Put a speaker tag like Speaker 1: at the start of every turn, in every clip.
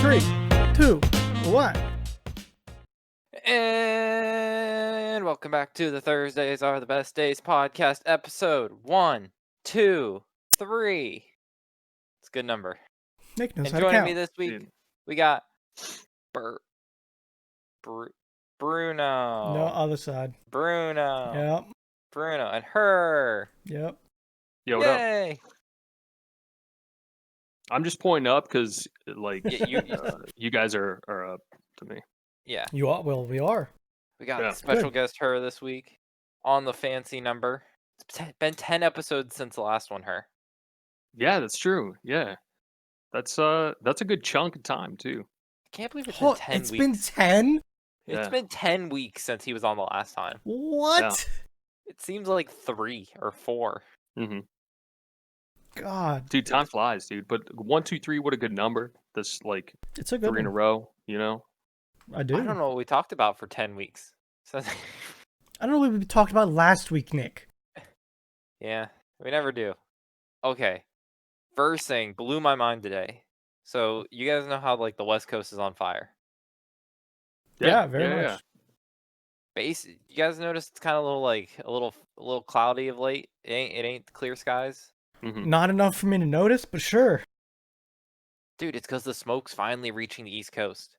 Speaker 1: 3, 2, 1.
Speaker 2: And welcome back to the Thursdays Are the Best Days podcast, episode 1, 2, 3. It's a good number.
Speaker 1: Nick knows
Speaker 2: And
Speaker 1: how to
Speaker 2: joining
Speaker 1: count.
Speaker 2: me this week, we got Bruno.
Speaker 1: No, other side.
Speaker 2: Bruno.
Speaker 1: Yep.
Speaker 2: Bruno and her.
Speaker 1: Yep.
Speaker 3: Yo, what up?
Speaker 2: Yay.
Speaker 3: I'm just pointing up because, like,
Speaker 2: Yeah,
Speaker 3: you guys are up to me.
Speaker 2: Yeah.
Speaker 1: You are. Well, we are.
Speaker 2: We got
Speaker 3: Yeah.
Speaker 2: a special
Speaker 1: Good.
Speaker 2: guest, her, this week on the fancy number. It's been 10 episodes since the last one, her.
Speaker 3: Yeah, that's true. Yeah, that's a good chunk of time too.
Speaker 2: I can't believe it's
Speaker 1: Oh,
Speaker 2: been 10
Speaker 1: it's
Speaker 2: weeks.
Speaker 1: been 10?
Speaker 2: It's
Speaker 3: Yeah.
Speaker 2: been 10 weeks since he was on the last time.
Speaker 1: What?
Speaker 2: It seems like 3 or 4.
Speaker 3: Mm-hmm.
Speaker 1: God.
Speaker 3: Dude, time flies, dude. But 1, 2, 3, what a good number. That's like
Speaker 1: It's a good
Speaker 3: 3 in a
Speaker 1: one.
Speaker 3: row. You know?
Speaker 1: I do.
Speaker 2: I don't know what we talked about for 10 weeks. So,
Speaker 1: I don't know what we talked about last week, Nick.
Speaker 2: yeah, we never do. Okay. First thing blew my mind today. So, you guys know how like the West Coast is on fire.
Speaker 1: Yeah, very much.
Speaker 2: You guys notice it's kind of a little cloudy of late. It ain't clear skies.
Speaker 3: Mm-hmm.
Speaker 1: Not enough for me to notice, but sure.
Speaker 2: Dude, it's because the smoke's finally reaching the East Coast.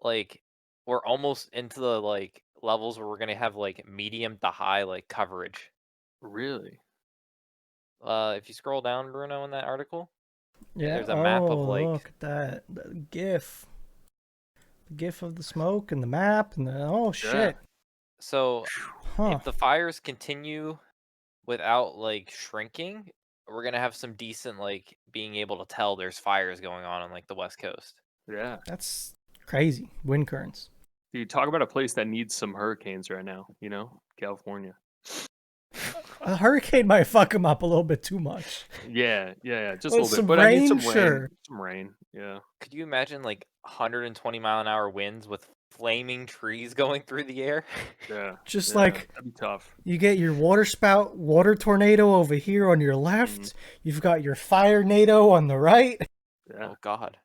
Speaker 2: Like, we're almost into the like levels where we're gonna have like medium to high like coverage.
Speaker 3: Really?
Speaker 2: If you scroll down, Bruno, in that article,
Speaker 1: Yeah.
Speaker 2: there's a map of like
Speaker 1: look at that. The GIF. The GIF of the smoke and the map and the... Oh, shit.
Speaker 2: so
Speaker 1: Huh.
Speaker 2: if the fires continue without like shrinking, we're gonna have some decent like being able to tell there's fires going on like the West Coast.
Speaker 3: Yeah.
Speaker 1: That's crazy. Wind currents.
Speaker 3: Dude, talk about a place that needs some hurricanes right now. You know, California.
Speaker 1: A hurricane might fuck them up a little bit too much.
Speaker 3: Yeah. Just
Speaker 1: Well,
Speaker 3: a little
Speaker 1: some
Speaker 3: bit. But I need
Speaker 1: rain,
Speaker 3: some rain.
Speaker 1: sure.
Speaker 3: Some rain. Yeah.
Speaker 2: Could you imagine like 120-mile-an-hour winds with flaming trees going through the air?
Speaker 3: Yeah.
Speaker 1: Just
Speaker 3: yeah,
Speaker 1: like
Speaker 3: that'd be tough.
Speaker 1: you get your water spout, water tornado over here on your left.
Speaker 3: Mhm.
Speaker 1: You've got your fire nado on the right.
Speaker 3: Yeah.
Speaker 2: Oh God.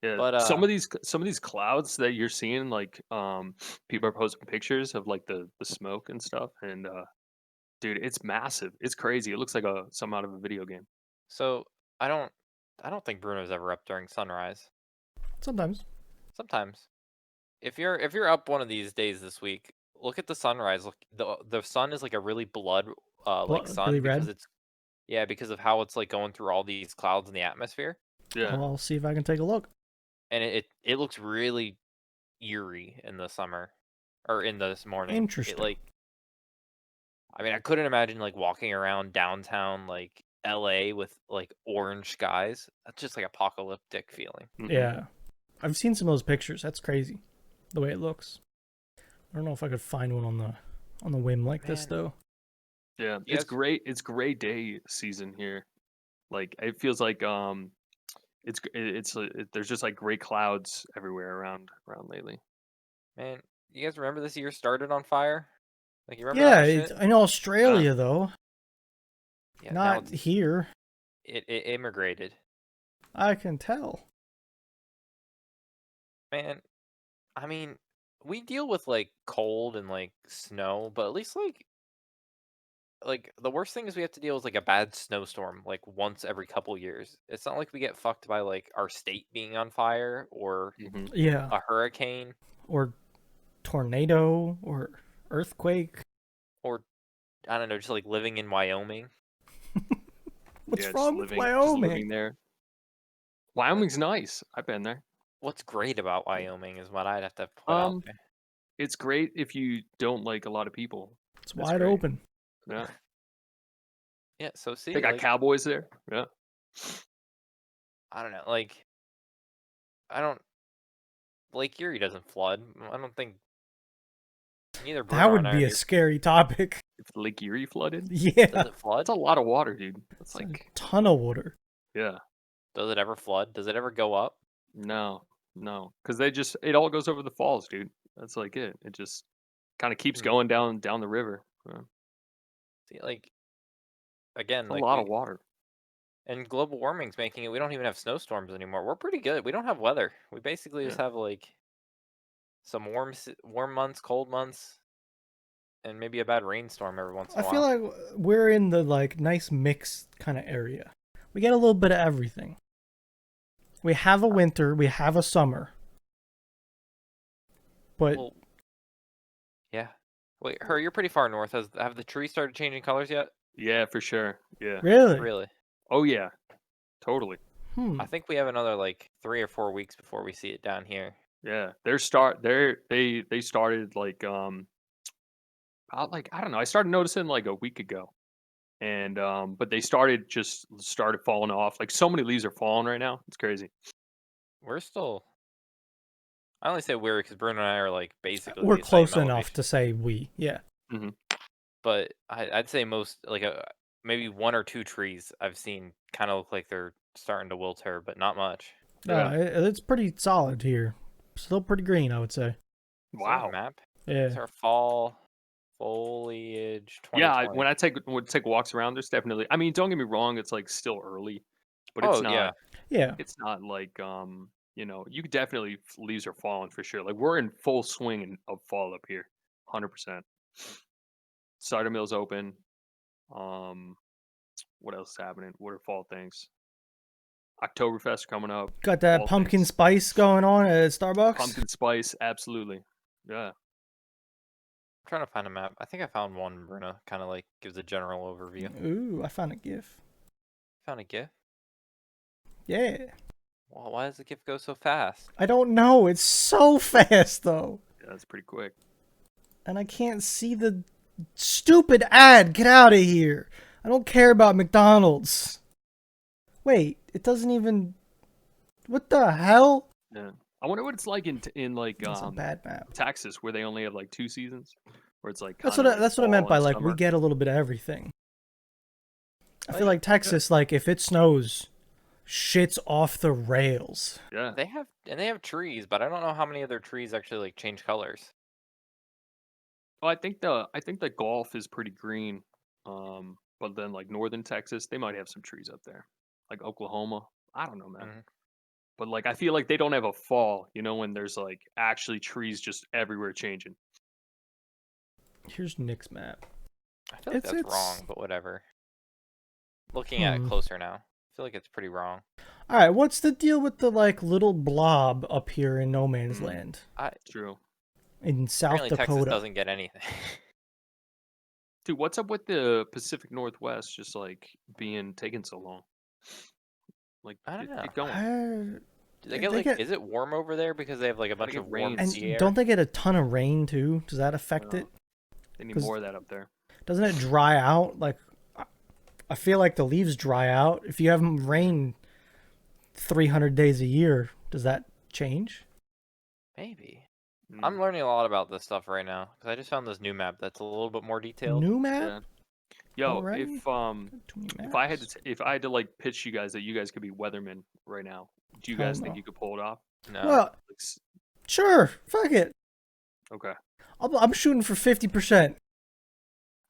Speaker 3: Yeah,
Speaker 2: But,
Speaker 3: some of these clouds that you're seeing, like people are posting pictures of like the smoke and stuff, and dude, it's massive. It's crazy. It looks like some out of a video game.
Speaker 2: So I don't think Bruno's ever up during sunrise.
Speaker 1: Sometimes.
Speaker 2: Sometimes. If you're up one of these days this week, look at the sunrise. Look, the sun is like a really like sun
Speaker 1: really
Speaker 2: because
Speaker 1: red?
Speaker 2: because of how it's like going through all these clouds in the atmosphere.
Speaker 3: Yeah,
Speaker 1: Well, I'll see if I can take a look.
Speaker 2: And it looks really eerie in the summer or in this morning.
Speaker 1: Interesting.
Speaker 2: I mean, I couldn't imagine like walking around downtown like LA with like orange skies. That's just like apocalyptic feeling.
Speaker 3: Mhm.
Speaker 1: Yeah. I've seen some of those pictures. That's crazy. The way it looks. I don't know if I could find one on the whim like this
Speaker 2: Man.
Speaker 1: though.
Speaker 3: yeah.
Speaker 2: You
Speaker 3: It's
Speaker 2: guys-
Speaker 3: great. It's great day season here. Like it feels like there's just like gray clouds everywhere around lately.
Speaker 2: Man, you guys remember this year started on fire? Like you remember
Speaker 1: Yeah,
Speaker 2: that
Speaker 1: it's
Speaker 2: shit?
Speaker 1: in Australia though.
Speaker 2: Yeah, now
Speaker 1: Not here.
Speaker 2: it immigrated.
Speaker 1: I can tell.
Speaker 2: Man, I mean, we deal with like cold and like snow, but at least like the worst thing is we have to deal with like a bad snowstorm like once every couple years. It's not like we get fucked by like our state being on fire or
Speaker 3: Mm-hmm.
Speaker 1: Yeah.
Speaker 2: a hurricane
Speaker 1: Or tornado or earthquake.
Speaker 2: or I don't know, just like living in Wyoming.
Speaker 1: What's
Speaker 3: Just
Speaker 1: wrong with
Speaker 3: living
Speaker 1: Wyoming?
Speaker 3: there. Wyoming's nice. I've been there.
Speaker 2: What's great about Wyoming is what I'd have to put out there.
Speaker 3: It's great if you don't like a lot of people.
Speaker 1: It's
Speaker 3: That's
Speaker 1: wide
Speaker 3: great.
Speaker 1: open.
Speaker 3: Yeah,
Speaker 2: Yeah, so see,
Speaker 3: they got
Speaker 2: like,
Speaker 3: cowboys there. Yeah,
Speaker 2: I don't know, like, I don't. Lake Erie doesn't flood. I don't think. Neither Bruno
Speaker 1: That would
Speaker 2: and I
Speaker 1: be
Speaker 2: are
Speaker 1: a scary topic.
Speaker 3: if Lake Erie flooded,
Speaker 1: Yeah.
Speaker 2: Does it flood?
Speaker 3: that's a lot of water, dude. That's
Speaker 1: It's a
Speaker 3: like,
Speaker 1: ton of water.
Speaker 3: yeah,
Speaker 2: Does it ever flood? Does it ever go up?
Speaker 3: no, because it all goes over the falls, dude. That's like it. It just kind of keeps
Speaker 2: Hmm.
Speaker 3: going down the river. Yeah.
Speaker 2: See, like, again,
Speaker 3: It's a
Speaker 2: like
Speaker 3: lot of water.
Speaker 2: And global warming's making it. We don't even have snowstorms anymore. We're pretty good. We don't have weather. We basically just
Speaker 3: Yeah.
Speaker 2: have like some warm months, cold months, and maybe a bad rainstorm every once in
Speaker 1: I
Speaker 2: a
Speaker 1: feel
Speaker 2: while.
Speaker 1: like we're in the like nice mixed kind of area. We get a little bit of everything. We have a winter, we have a summer. But
Speaker 2: Well, yeah. Wait, Her, you're pretty far north. Have the trees started changing colors yet?
Speaker 3: Yeah, for sure. Yeah.
Speaker 1: really?
Speaker 2: Really?
Speaker 3: Oh yeah. Totally.
Speaker 1: Hmm.
Speaker 2: I think we have another like 3 or 4 weeks before we see it down here.
Speaker 3: Yeah. They started like I don't know. I started noticing like a week ago. And but they started falling off. Like so many leaves are falling right now. It's crazy.
Speaker 2: We're still. I only say we're because Bruno and I are like basically
Speaker 1: We're
Speaker 2: the same
Speaker 1: close enough
Speaker 2: elevation.
Speaker 1: to say we. Yeah.
Speaker 3: Hmm.
Speaker 2: But I'd say most like maybe 1 or 2 trees I've seen kind of look like they're starting to wilter, but not much.
Speaker 3: Yeah.
Speaker 1: It's pretty solid here. Still pretty green, I would say.
Speaker 2: Is there a
Speaker 3: Wow.
Speaker 2: map?
Speaker 1: Yeah.
Speaker 2: Is our fall foliage
Speaker 3: Yeah,
Speaker 2: 2020?
Speaker 3: when I take walks around, there's definitely. I mean, don't get me wrong, it's like still early, but
Speaker 2: Oh yeah,
Speaker 1: Yeah.
Speaker 3: it's not like you could definitely leaves are falling for sure. Like we're in full swing of fall up here, 100%. Cider mill's open. Um, what else is happening? What are fall things? Oktoberfest coming up.
Speaker 1: Got that
Speaker 3: Fall
Speaker 1: pumpkin
Speaker 3: things.
Speaker 1: spice going on at Starbucks.
Speaker 3: Pumpkin spice, absolutely. Yeah.
Speaker 2: I'm trying to find a map. I think I found one. Bruno kind of like gives a general overview.
Speaker 1: Ooh, I found a GIF.
Speaker 2: Found a GIF.
Speaker 1: Yeah.
Speaker 2: Well, why does the GIF go so fast?
Speaker 1: I don't know. It's so fast though.
Speaker 3: Yeah, that's pretty quick.
Speaker 1: And I can't see the stupid ad. Get out of here. I don't care about McDonald's. Wait, it doesn't even. What the hell?
Speaker 3: Yeah. I wonder what it's like in like
Speaker 1: That's a bad map.
Speaker 3: Texas, where they only have like 2 seasons, where it's like
Speaker 1: That's
Speaker 3: kinda
Speaker 1: what
Speaker 3: like
Speaker 1: that's what I meant
Speaker 3: fall
Speaker 1: by
Speaker 3: and
Speaker 1: like we
Speaker 3: summer.
Speaker 1: get a little bit of everything. I feel
Speaker 2: Like,
Speaker 1: like Texas, like if it snows, shit's off the rails.
Speaker 3: Yeah.
Speaker 2: they have trees, but I don't know how many of their trees actually like change colors.
Speaker 3: Well, I think the Gulf is pretty green, but then like northern Texas, they might have some trees up there, like Oklahoma. I don't know, man.
Speaker 2: Mhm.
Speaker 3: But like I feel like they don't have a fall, when there's like actually trees just everywhere changing.
Speaker 1: Here's Nick's map.
Speaker 2: I feel like
Speaker 1: It's-
Speaker 2: that's
Speaker 1: it's-
Speaker 2: wrong, but whatever. Looking at it closer now, I feel like it's pretty wrong.
Speaker 1: All right, what's the deal with the like little blob up here in No Man's Land
Speaker 3: True.
Speaker 1: in South
Speaker 2: Apparently Texas
Speaker 1: Dakota?
Speaker 2: doesn't get anything.
Speaker 3: Dude, what's up with the Pacific Northwest just like being taking so long? Like
Speaker 2: I don't know.
Speaker 3: get going.
Speaker 2: Do they get like? Is it warm over there because they have like a bunch
Speaker 3: get
Speaker 2: of warm
Speaker 3: rain.
Speaker 1: And
Speaker 2: sea air?
Speaker 1: don't they get a ton of rain too? Does that affect it?
Speaker 3: They need
Speaker 1: 'Cause-
Speaker 3: more of that up there.
Speaker 1: Doesn't it dry out? Like, I feel like the leaves dry out. If you have 'em rain 300 days a year, does that change?
Speaker 2: Maybe.
Speaker 3: Mm,
Speaker 2: I'm learning a lot about this stuff right now because I just found this new map that's a little bit more detailed.
Speaker 1: New map?
Speaker 3: yeah. Yo,
Speaker 1: Already?
Speaker 3: if if I had to like pitch you guys that you guys could be weathermen right now, do you
Speaker 1: Hell
Speaker 3: guys think
Speaker 1: no.
Speaker 3: you could pull it off?
Speaker 2: No.
Speaker 1: Well,
Speaker 3: Like,
Speaker 1: sure. Fuck it.
Speaker 3: okay.
Speaker 1: I'm shooting for 50%.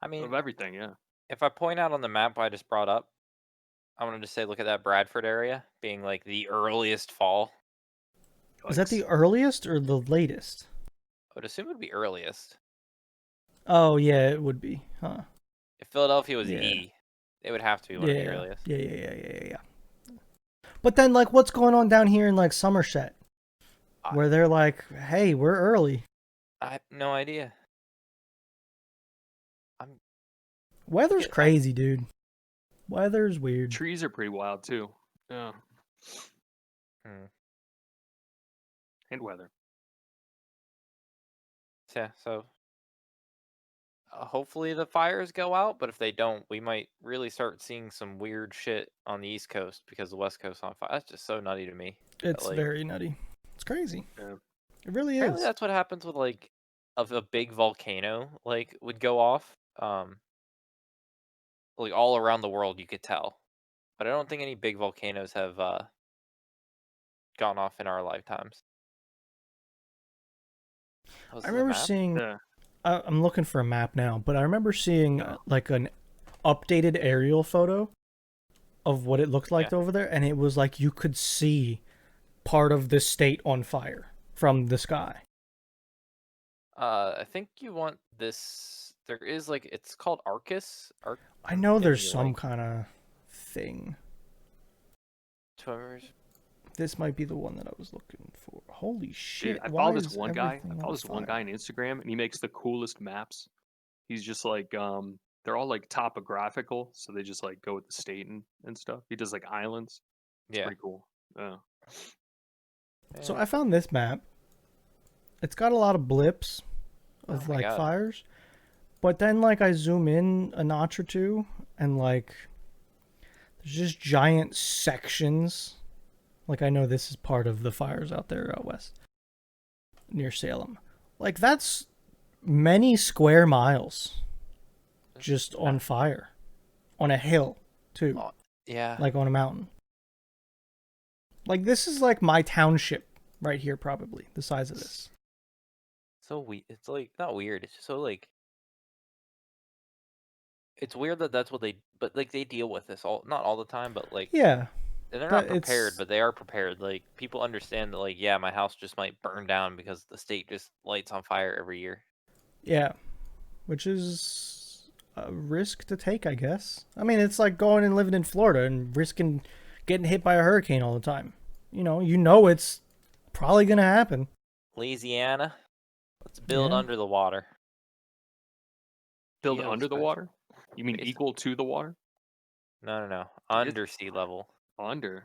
Speaker 2: I mean,
Speaker 3: Of everything, yeah.
Speaker 2: if I point out on the map I just brought up, I want to just say, look at that Bradford area being like the earliest fall.
Speaker 1: Is that the
Speaker 3: Yikes.
Speaker 1: earliest or the latest?
Speaker 2: I would assume it would be earliest.
Speaker 1: Oh, yeah, it would be. Huh.
Speaker 2: If Philadelphia was
Speaker 1: Yeah.
Speaker 2: E, it would have to be one of the earliest.
Speaker 1: Yeah. But then, like, what's going on down here in, like, Somerset? Where they're like, hey, we're early.
Speaker 2: I have no idea.
Speaker 1: Weather's
Speaker 2: Yeah,
Speaker 1: crazy, dude. Weather's weird.
Speaker 3: Trees are pretty wild too. Yeah.
Speaker 2: Hmm.
Speaker 3: And weather.
Speaker 2: Yeah, so hopefully the fires go out, but if they don't, we might really start seeing some weird shit on the East Coast because the West Coast on fire. That's just so nutty to me.
Speaker 1: It's
Speaker 2: like-
Speaker 1: very nutty. It's crazy.
Speaker 3: Yeah.
Speaker 1: It really
Speaker 2: Apparently
Speaker 1: is.
Speaker 2: that's what happens with like of a big volcano like would go off. Like all around the world you could tell. But I don't think any big volcanoes have gone off in our lifetimes. Oh, is
Speaker 1: I
Speaker 2: this a
Speaker 1: remember
Speaker 2: map?
Speaker 1: seeing.
Speaker 3: Yeah.
Speaker 1: I'm looking for a map now, but I remember seeing like an updated aerial photo of what it looked like
Speaker 2: Yeah.
Speaker 1: over there, and it was like you could see part of the state on fire from the sky.
Speaker 2: I think you want this. There is like it's called Arcus.
Speaker 1: I know there's
Speaker 2: Maybe,
Speaker 1: some
Speaker 2: like,
Speaker 1: kind of thing.
Speaker 2: Twimmers.
Speaker 1: This might be the one that I was looking for. Holy shit!
Speaker 3: Dude, I
Speaker 1: why
Speaker 3: follow this
Speaker 1: is
Speaker 3: one guy. I
Speaker 1: everything
Speaker 3: follow
Speaker 1: on
Speaker 3: this one
Speaker 1: fire?
Speaker 3: guy on Instagram, and he makes the coolest maps. He's just like, they're all like topographical, so they just like go with the state and stuff. He does like islands. It's
Speaker 2: Yeah.
Speaker 3: pretty cool. Yeah.
Speaker 1: So
Speaker 2: Eh,
Speaker 1: I found this map. It's got a lot of blips
Speaker 2: Oh
Speaker 1: of
Speaker 2: my
Speaker 1: like
Speaker 2: God.
Speaker 1: fires, but then like I zoom in a notch or two, and like there's just giant sections. Like I know this is part of the fires out there out west near Salem. Like that's many square miles just on
Speaker 2: Yeah.
Speaker 1: fire on a hill too,
Speaker 2: Oh, yeah.
Speaker 1: like on a mountain. Like this is like my township right here, probably the size of this.
Speaker 2: So it's like not weird. It's just so like it's weird that that's what but like they deal with this not all the time, but like
Speaker 1: Yeah,
Speaker 2: and they're
Speaker 1: but
Speaker 2: not prepared,
Speaker 1: it's
Speaker 2: but they are prepared. Like people understand that like yeah, my house just might burn down because the state just lights on fire every year.
Speaker 1: yeah, which is a risk to take, I guess. I mean, it's like going and living in Florida and risking getting hit by a hurricane all the time. You know it's probably gonna happen.
Speaker 2: Louisiana, let's build
Speaker 1: Yeah.
Speaker 2: under the water.
Speaker 3: Build under the
Speaker 2: Geospatial.
Speaker 3: water? You mean
Speaker 2: Basically.
Speaker 3: equal to the water?
Speaker 2: No.
Speaker 3: Dude,
Speaker 2: Under sea level.
Speaker 3: Under.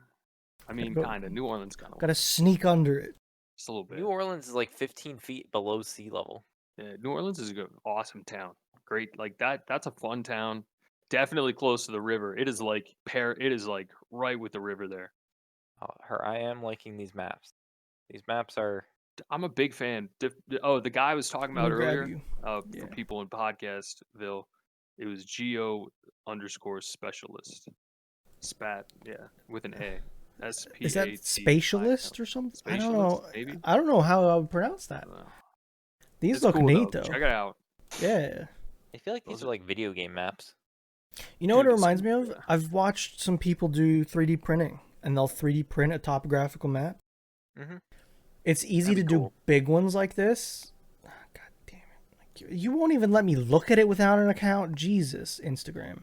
Speaker 3: I mean,
Speaker 1: go-
Speaker 3: kind of. New Orleans kind of.
Speaker 1: Gotta sneak under it.
Speaker 3: Just a little bit.
Speaker 2: New Orleans is like 15 feet below sea level.
Speaker 3: Yeah, New Orleans is a good, awesome town. Great, like that. That's a fun town. Definitely close to the river. It is like It is like right with the river there.
Speaker 2: I am liking these maps. These maps are
Speaker 3: I'm a big fan. The guy I was talking
Speaker 1: Let
Speaker 3: about
Speaker 1: me grab
Speaker 3: earlier,
Speaker 1: you. Yeah.
Speaker 3: for people in Podcastville, it was geo_specialist. Spat, yeah, with an A.
Speaker 1: Is that
Speaker 3: SPAT.
Speaker 1: spatialist or something? I don't
Speaker 3: Spatialist,
Speaker 1: know.
Speaker 3: maybe?
Speaker 1: I don't know how I would pronounce that. These
Speaker 3: It's
Speaker 1: look
Speaker 3: cool,
Speaker 1: neat
Speaker 3: though.
Speaker 1: though.
Speaker 3: Check it out.
Speaker 1: Yeah.
Speaker 2: I feel like these
Speaker 3: Those
Speaker 2: are
Speaker 3: are-
Speaker 2: like video game maps.
Speaker 1: You know what it
Speaker 3: Dude,
Speaker 1: reminds
Speaker 3: some-
Speaker 1: me of?
Speaker 3: yeah.
Speaker 1: I've watched some people do 3D printing, and they'll 3D print a topographical map.
Speaker 2: Mhm.
Speaker 1: It's easy
Speaker 3: That'd
Speaker 1: to
Speaker 3: be
Speaker 1: do
Speaker 3: cool.
Speaker 1: big ones like this. God damn it. Like, you won't even let me look at it without an account. Jesus, Instagram.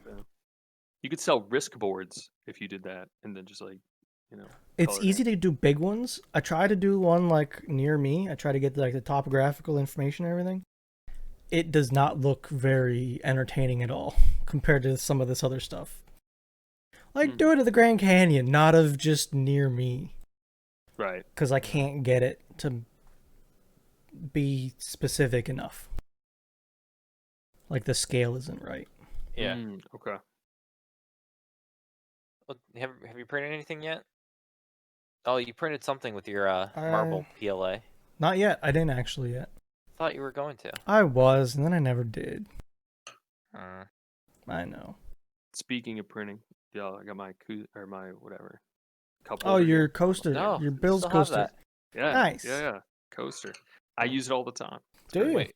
Speaker 3: You could sell risk boards if you did that, and then just like,
Speaker 1: It's
Speaker 3: color it
Speaker 1: easy
Speaker 3: in.
Speaker 1: to do big ones. I try to do one like near me. I try to get like the topographical information and everything. It does not look very entertaining at all compared to some of this other stuff. Like, do it at the Grand Canyon, not of just near me.
Speaker 3: Right.
Speaker 1: Because I can't get it to be specific enough. Like, the scale isn't right.
Speaker 2: Yeah.
Speaker 3: Okay.
Speaker 2: Have you printed anything yet? Oh, you printed something with your marble PLA.
Speaker 1: Not yet. I didn't actually yet.
Speaker 2: Thought you were going to.
Speaker 1: I was, and then I never did.
Speaker 2: Uh,
Speaker 1: I know.
Speaker 3: Speaking of printing, yeah, I got my my whatever. Cup
Speaker 1: Oh,
Speaker 3: holder
Speaker 1: your
Speaker 3: here.
Speaker 1: coaster.
Speaker 2: No,
Speaker 1: Your
Speaker 2: you
Speaker 1: Bill's
Speaker 2: still have
Speaker 1: coaster.
Speaker 2: that.
Speaker 3: Yeah.
Speaker 1: Nice.
Speaker 3: Yeah. Coaster. I use it all the time.
Speaker 1: Do you?
Speaker 2: Wait,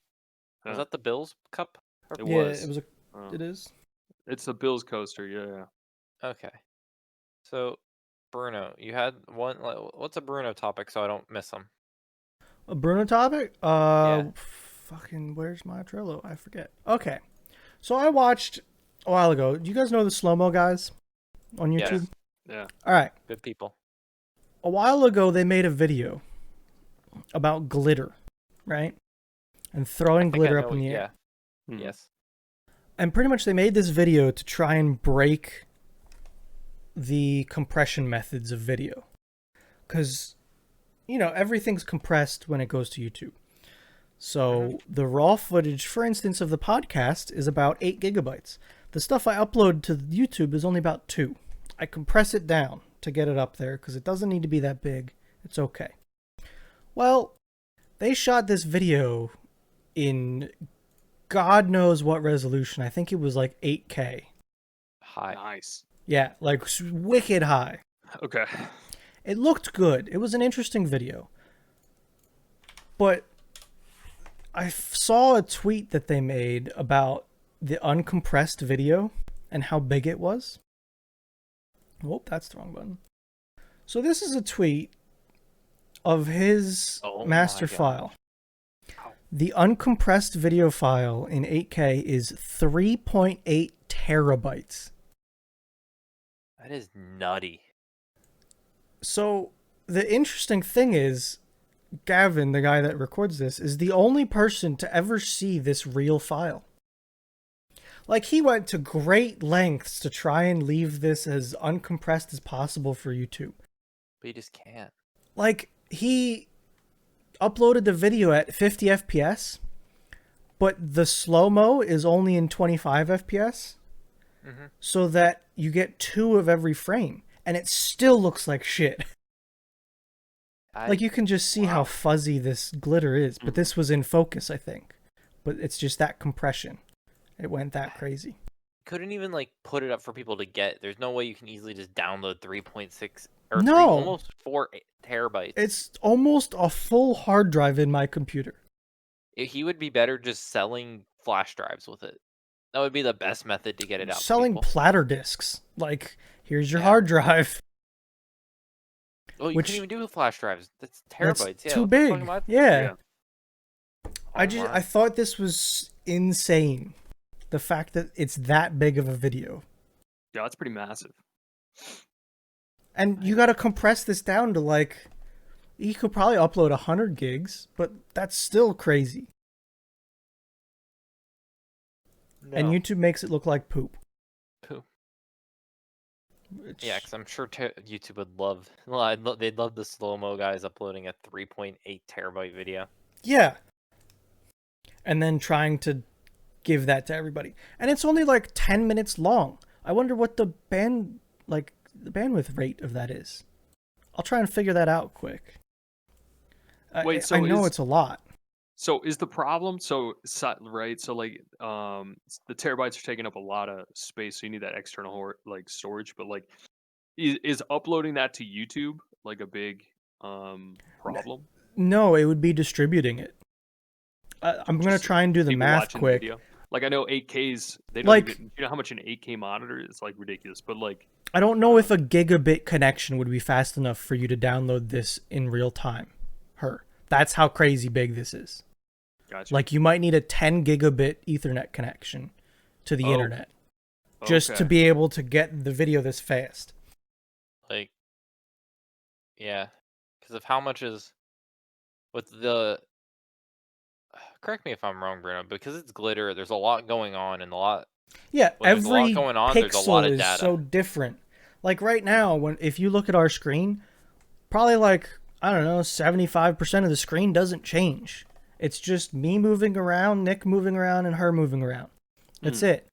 Speaker 3: Yeah.
Speaker 2: was that the Bills cup?
Speaker 3: It
Speaker 1: Yeah,
Speaker 3: was.
Speaker 1: it was.
Speaker 3: Oh.
Speaker 1: It is.
Speaker 3: It's a Bills coaster. Yeah.
Speaker 2: Okay. So, Bruno, you had one. What's a Bruno topic so I don't miss them?
Speaker 1: A Bruno topic?
Speaker 2: Yeah.
Speaker 1: Fucking, where's my Trello? I forget. Okay. So I watched a while ago. Do you guys know the slow mo guys on YouTube?
Speaker 2: Yes.
Speaker 3: Yeah.
Speaker 1: All right.
Speaker 2: Good people.
Speaker 1: A while ago, they made a video about glitter, right? And throwing
Speaker 2: I think I
Speaker 1: glitter
Speaker 2: know
Speaker 1: up in the
Speaker 2: what-
Speaker 1: air.
Speaker 3: Mhm.
Speaker 2: Yes.
Speaker 1: And pretty much they made this video to try and break the compression methods of video. Because, everything's compressed when it goes to YouTube. So the raw footage, for instance, of the podcast is about 8 gigabytes. The stuff I upload to YouTube is only about 2. I compress it down to get it up there because it doesn't need to be that big. It's okay. Well, they shot this video in God knows what resolution. I think it was like 8K.
Speaker 2: Hi.
Speaker 3: Nice.
Speaker 1: Yeah, like wicked high.
Speaker 3: Okay.
Speaker 1: It looked good. It was an interesting video. But I saw a tweet that they made about the uncompressed video and how big it was. Whoop, that's the wrong button. So this is a tweet of his
Speaker 2: Oh
Speaker 1: master
Speaker 2: my God.
Speaker 1: file. The uncompressed video file in 8K is 3.8 terabytes.
Speaker 2: That is nutty.
Speaker 1: So the interesting thing is, Gavin, the guy that records this, is the only person to ever see this real file. Like, he went to great lengths to try and leave this as uncompressed as possible for YouTube.
Speaker 2: But you just can't.
Speaker 1: Like, he uploaded the video at 50 FPS, but the slow-mo is only in 25 FPS, so that you get 2 of every frame, and it still looks like shit. Like, you can just see how fuzzy this glitter is, but this was in focus, I think. But it's just that compression. It went that crazy.
Speaker 2: Couldn't even like put it up for people to get. There's no way you can easily just download 3.6 or
Speaker 1: No.
Speaker 2: almost 4 terabytes.
Speaker 1: It's almost a full hard drive in my computer.
Speaker 2: He would be better just selling flash drives with it. That would be the best method to get it out.
Speaker 1: Selling
Speaker 2: to people.
Speaker 1: platter discs. Like, here's your
Speaker 2: Yeah.
Speaker 1: hard drive.
Speaker 2: Oh, you
Speaker 1: which-
Speaker 2: couldn't even do with flash drives. That's
Speaker 1: That's
Speaker 2: terabytes. Yeah,
Speaker 1: too
Speaker 2: what the fuck
Speaker 1: big.
Speaker 2: am I-
Speaker 1: Yeah.
Speaker 2: Oh my.
Speaker 1: I thought this was insane. The fact that it's that big of a video.
Speaker 3: Yeah, that's pretty massive.
Speaker 1: And you got to compress this down to like, you could probably upload 100 gigs, but that's still crazy.
Speaker 2: No.
Speaker 1: And YouTube makes it look like poop.
Speaker 2: Poo.
Speaker 1: Which-
Speaker 2: Yeah, because I'm sure YouTube would love. Well, they'd love the slow mo guys uploading a 3.8 terabyte video.
Speaker 1: Yeah. And then trying to give that to everybody. And it's only like 10 minutes long. I wonder what the bandwidth rate of that is. I'll try and figure that out quick.
Speaker 3: Wait, so
Speaker 1: I know
Speaker 3: is-
Speaker 1: it's a lot.
Speaker 3: So is the problem right? So like the terabytes are taking up a lot of space, so you need that external like storage. But like, is uploading that to YouTube like a big problem?
Speaker 1: No, it would be distributing it. I'm going to
Speaker 3: Just
Speaker 1: try and do the
Speaker 3: People
Speaker 1: math
Speaker 3: watching the
Speaker 1: quick.
Speaker 3: video? Like I know 8Ks, they don't
Speaker 1: Like-
Speaker 3: even, you know how much an 8K monitor is, like ridiculous. But like,
Speaker 1: I don't know if a gigabit connection would be fast enough for you to download this in real time. That's how crazy big this is.
Speaker 3: gotcha.
Speaker 1: Like, you might need a 10 gigabit Ethernet connection to the
Speaker 3: Oh,
Speaker 1: internet just to
Speaker 3: okay.
Speaker 1: be able to get the video this fast.
Speaker 2: Like, yeah, because of how much is with the. Correct me if I'm wrong, Bruno. Because it's glitter, there's a lot going on and a lot.
Speaker 1: Yeah,
Speaker 2: When there's a lot
Speaker 1: every
Speaker 2: going on, there's a
Speaker 1: pixel
Speaker 2: lot of
Speaker 1: is
Speaker 2: data.
Speaker 1: so different. Like right now, if you look at our screen, probably like, I don't know, 75% of the screen doesn't change. It's just me moving around, Nick moving around, and her moving around. That's it.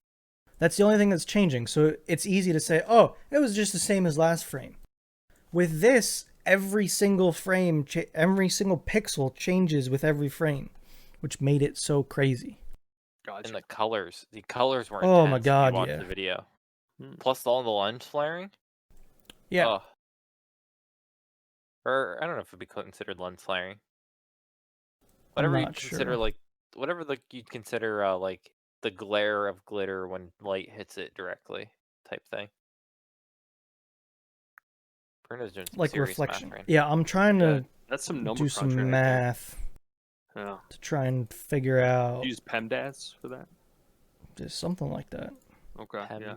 Speaker 1: That's the only thing that's changing. So it's easy to say, oh, it was just the same as last frame. With this, every single frame, every single pixel changes with every frame, which made it so crazy.
Speaker 3: Gotcha.
Speaker 2: And the colors were
Speaker 1: Oh
Speaker 2: intense
Speaker 1: my
Speaker 2: if
Speaker 1: God,
Speaker 2: you watch
Speaker 1: yeah.
Speaker 2: the video.
Speaker 3: Hmm.
Speaker 2: Plus all the lens flaring.
Speaker 1: Yeah.
Speaker 2: Ugh. Or I don't know if it'd be considered lens flaring. Whatever you
Speaker 1: not
Speaker 2: consider
Speaker 1: sure.
Speaker 2: like whatever you'd consider like the glare of glitter when light hits it directly type thing. Bruno's doing some
Speaker 1: Like
Speaker 2: serious
Speaker 1: reflection.
Speaker 2: math right
Speaker 1: Yeah, I'm trying
Speaker 3: Yeah,
Speaker 1: to
Speaker 3: that's some number
Speaker 1: do
Speaker 3: crunching
Speaker 1: some
Speaker 3: right there.
Speaker 1: math
Speaker 3: Yeah.
Speaker 1: to try and figure out
Speaker 3: Use PEMDAS for that.
Speaker 1: just something like that.
Speaker 3: Okay. Yeah.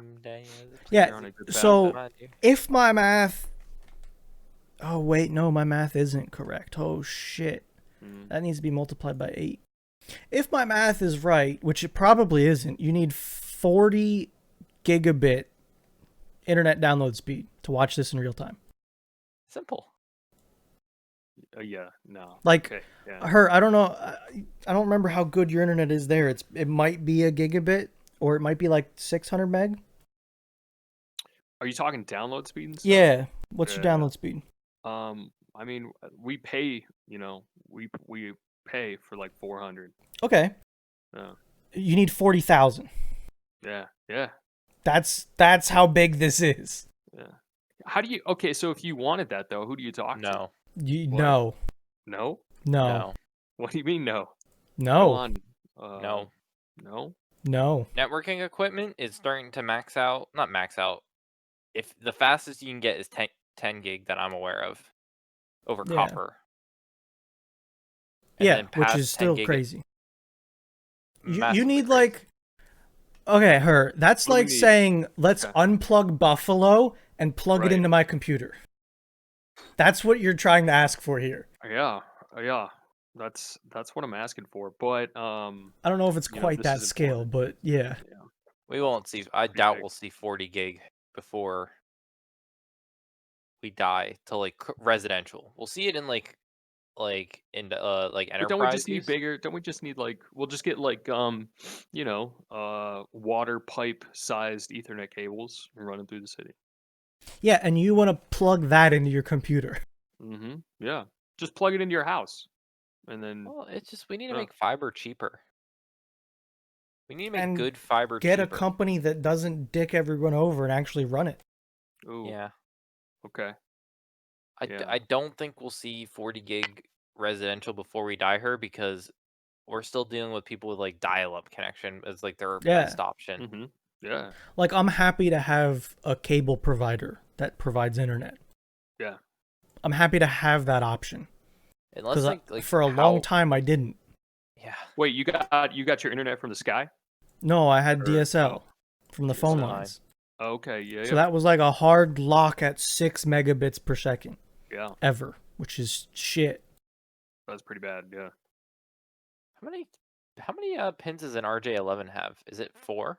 Speaker 1: Yeah,
Speaker 3: You're on a good path
Speaker 1: so
Speaker 3: then.
Speaker 1: if my math... Oh, wait, no, my math isn't correct. Oh, shit.
Speaker 3: Mm.
Speaker 1: That needs to be multiplied by 8. If my math is right, which it probably isn't, you need 40 gigabit internet download speed to watch this in real time.
Speaker 2: Simple.
Speaker 3: Yeah. No.
Speaker 1: Like,
Speaker 3: Okay. Yeah.
Speaker 1: I don't know. I don't remember how good your internet is there. It might be a gigabit, or it might be like 600 meg.
Speaker 3: Are you talking download speed and stuff?
Speaker 1: Yeah. What's your
Speaker 3: Yeah.
Speaker 1: download speed?
Speaker 3: I mean, we pay. You know, we pay for like 400.
Speaker 1: Okay.
Speaker 3: Yeah.
Speaker 1: You need 40,000.
Speaker 3: Yeah. Yeah.
Speaker 1: That's how big this is.
Speaker 3: Yeah. How do you? Okay, so if you wanted that though, who do you talk to?
Speaker 2: No.
Speaker 1: You
Speaker 3: What?
Speaker 1: no.
Speaker 3: No.
Speaker 1: No.
Speaker 3: What do you mean no? Go
Speaker 1: No.
Speaker 3: on.
Speaker 2: No.
Speaker 3: No.
Speaker 1: No.
Speaker 2: Networking equipment is starting to max out. Not max out. if the fastest you can get is 10 gig that I'm aware of over
Speaker 1: Yeah.
Speaker 2: copper. And
Speaker 1: Yeah,
Speaker 2: then
Speaker 1: which
Speaker 2: past
Speaker 1: is
Speaker 2: 10
Speaker 1: still
Speaker 2: gig,
Speaker 1: crazy. You
Speaker 2: massively
Speaker 1: need
Speaker 2: crazy.
Speaker 1: like okay, her. That's
Speaker 3: What do we
Speaker 1: like
Speaker 3: need?
Speaker 1: saying let's
Speaker 3: Okay.
Speaker 1: unplug Buffalo and plug it
Speaker 3: Right.
Speaker 1: into my computer. That's what you're trying to ask for here.
Speaker 3: Yeah, yeah. That's what I'm asking for. But
Speaker 1: I don't know if it's
Speaker 3: you know,
Speaker 1: quite
Speaker 3: this
Speaker 1: that
Speaker 3: is
Speaker 1: scale,
Speaker 3: important.
Speaker 1: but yeah.
Speaker 3: Yeah,
Speaker 2: We won't see. I
Speaker 3: pretty
Speaker 2: doubt
Speaker 3: big.
Speaker 2: we'll see 40 gig before we die to like residential. We'll see it in like in like
Speaker 3: But don't we
Speaker 2: enterprise
Speaker 3: just need
Speaker 2: use.
Speaker 3: bigger? Don't we just need like we'll just get like water pipe sized Ethernet cables and run them through the city.
Speaker 1: Yeah, and you want to plug that into your computer.
Speaker 3: Mm-hmm. Yeah. Just plug it into your house. And then
Speaker 2: Well, it's just we need to make fiber cheaper. We need to make
Speaker 1: And
Speaker 2: good fiber
Speaker 1: get a
Speaker 2: cheaper.
Speaker 1: company that doesn't dick everyone over and actually run it.
Speaker 3: ooh,
Speaker 2: Yeah.
Speaker 3: okay. Yeah.
Speaker 2: I don't think we'll see 40 gig residential before we die her because we're still dealing with people with like dial-up connection as like their
Speaker 1: Yeah.
Speaker 2: best option.
Speaker 3: Mm-hmm. Yeah.
Speaker 1: Like I'm happy to have a cable provider that provides internet.
Speaker 3: Yeah.
Speaker 1: I'm happy to have that option.
Speaker 2: Unless
Speaker 1: Because
Speaker 2: like
Speaker 1: for a long time I didn't.
Speaker 2: Yeah.
Speaker 3: Wait, you got your internet from the sky?
Speaker 1: No, I had
Speaker 3: Or-
Speaker 1: DSL from the phone
Speaker 3: DSL.
Speaker 1: lines.
Speaker 3: Okay, yeah.
Speaker 1: So that was like a hard lock at 6 megabits per second
Speaker 3: Yeah,
Speaker 1: ever, which is shit.
Speaker 3: that's pretty bad, yeah.
Speaker 2: How many pins does an RJ11 have? Is it 4?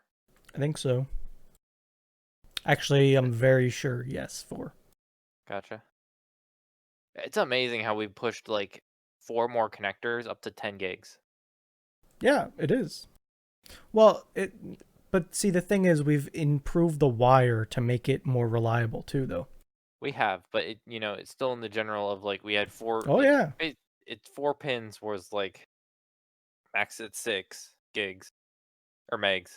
Speaker 1: I think so. Actually, I'm very sure. Yes, 4.
Speaker 2: Gotcha. It's amazing how we pushed like 4 more connectors up to 10 gigs.
Speaker 1: Yeah, it is. Well, but see, the thing is, we've improved the wire to make it more reliable too, though.
Speaker 2: We have, but it's still in the general of like we had 4.
Speaker 1: Oh
Speaker 2: like,
Speaker 1: yeah.
Speaker 2: It's 4 pins was like max at 6 gigs or megs,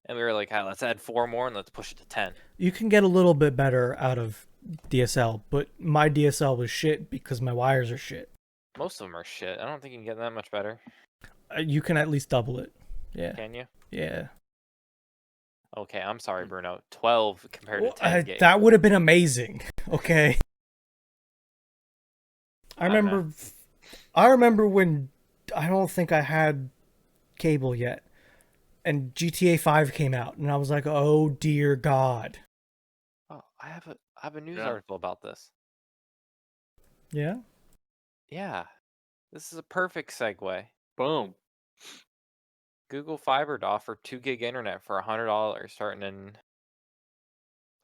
Speaker 2: and we were like, "Hey, let's add 4 more and let's push it to 10."
Speaker 1: You can get a little bit better out of DSL, but my DSL was shit because my wires are shit.
Speaker 2: Most of them are shit. I don't think you can get that much better.
Speaker 1: You can at least double it. Yeah.
Speaker 2: Can you?
Speaker 1: Yeah.
Speaker 2: Okay, I'm sorry, Bruno. 12 compared to 10 gigs.
Speaker 1: That would have been amazing. Okay. I
Speaker 2: I don't know.
Speaker 1: remember when I don't think I had cable yet, and GTA 5 came out, and I was like, "Oh dear God."
Speaker 2: Oh, I have a news
Speaker 3: Yeah.
Speaker 2: article about this.
Speaker 1: Yeah.
Speaker 2: Yeah, this is a perfect segue.
Speaker 3: Boom.
Speaker 2: Google Fiber to offer 2 gig internet for $100 starting in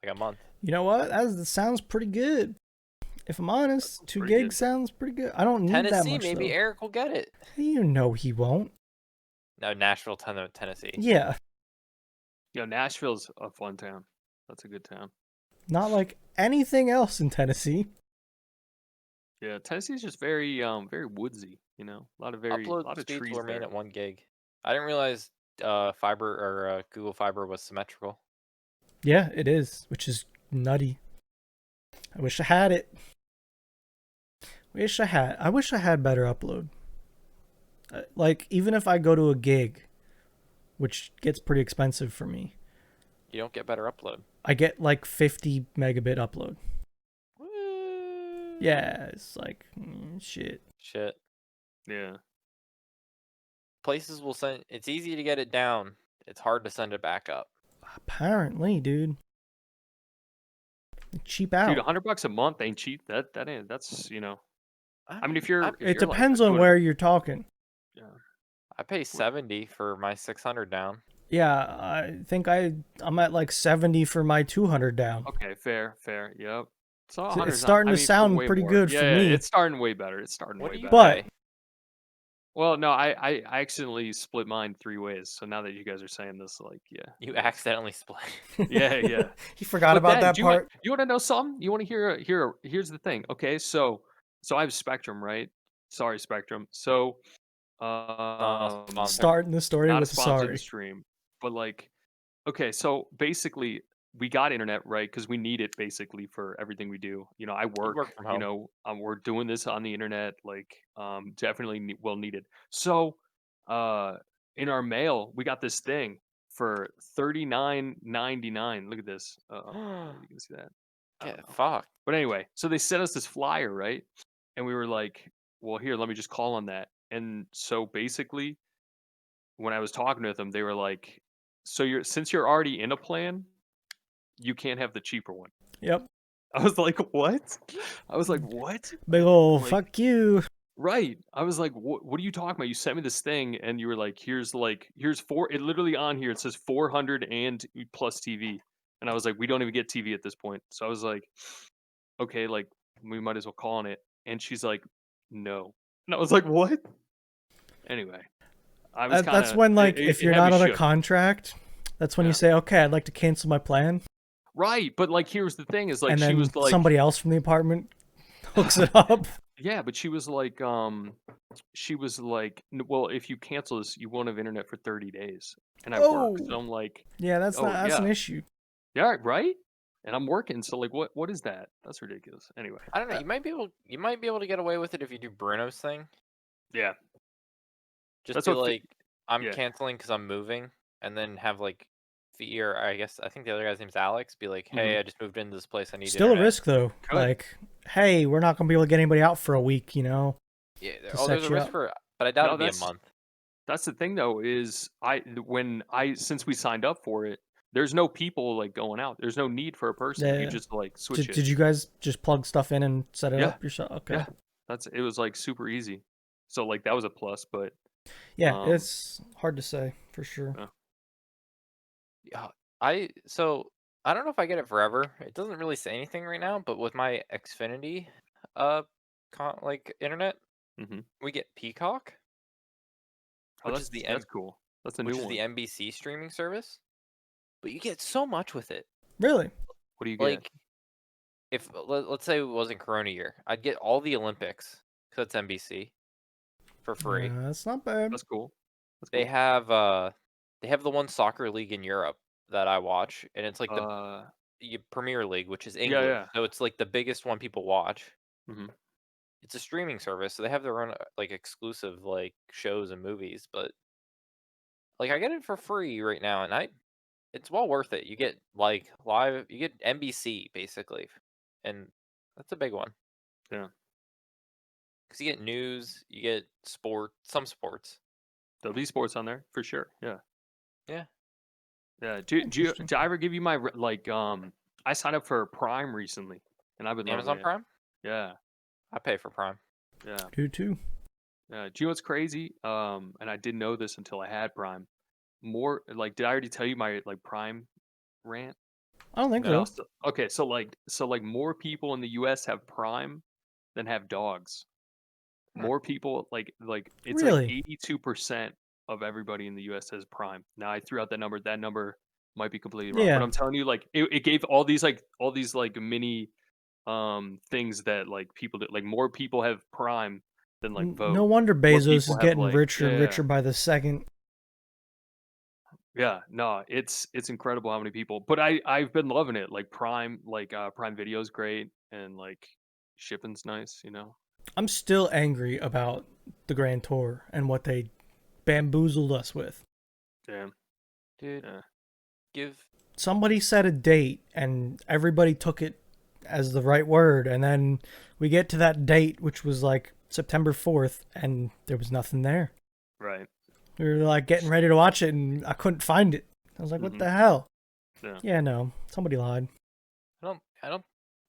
Speaker 2: like a month.
Speaker 1: You know what? That sounds pretty good. If I'm honest, 2
Speaker 3: pretty
Speaker 1: gigs
Speaker 3: good.
Speaker 1: sounds pretty good. I don't need that
Speaker 2: Tennessee,
Speaker 1: much
Speaker 2: maybe
Speaker 1: though.
Speaker 2: Eric will get it.
Speaker 1: You know he won't.
Speaker 2: No, Nashville, Tennessee.
Speaker 1: Yeah.
Speaker 3: Nashville's a fun town. That's a good town.
Speaker 1: Not like anything else in Tennessee.
Speaker 3: Yeah, Tennessee's just very very woodsy, a lot of
Speaker 2: Upload speeds
Speaker 3: trees
Speaker 2: will remain
Speaker 3: there.
Speaker 2: at 1 gig. I didn't realize fiber or Google Fiber was symmetrical.
Speaker 1: Yeah, it is, which is nutty. I wish I had it. I wish I had better upload. Like, even if I go to a gig, which gets pretty expensive for me,
Speaker 2: You don't get better upload.
Speaker 1: I get like 50 megabit upload.
Speaker 2: What?
Speaker 1: Yeah, it's like, shit.
Speaker 2: Shit.
Speaker 3: Yeah.
Speaker 2: Places will send. It's easy to get it down. It's hard to send it back up.
Speaker 1: Apparently, dude. Cheap out.
Speaker 3: Dude, $100 a month ain't cheap. That's I mean, if you're
Speaker 1: It
Speaker 3: if you're
Speaker 1: depends
Speaker 3: like
Speaker 1: on
Speaker 3: doing
Speaker 1: where you're talking.
Speaker 3: yeah.
Speaker 2: I pay 70 for my 600 down.
Speaker 1: Yeah, I think I'm at like 70 for my 200 down.
Speaker 3: Okay, fair. Yep. So
Speaker 1: It's
Speaker 3: 100 's not-
Speaker 1: starting
Speaker 3: I
Speaker 1: to
Speaker 3: mean, for
Speaker 1: sound
Speaker 3: way
Speaker 1: pretty
Speaker 3: more.
Speaker 1: good
Speaker 3: Yeah,
Speaker 1: for
Speaker 3: yeah,
Speaker 1: me.
Speaker 3: it's starting way better. It's starting
Speaker 2: What
Speaker 3: way
Speaker 2: do you
Speaker 3: better.
Speaker 1: But-
Speaker 2: pay?
Speaker 3: Well, no, I accidentally split mine 3 ways. So now that you guys are saying this, like, yeah.
Speaker 2: You accidentally split.
Speaker 3: Yeah.
Speaker 1: He forgot
Speaker 3: But
Speaker 1: about
Speaker 3: then,
Speaker 1: that
Speaker 3: do
Speaker 1: part.
Speaker 3: you want to know something? You want to here's the thing. Okay, so I have Spectrum, right? Sorry, Spectrum. So
Speaker 2: sponsor.
Speaker 1: Starting the story
Speaker 3: not a
Speaker 1: with
Speaker 3: sponsor of
Speaker 1: sorry.
Speaker 3: the stream, but like, okay, so basically we got internet, right? Because we need it basically for everything we do. I work,
Speaker 2: work from home.
Speaker 3: we're doing this on the internet, like, definitely well needed. So, in our mail, we got this thing for $39.99. Look at this. You can see that. I don't
Speaker 2: Get
Speaker 3: know.
Speaker 2: fucked.
Speaker 3: But anyway, so they sent us this flyer, right? And we were like, well, here, let me just call on that. And so basically, when I was talking with them, they were like, so since you're already in a plan, you can't have the cheaper one.
Speaker 1: Yep.
Speaker 3: I was like, what? I was like, what?
Speaker 1: Big ol'
Speaker 3: Like,
Speaker 1: fuck you.
Speaker 3: right. I was like, what are you talking about? You sent me this thing and you were like, here's four, it literally on here, it says 400 and plus TV. And I was like, we don't even get TV at this point. So I was like, okay, like we might as well call on it. And she's like, no. And I was like, what? Anyway, I was kind
Speaker 1: That's
Speaker 3: of,
Speaker 1: when, like, if
Speaker 3: it
Speaker 1: you're
Speaker 3: had me
Speaker 1: not on a
Speaker 3: shook.
Speaker 1: contract, that's when
Speaker 3: Yeah.
Speaker 1: you say, okay, I'd like to cancel my plan.
Speaker 3: Right. But like, here's the thing is like,
Speaker 1: And
Speaker 3: she
Speaker 1: then
Speaker 3: was like,
Speaker 1: somebody else from the apartment hooks it up.
Speaker 3: yeah, but she was like, well, if you cancel this, you won't have internet for 30 days. And I work. So
Speaker 1: Oh,
Speaker 3: I'm like,
Speaker 1: yeah, that's
Speaker 3: oh,
Speaker 1: that's an
Speaker 3: yeah.
Speaker 1: issue.
Speaker 3: Yeah, right? And I'm working, so like what is that? That's ridiculous. Anyway.
Speaker 2: I don't know. You might be able to get away with it if you do Bruno's thing.
Speaker 3: Yeah.
Speaker 2: Just
Speaker 3: That's
Speaker 2: be
Speaker 3: what
Speaker 2: like, I'm
Speaker 3: yeah.
Speaker 2: canceling because I'm moving, and then have like, or I think the other guy's name's Alex. Be like, hey, I just moved into this place. I need
Speaker 1: Still a
Speaker 2: internet.
Speaker 1: risk though.
Speaker 3: Good.
Speaker 1: Like, hey, we're not gonna be able to get anybody out for a week, you know?
Speaker 2: Yeah.
Speaker 1: To
Speaker 2: Oh, there's
Speaker 1: set
Speaker 2: a
Speaker 1: you
Speaker 2: risk
Speaker 1: up.
Speaker 2: for, but I doubt
Speaker 3: No,
Speaker 2: it'd be a month.
Speaker 3: that's the thing though, is since we signed up for it, there's no people like going out. There's no need for a person. You
Speaker 1: Yeah.
Speaker 3: just like switch
Speaker 1: Did
Speaker 3: it.
Speaker 1: you guys just plug stuff in and set it
Speaker 3: Yeah.
Speaker 1: up yourself? Okay.
Speaker 3: Yeah. It was like super easy. So like that was a plus, but
Speaker 1: Yeah,
Speaker 3: um
Speaker 1: it's hard to say for sure.
Speaker 2: Yeah. So I don't know if I get it forever. It doesn't really say anything right now, but with my Xfinity, like internet,
Speaker 3: mhm.
Speaker 2: we get Peacock,
Speaker 3: Oh,
Speaker 2: which is the
Speaker 3: that's cool. That's a new
Speaker 2: which is
Speaker 3: one.
Speaker 2: the NBC streaming service. But you get so much with it.
Speaker 1: Really?
Speaker 3: What do you get?
Speaker 2: Like, if let's say it wasn't Corona year, I'd get all the Olympics because it's NBC for free.
Speaker 1: Yeah, that's not bad.
Speaker 3: That's cool. That's
Speaker 2: They
Speaker 3: cool.
Speaker 2: have the one soccer league in Europe that I watch, and it's like the
Speaker 3: Uh,
Speaker 2: Premier League, which is
Speaker 3: yeah,
Speaker 2: English.
Speaker 3: yeah.
Speaker 2: So it's like the biggest one people watch.
Speaker 3: Mhm.
Speaker 2: It's a streaming service, so they have their own like exclusive like shows and movies, but like I get it for free right now, and it's well worth it. You get like you get NBC basically, and that's a big one
Speaker 3: Yeah.
Speaker 2: because you get news, you get some sports.
Speaker 3: There'll be sports on there for sure. Yeah.
Speaker 2: Yeah.
Speaker 3: Yeah.
Speaker 1: Interesting.
Speaker 3: Did I ever give you my I signed up for Prime recently and I've been loving
Speaker 2: Amazon
Speaker 3: it.
Speaker 2: Prime?
Speaker 3: Yeah.
Speaker 2: I pay for Prime.
Speaker 3: Yeah.
Speaker 1: Too.
Speaker 3: Yeah. Do you know what's crazy? And I didn't know this until I had Prime. More like, did I already tell you my like Prime rant?
Speaker 1: I don't think
Speaker 3: No.
Speaker 1: so.
Speaker 3: Okay. So like more people in the U.S. have Prime than have dogs.
Speaker 2: Huh.
Speaker 3: More people like it's
Speaker 1: Really?
Speaker 3: like 82% of everybody in the US has Prime. Now I threw out that number. That number might be completely wrong, but
Speaker 1: Yeah.
Speaker 3: I'm telling you, like it gave all these mini things that like people that like more people have Prime than like vote.
Speaker 1: No wonder
Speaker 3: More
Speaker 1: Bezos
Speaker 3: people
Speaker 1: is
Speaker 3: have
Speaker 1: getting
Speaker 3: like
Speaker 1: richer and
Speaker 3: yeah
Speaker 1: richer by the second.
Speaker 3: yeah no it's incredible how many people. But I've been loving it. Like Prime Prime Video is great and like shipping's nice. You know.
Speaker 1: I'm still angry about the Grand Tour and what they bamboozled us with.
Speaker 3: Yeah.
Speaker 2: Dude,
Speaker 3: Yeah.
Speaker 1: Somebody set a date and everybody took it as the right word, and then we get to that date, which was like September 4th, and there was nothing there.
Speaker 3: Right.
Speaker 1: We were like getting ready to watch it, and I couldn't find it. I was like, what the hell? Yeah, no, somebody lied.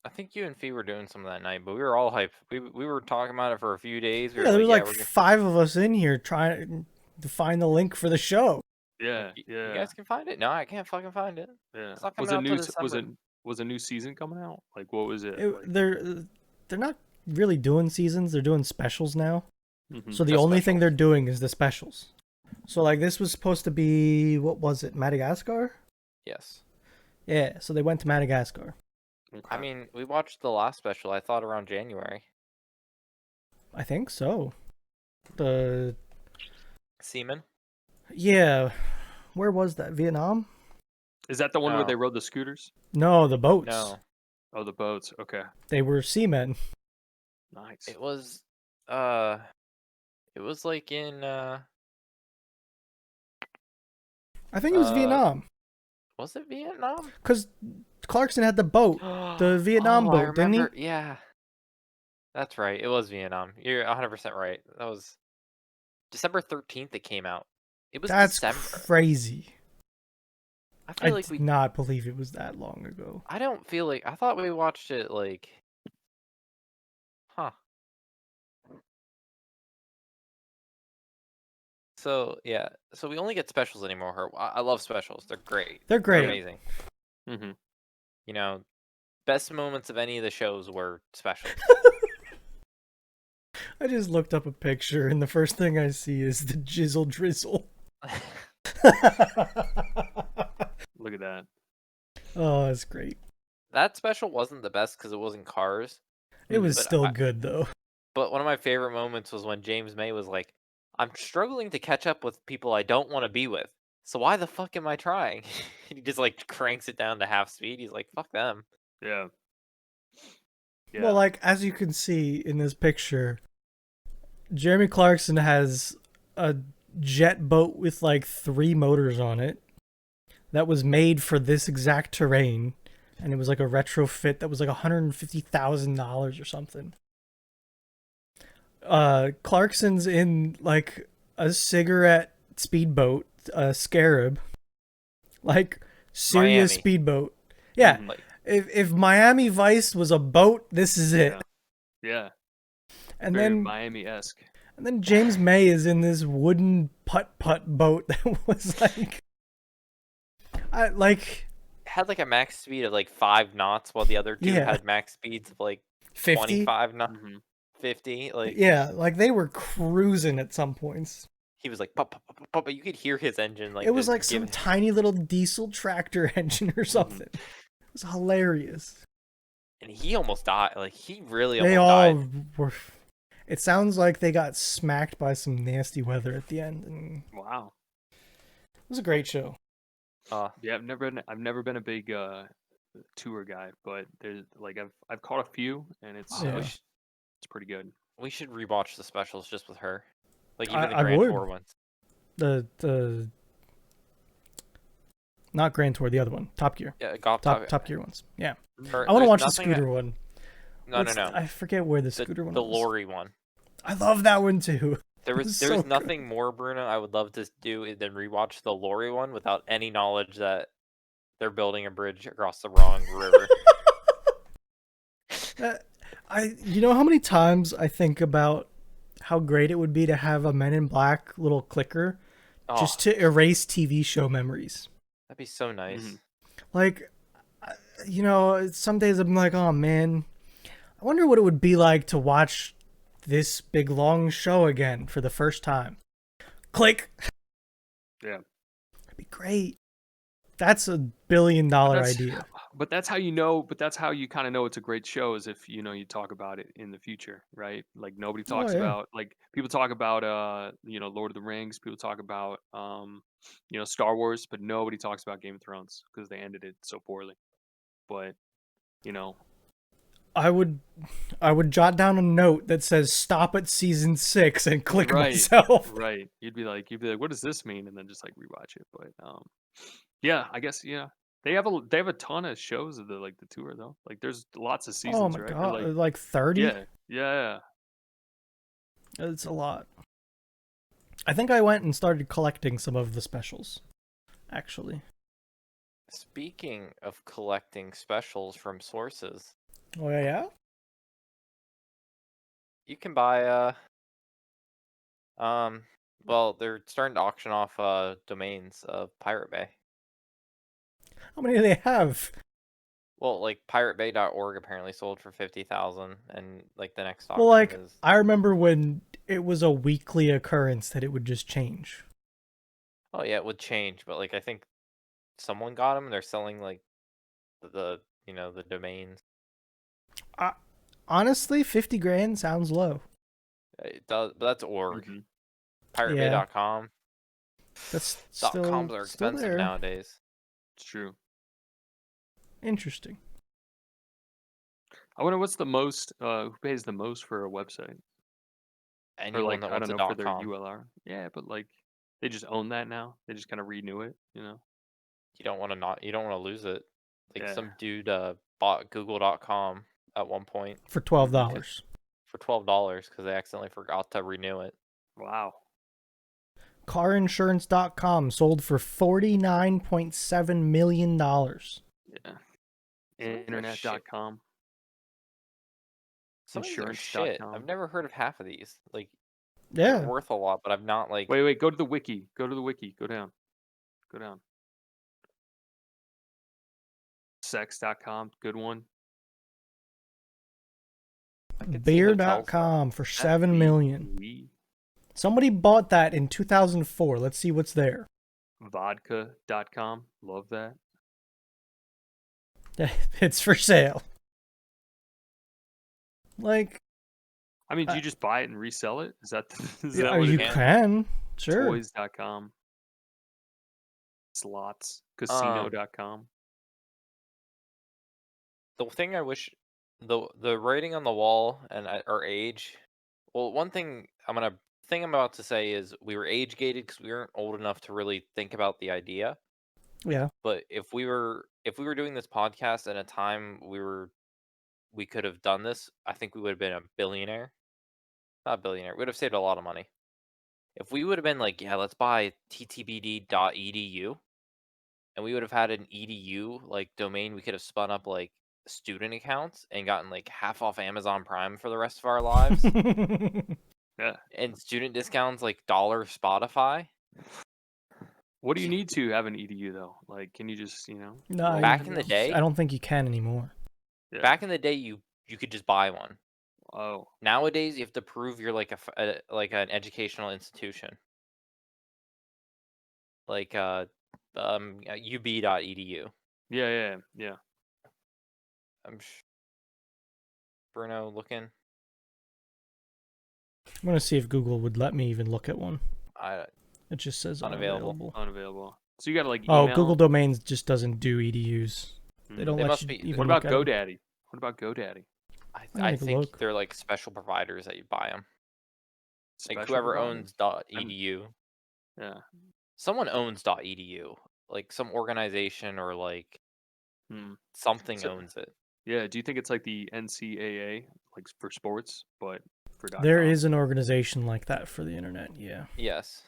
Speaker 2: I think you and Fee were doing some of that night, but we were all hyped. We were talking about it for a few days. We
Speaker 1: Yeah,
Speaker 2: were
Speaker 1: there was like
Speaker 2: we're gonna...
Speaker 1: 5 of us in here trying to find the link for the show.
Speaker 3: Yeah,
Speaker 2: You
Speaker 3: yeah.
Speaker 2: guys can find it? No, I can't fucking find it.
Speaker 3: Yeah.
Speaker 2: It's not coming out till December.
Speaker 3: Was a new season coming out? Like what was it?
Speaker 1: They're not really doing seasons. They're doing specials now.
Speaker 3: Mhm.
Speaker 1: So the only thing they're doing is the specials. So like this was supposed to be, what was it, Madagascar?
Speaker 2: Yes.
Speaker 1: Yeah, so they went to Madagascar.
Speaker 3: Okay.
Speaker 2: I mean, we watched the last special, I thought around January.
Speaker 1: I think so. The
Speaker 2: Seaman?
Speaker 1: Yeah, where was that? Vietnam?
Speaker 3: Is that the one where
Speaker 2: No.
Speaker 3: they rode the scooters?
Speaker 1: No, the boats.
Speaker 2: No.
Speaker 3: Oh, the boats. Okay.
Speaker 1: They were seamen.
Speaker 3: Nice.
Speaker 2: It was like in
Speaker 1: I think it was Vietnam.
Speaker 2: Was it Vietnam?
Speaker 1: Because Clarkson had the boat, the Vietnam
Speaker 2: Oh, I
Speaker 1: boat, didn't he?
Speaker 2: remember. Yeah, that's right. It was Vietnam. You're 100% right. That was December 13th. It came out. It was
Speaker 1: That's
Speaker 2: December.
Speaker 1: crazy.
Speaker 2: I
Speaker 1: I
Speaker 2: feel like
Speaker 1: did not believe it was that long ago.
Speaker 2: I don't feel like. I thought we watched it like. Huh. So yeah. So we only get specials anymore. I love specials. They're great.
Speaker 1: They're
Speaker 2: They're
Speaker 1: great.
Speaker 2: amazing.
Speaker 3: Mm-hmm.
Speaker 2: You know, best moments of any of the shows were specials.
Speaker 1: I just looked up a picture, and the first thing I see is the Jizzle Drizzle.
Speaker 3: Look at that.
Speaker 1: Oh, that's great.
Speaker 2: That special wasn't the best because it wasn't Cars.
Speaker 1: It was
Speaker 2: But
Speaker 1: still good, though.
Speaker 2: But one of my favorite moments was when James May was like, "I'm struggling to catch up with people I don't want to be with. So why the fuck am I trying?" He just like cranks it down to half speed. He's like, "Fuck them."
Speaker 3: Yeah. Yeah.
Speaker 1: Well, like, as you can see in this picture, Jeremy Clarkson has a jet boat with like 3 motors on it that was made for this exact terrain, and it was like a retrofit that was like $150,000 or something. Clarkson's in like a cigarette speedboat, a Scarab, like serious
Speaker 2: Miami.
Speaker 1: speedboat. Yeah,
Speaker 3: Mhm.
Speaker 2: Like,
Speaker 1: if Miami Vice was a boat, this is it.
Speaker 3: Yeah.
Speaker 1: And
Speaker 3: Very
Speaker 1: then
Speaker 3: Miami-esque.
Speaker 1: And then James May is in this wooden putt-putt boat that was like,
Speaker 2: had like a max speed of like 5 knots, while the other two
Speaker 1: Yeah.
Speaker 2: had max speeds of like
Speaker 1: 50.
Speaker 2: 25 knots,
Speaker 3: Mm-hmm.
Speaker 2: 50. Like,
Speaker 1: Yeah, like they were cruising at some points.
Speaker 2: he was like, pop, pop, pop, pop, but you could hear his engine like
Speaker 1: It was
Speaker 2: just
Speaker 1: like some
Speaker 2: giving.
Speaker 1: tiny little diesel tractor engine or something. It was hilarious.
Speaker 2: And he almost died. Like, he really
Speaker 1: They
Speaker 2: almost
Speaker 1: all
Speaker 2: died.
Speaker 1: were. It sounds like they got smacked by some nasty weather at the end, and
Speaker 3: Wow.
Speaker 1: it was a great show.
Speaker 3: Yeah, I've never been a big tour guy, but there's like I've caught a few, and it's
Speaker 1: Yeah.
Speaker 3: it's pretty good.
Speaker 2: We should rewatch the specials just with her. Like,
Speaker 1: I-
Speaker 2: even the
Speaker 1: I
Speaker 2: Grand
Speaker 1: would.
Speaker 2: Tour ones.
Speaker 1: The not Grand Tour, the other one, Top Gear,
Speaker 2: Yeah, golf
Speaker 1: Top Gear ones. Yeah,
Speaker 2: or
Speaker 1: I want to
Speaker 2: there's
Speaker 1: watch the
Speaker 2: nothing
Speaker 1: scooter one.
Speaker 2: No,
Speaker 1: What's
Speaker 2: no.
Speaker 1: I forget where the
Speaker 2: The,
Speaker 1: scooter one
Speaker 2: the
Speaker 1: was.
Speaker 2: lorry one.
Speaker 1: I love that one too.
Speaker 2: There was
Speaker 1: so good.
Speaker 2: nothing more, Bruno, I would love to do than rewatch the lorry one without any knowledge that they're building a bridge across the wrong river.
Speaker 1: You know how many times I think about how great it would be to have a Men in Black little clicker just
Speaker 2: Oh,
Speaker 1: to erase TV show memories.
Speaker 2: that'd be so nice.
Speaker 3: Mhm.
Speaker 1: Like, you know, some days I'm like, oh man, I wonder what it would be like to watch this big long show again for the first time. Click.
Speaker 3: Yeah.
Speaker 1: That'd be great. That's a $1 billion idea.
Speaker 3: But that's how you know. But that's how you kind of know it's a great show, is if you talk about it in the future, right? Like nobody talks
Speaker 1: yeah.
Speaker 3: about, like people talk about Lord of the Rings. People talk about Star Wars, but nobody talks about Game of Thrones because they ended it so poorly. But you know,
Speaker 1: I would jot down a note that says stop at season 6 and click
Speaker 3: Right.
Speaker 1: myself.
Speaker 3: right? You'd be like, what does this mean? And then just like rewatch it. But yeah, I guess they have a ton of shows of the tour though. Like there's lots of seasons,
Speaker 1: Oh my
Speaker 3: right? Or,
Speaker 1: god,
Speaker 3: like
Speaker 1: like 30?
Speaker 3: yeah.
Speaker 1: It's a lot. I think I went and started collecting some of the specials, actually.
Speaker 2: Speaking of collecting specials from sources,
Speaker 1: Oh yeah?
Speaker 2: you can buy well, they're starting to auction off domains of Pirate Bay.
Speaker 1: How many do they have?
Speaker 2: Well, like piratebay.org apparently sold for 50,000, and like the next auction
Speaker 1: Well, like,
Speaker 2: is
Speaker 1: I remember when it was a weekly occurrence that it would just change.
Speaker 2: Oh yeah, it would change, but like I think someone got them and they're selling like the domains.
Speaker 1: Honestly, 50 grand sounds low.
Speaker 2: It does, but that's org.
Speaker 3: Mhm.
Speaker 2: Piratebay.com.
Speaker 1: That's
Speaker 2: .coms are
Speaker 1: still
Speaker 2: expensive
Speaker 1: there.
Speaker 2: nowadays.
Speaker 3: It's true.
Speaker 1: Interesting.
Speaker 3: I wonder what's the most who pays the most for a website, or
Speaker 2: Anyone
Speaker 3: like
Speaker 2: that
Speaker 3: I
Speaker 2: wants
Speaker 3: don't
Speaker 2: a
Speaker 3: know, for their
Speaker 2: .com.
Speaker 3: ULR. Yeah, but like They just own that now. They just kind of renew it. You know.
Speaker 2: You don't want to lose it. Like
Speaker 3: Yeah.
Speaker 2: some dude bought Google.com at one point
Speaker 1: For $12.
Speaker 2: for $12 because they accidentally forgot to renew it.
Speaker 3: Wow.
Speaker 1: Carinsurance.com sold for $49.7 million.
Speaker 3: Yeah.
Speaker 2: Some of their shit.
Speaker 3: Internet.com.
Speaker 2: Some of these are shit.
Speaker 3: Insurance.com.
Speaker 2: I've never heard of half of these. Like
Speaker 1: Yeah.
Speaker 2: they're worth a lot, but I've not like.
Speaker 3: Wait. Go to the wiki. Go to the wiki. Go down. Go down. Sex.com. Good one.
Speaker 2: I could see hotels, though.
Speaker 1: Beer.com for $7 million. Somebody bought that in 2004. Let's see what's there.
Speaker 3: Vodka.com. Love that.
Speaker 1: It's for sale. Like,
Speaker 3: I mean, do you just buy it and resell it? Is that
Speaker 1: yeah,
Speaker 3: what
Speaker 1: you
Speaker 3: it is?
Speaker 1: can. Sure.
Speaker 3: Toys.com. Slots. Casino.com.
Speaker 2: The thing I wish, the writing on the wall and our age. Well, one thing I'm about to say is we were age gated because we weren't old enough to really think about the idea.
Speaker 1: Yeah.
Speaker 2: But if we were doing this podcast at a time we could have done this, I think we would have been a billionaire. Not a billionaire. We would have saved a lot of money. If we would have been like, yeah, let's buy ttbd.edu, and we would have had an edu like domain, we could have spun up like student accounts and gotten like half off Amazon Prime for the rest of our lives.
Speaker 3: Yeah.
Speaker 2: And student discounts like dollar Spotify.
Speaker 3: What do you need to have an EDU though? Like, can you just,
Speaker 1: No,
Speaker 3: roll
Speaker 2: Back
Speaker 3: with
Speaker 2: in
Speaker 3: it
Speaker 2: the
Speaker 3: now?
Speaker 2: day,
Speaker 1: I don't think you can anymore.
Speaker 3: Yeah.
Speaker 2: back in the day, you could just buy one.
Speaker 3: Oh.
Speaker 2: Nowadays, you have to prove you're like like an educational institution, like ub.edu.
Speaker 3: Yeah.
Speaker 2: Bruno looking.
Speaker 1: I'm gonna see if Google would let me even look at one.
Speaker 2: I
Speaker 1: It just says
Speaker 2: Unavailable.
Speaker 3: Unavailable. So you gotta like
Speaker 1: Oh,
Speaker 3: email.
Speaker 1: Google Domains just doesn't do EDUs. They don't
Speaker 2: They
Speaker 1: let
Speaker 2: must
Speaker 1: you
Speaker 2: be-
Speaker 1: even
Speaker 3: What
Speaker 1: look
Speaker 3: about
Speaker 1: at 'em.
Speaker 3: GoDaddy? What about GoDaddy?
Speaker 2: I
Speaker 1: take a
Speaker 2: think
Speaker 1: look.
Speaker 2: they're like special providers that you buy them. Like
Speaker 3: Special
Speaker 2: whoever
Speaker 3: providers?
Speaker 2: owns .edu.
Speaker 3: Yeah.
Speaker 2: Someone owns .edu. Like some organization or like
Speaker 3: Hmm.
Speaker 2: something
Speaker 3: So-
Speaker 2: owns it.
Speaker 3: Yeah. Do you think it's like the NCAA, like for sports, but for
Speaker 1: There
Speaker 3: .com?
Speaker 1: is an organization like that for the internet. Yeah.
Speaker 2: Yes.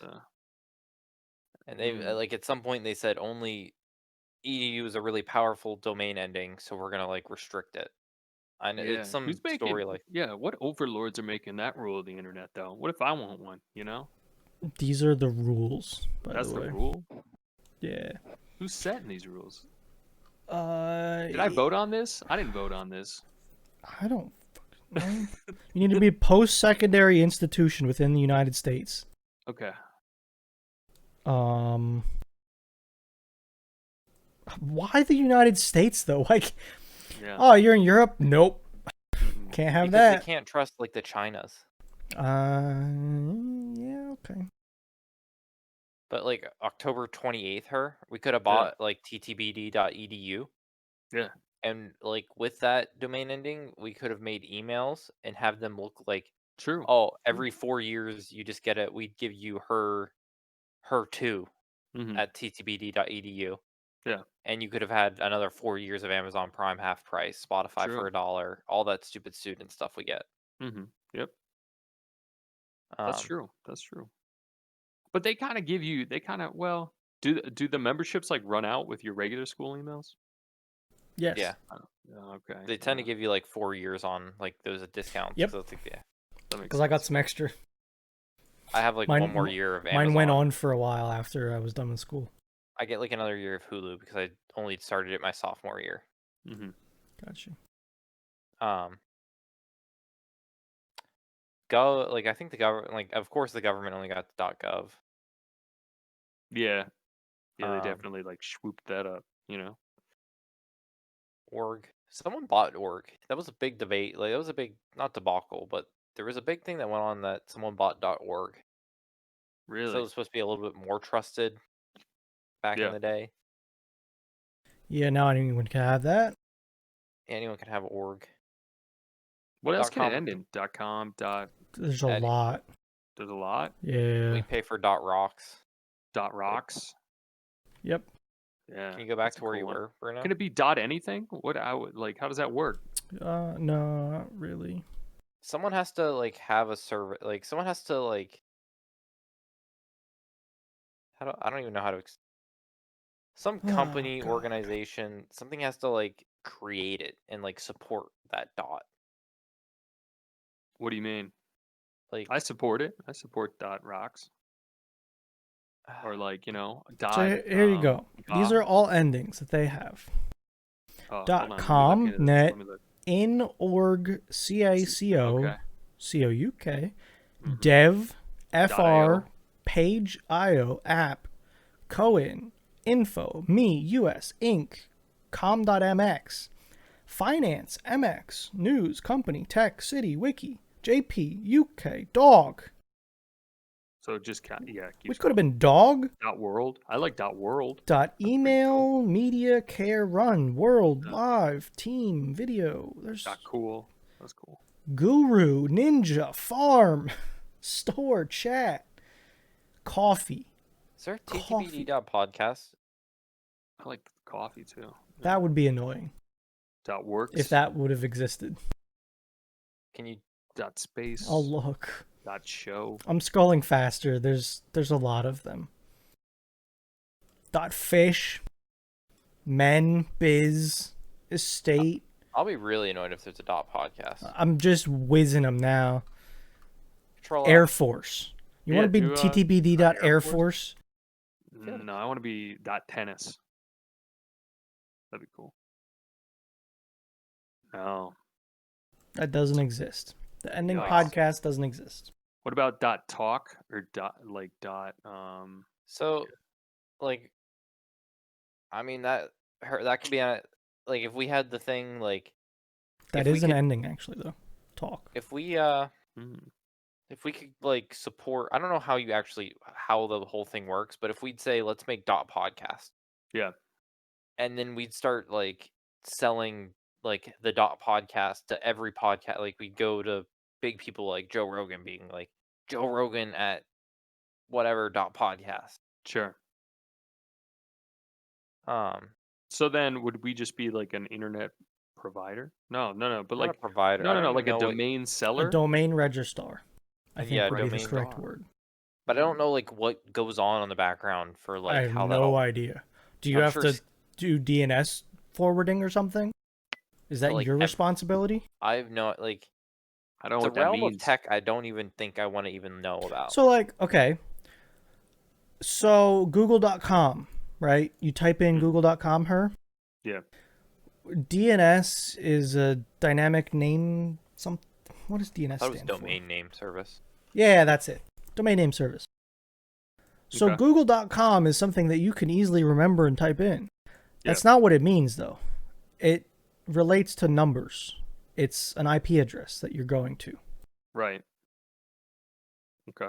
Speaker 2: And they like at some point they said only edu is a really powerful domain ending, so we're gonna like restrict it. I know it's some
Speaker 3: Who's making?
Speaker 2: story like
Speaker 3: Yeah. What overlords are making that rule of the internet though? What if I want one? You know?
Speaker 1: These are the rules, by
Speaker 3: That's
Speaker 1: the way.
Speaker 3: the rule.
Speaker 1: Yeah.
Speaker 3: Who's setting these rules? Did I vote on this? I didn't vote on this.
Speaker 1: I don't fucking know. You need to be a post-secondary institution within the United States.
Speaker 3: Okay.
Speaker 1: Why the United States though? Like,
Speaker 3: Yeah.
Speaker 1: oh, you're in Europe? Nope.
Speaker 3: Mhm.
Speaker 1: Can't have
Speaker 2: because
Speaker 1: that.
Speaker 2: they can't trust like the Chinas.
Speaker 1: Yeah, okay.
Speaker 2: But like October 28th, we could have bought like ttbd.edu.
Speaker 3: Yeah.
Speaker 2: And like with that domain ending, we could have made emails and have them look like,
Speaker 3: True.
Speaker 2: oh, every 4 years you just get it. We'd give you her too
Speaker 3: Mhm.
Speaker 2: at ttbd.edu.
Speaker 3: Yeah.
Speaker 2: And you could have had another 4 years of Amazon Prime half price, Spotify
Speaker 3: True.
Speaker 2: for $1, all that stupid student stuff we get.
Speaker 3: Mhm. Yep. That's
Speaker 2: Um,
Speaker 3: true. That's true. But they kind of give you. They kind of well. Do the memberships like run out with your regular school emails?
Speaker 1: Yes.
Speaker 2: Yeah,
Speaker 3: Okay.
Speaker 2: they tend to give you like 4 years on like those discounts.
Speaker 1: Yep.
Speaker 2: So it's like, yeah,
Speaker 3: That makes
Speaker 1: Because I got
Speaker 3: sense.
Speaker 1: some extra.
Speaker 2: I have like
Speaker 1: Mine-
Speaker 2: one more year of Amazon.
Speaker 1: Mine went on for a while after I was done with school.
Speaker 2: I get like another year of Hulu because I only started it my sophomore year.
Speaker 3: Mm-hmm.
Speaker 1: Gotcha.
Speaker 2: Like I think the government, like of course the government only got the .gov.
Speaker 3: Yeah. Yeah. They
Speaker 2: Um,
Speaker 3: definitely like swooped that up. You know.
Speaker 2: org. Someone bought org. That was a big debate. Like that was a big not debacle, but there was a big thing that went on that someone bought .org.
Speaker 3: Really.
Speaker 2: So it was supposed to be a little bit more trusted back in the day.
Speaker 1: Yeah, now anyone can have that.
Speaker 2: Anyone can have org.
Speaker 3: What else can it
Speaker 2: .com.
Speaker 3: end in? .com.
Speaker 1: There's a
Speaker 2: Eddie.
Speaker 1: lot.
Speaker 3: There's a lot.
Speaker 1: Yeah.
Speaker 2: We pay for .rocks.
Speaker 3: Dot rocks.
Speaker 1: Yep.
Speaker 3: Yeah.
Speaker 2: Can you go back
Speaker 3: that's a
Speaker 2: to where
Speaker 3: cool
Speaker 2: you
Speaker 3: one.
Speaker 2: were, Bruno?
Speaker 3: Can it be dot anything? What I would like? How does that work?
Speaker 1: No, not really.
Speaker 2: Someone has to like have a server. Like someone has to like. I don't even know how to. Some
Speaker 1: Oh,
Speaker 2: company,
Speaker 1: God.
Speaker 2: organization, something has to like create it and like support that dot.
Speaker 3: What do you mean?
Speaker 2: Like,
Speaker 3: I support it. I support dot rocks. Or like,
Speaker 1: So
Speaker 3: dot.
Speaker 1: here you go. These
Speaker 3: Ga.
Speaker 1: are all endings that they have.
Speaker 3: Oh, hold on. Let me look
Speaker 1: .com,
Speaker 3: into this.
Speaker 1: net,
Speaker 3: Let me look.
Speaker 1: in.org,
Speaker 3: Okay.
Speaker 1: CICO,
Speaker 3: Mhm.
Speaker 1: dev,
Speaker 3: .io.
Speaker 1: fr, page.io, app, coin, info, me, us, inc, com.mx, finance, mx, news, company, tech, city, wiki, jp, uk, dog.
Speaker 3: So it just yeah, it
Speaker 1: Which
Speaker 3: keeps
Speaker 1: could have
Speaker 3: going.
Speaker 1: been dog.
Speaker 3: Dot world. I like dot world.
Speaker 1: Dot
Speaker 3: pretty
Speaker 1: email, media, care, run, world,
Speaker 3: Yeah.
Speaker 1: live, team, video. There's
Speaker 3: Dot cool. That's cool.
Speaker 1: guru, ninja, farm, store, chat, coffee.
Speaker 2: is there a
Speaker 1: Coffee.
Speaker 2: TTBD.podcast?
Speaker 3: I like coffee too. Yeah.
Speaker 1: That would be annoying
Speaker 3: Dot works.
Speaker 1: if that would have existed.
Speaker 2: Can you?
Speaker 3: Dot space.
Speaker 1: Oh look,
Speaker 3: Dot show.
Speaker 1: I'm scrolling faster. There's a lot of them. Dot fish, men, biz, estate.
Speaker 2: I'll be really annoyed if there's a dot podcast.
Speaker 1: I'm just whizzing them now.
Speaker 2: Control
Speaker 1: Air
Speaker 2: F.
Speaker 1: Force. You
Speaker 3: Yeah,
Speaker 1: want to be
Speaker 3: do,
Speaker 1: TTBD
Speaker 3: Air
Speaker 1: Air
Speaker 3: Force?
Speaker 1: Force?
Speaker 3: No, I want to be dot tennis. That'd be cool. No.
Speaker 1: That doesn't exist. The ending
Speaker 3: Yikes.
Speaker 1: podcast doesn't exist.
Speaker 3: What about dot talk or dot
Speaker 2: So, like, I mean that could be on like if we had the thing like
Speaker 1: That
Speaker 2: if we
Speaker 1: is an
Speaker 2: could
Speaker 1: ending, actually, though. Talk.
Speaker 2: if we
Speaker 3: hmm.
Speaker 2: if we could like support, I don't know how how the whole thing works, but if we'd say let's make dot podcast,
Speaker 3: Yeah.
Speaker 2: and then we'd start like selling like the dot podcast to every podcast, like we'd go to big people like Joe Rogan being like Joe Rogan at whatever dot podcast.
Speaker 3: Sure.
Speaker 2: So
Speaker 3: then would we just be like an internet provider? No, but
Speaker 2: not
Speaker 3: like
Speaker 2: a provider. I don't even
Speaker 3: like a
Speaker 2: know what,
Speaker 3: domain
Speaker 1: A
Speaker 3: seller?
Speaker 1: domain registrar, I think
Speaker 2: yeah,
Speaker 1: would be the
Speaker 2: domain
Speaker 1: correct
Speaker 3: registrar.
Speaker 1: word.
Speaker 2: but I don't know like what goes on the background for
Speaker 1: I
Speaker 2: like
Speaker 1: have
Speaker 2: how that
Speaker 1: no
Speaker 2: all.
Speaker 1: idea. Do you
Speaker 2: I'm
Speaker 1: have
Speaker 2: sure
Speaker 1: to do DNS forwarding or something? Is that
Speaker 2: like
Speaker 1: your responsibility?
Speaker 2: I have no like
Speaker 3: I don't know
Speaker 2: the
Speaker 3: what that
Speaker 2: realm of
Speaker 3: means.
Speaker 2: tech. I don't even think I want to even know about.
Speaker 1: So, like, okay. So, google.com, right? You type in google.com, her.
Speaker 3: Yeah.
Speaker 1: DNS is a dynamic name. What does DNS
Speaker 2: That was
Speaker 1: stand for?
Speaker 2: domain name service.
Speaker 1: Yeah, that's it. Domain name service. So
Speaker 3: Okay.
Speaker 1: google.com is something that you can easily remember and type in. That's
Speaker 3: Yeah.
Speaker 1: not what it means, though. It relates to numbers. It's an IP address that you're going to.
Speaker 3: Right. Okay.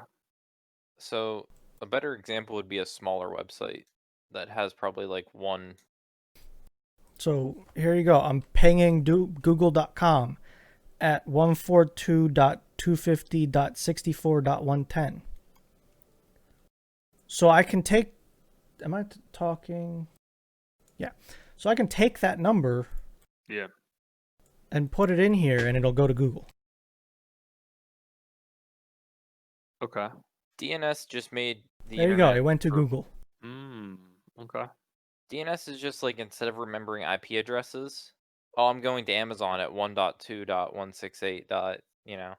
Speaker 2: So a better example would be a smaller website that has probably like one.
Speaker 1: So here you go. I'm pinging google.com at 142.250.64.110. So I can take... Am I talking? Yeah. So I can take that number
Speaker 3: Yeah.
Speaker 1: and put it in here, and it'll go to Google.
Speaker 3: Okay.
Speaker 2: DNS just made the
Speaker 1: There you go.
Speaker 2: internet
Speaker 1: It went to
Speaker 2: for-
Speaker 1: Google.
Speaker 3: Okay.
Speaker 2: DNS is just like instead of remembering IP addresses, oh, I'm going to Amazon at 1.2.168.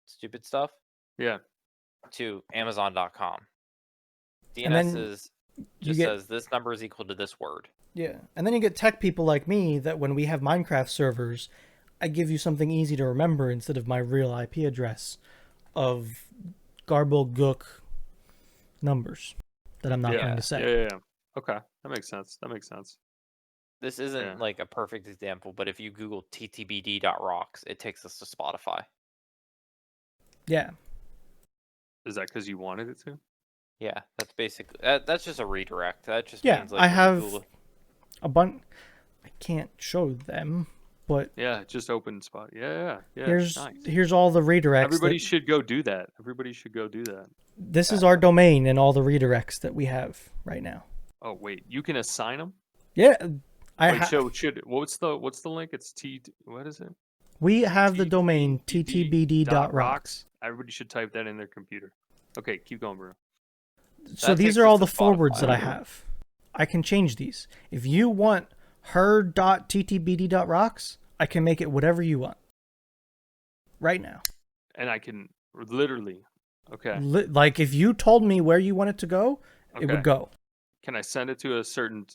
Speaker 2: Stupid stuff,
Speaker 3: Yeah.
Speaker 2: to Amazon.com.
Speaker 1: And
Speaker 2: DNS
Speaker 1: then
Speaker 2: is
Speaker 1: you
Speaker 2: just
Speaker 1: get...
Speaker 2: says this number is equal to this word.
Speaker 1: Yeah. And then you get tech people like me that when we have Minecraft servers, I give you something easy to remember instead of my real IP address of garble-gook numbers that I'm not
Speaker 3: Yeah.
Speaker 1: going to say.
Speaker 3: Yeah. Okay. That makes sense.
Speaker 2: This isn't
Speaker 3: Yeah.
Speaker 2: like a perfect example, but if you Google ttbd.rocks, it takes us to Spotify.
Speaker 1: Yeah.
Speaker 3: Is that because you wanted it to?
Speaker 2: Yeah, that's basically that's just a redirect. That just
Speaker 1: Yeah,
Speaker 2: means like
Speaker 1: I
Speaker 2: when you
Speaker 1: have
Speaker 2: Google-
Speaker 1: a bunch. I can't show them, but
Speaker 3: Yeah. Just open spot. Yeah.
Speaker 1: here's
Speaker 3: Nice.
Speaker 1: here's all the redirects.
Speaker 3: Everybody should go do that.
Speaker 1: This is our domain and all the redirects that we have right now.
Speaker 3: Oh wait, you can assign them.
Speaker 1: Yeah,
Speaker 3: Wait, so what's the link? It's what is it?
Speaker 1: we have the domain
Speaker 3: ttbd.rocks.
Speaker 1: ttbd.rocks.
Speaker 3: Everybody should type that in their computer. Okay, keep going, bro.
Speaker 1: So
Speaker 2: That
Speaker 1: these
Speaker 2: takes
Speaker 1: are
Speaker 2: us
Speaker 1: all
Speaker 2: to
Speaker 1: the forwards
Speaker 2: Spotify.
Speaker 1: that I have. I can change these. If you want her.ttbd.rocks, I can make it whatever you want. Right now.
Speaker 3: And I can literally. Okay.
Speaker 1: Like if you told me where you want it to go, it would go.
Speaker 3: Can I send it to a certain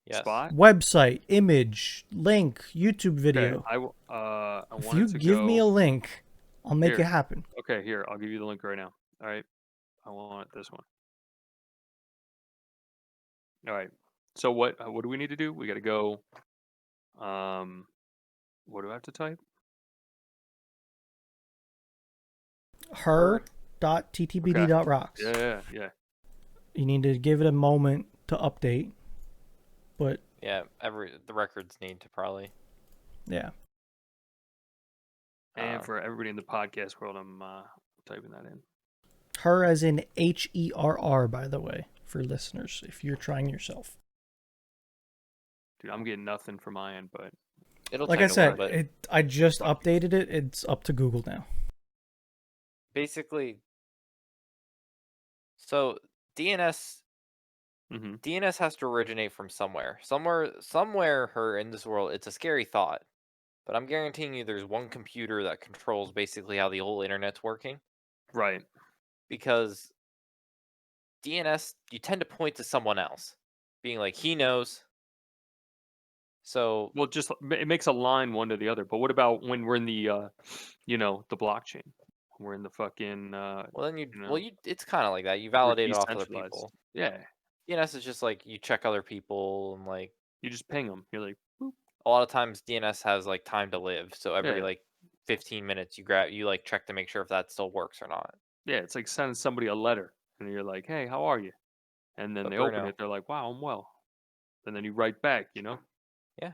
Speaker 2: Yes.
Speaker 3: spot?
Speaker 1: Website, image, link, YouTube video.
Speaker 3: Okay. I
Speaker 1: If
Speaker 3: want
Speaker 1: you
Speaker 3: it to
Speaker 1: give
Speaker 3: go...
Speaker 1: me a link, I'll make
Speaker 3: Here.
Speaker 1: it happen.
Speaker 3: Okay, here, I'll give you the link right now. All right. I want this one. All right. So what do we need to do? We got to go. What do I have to type?
Speaker 1: Her.ttbd.rocks.
Speaker 3: Yeah.
Speaker 1: You need to give it a moment to update. But
Speaker 2: Yeah, the records need to probably.
Speaker 1: yeah.
Speaker 3: And for everybody in the podcast world, I'm typing that in.
Speaker 1: Her as in HERR, by the way, for listeners, if you're trying yourself.
Speaker 3: Dude, I'm getting nothing from my end, but
Speaker 2: It'll
Speaker 1: Like
Speaker 2: take
Speaker 1: I said,
Speaker 2: a while, but
Speaker 1: I just updated it. It's up to Google now.
Speaker 2: basically, so DNS DNS has to originate from somewhere. Somewhere her in this world, it's a scary thought. But I'm guaranteeing you there's one computer that controls basically how the whole internet's working.
Speaker 3: right.
Speaker 2: Because DNS, you tend to point to someone else, being like, he knows. So,
Speaker 3: Well, just it makes a line one to the other. But what about when we're in the the blockchain? We're in the fucking
Speaker 2: well, then
Speaker 3: know,
Speaker 2: it's kind of like that. You
Speaker 3: we're
Speaker 2: validate it off other
Speaker 3: decentralized.
Speaker 2: people.
Speaker 3: Yeah.
Speaker 2: DNS is just like you check other people and like
Speaker 3: You just ping them. You're like, boop.
Speaker 2: a lot of times DNS has like time to live. So every
Speaker 3: Yeah.
Speaker 2: like 15 minutes you like check to make sure if that still works or not.
Speaker 3: Yeah, it's like sending somebody a letter, and you're like, "Hey, how are you?" And then
Speaker 2: But
Speaker 3: they open
Speaker 2: Bruno,
Speaker 3: it, they're like, "Wow, I'm well." And then you write back,
Speaker 2: yeah,
Speaker 3: Yeah.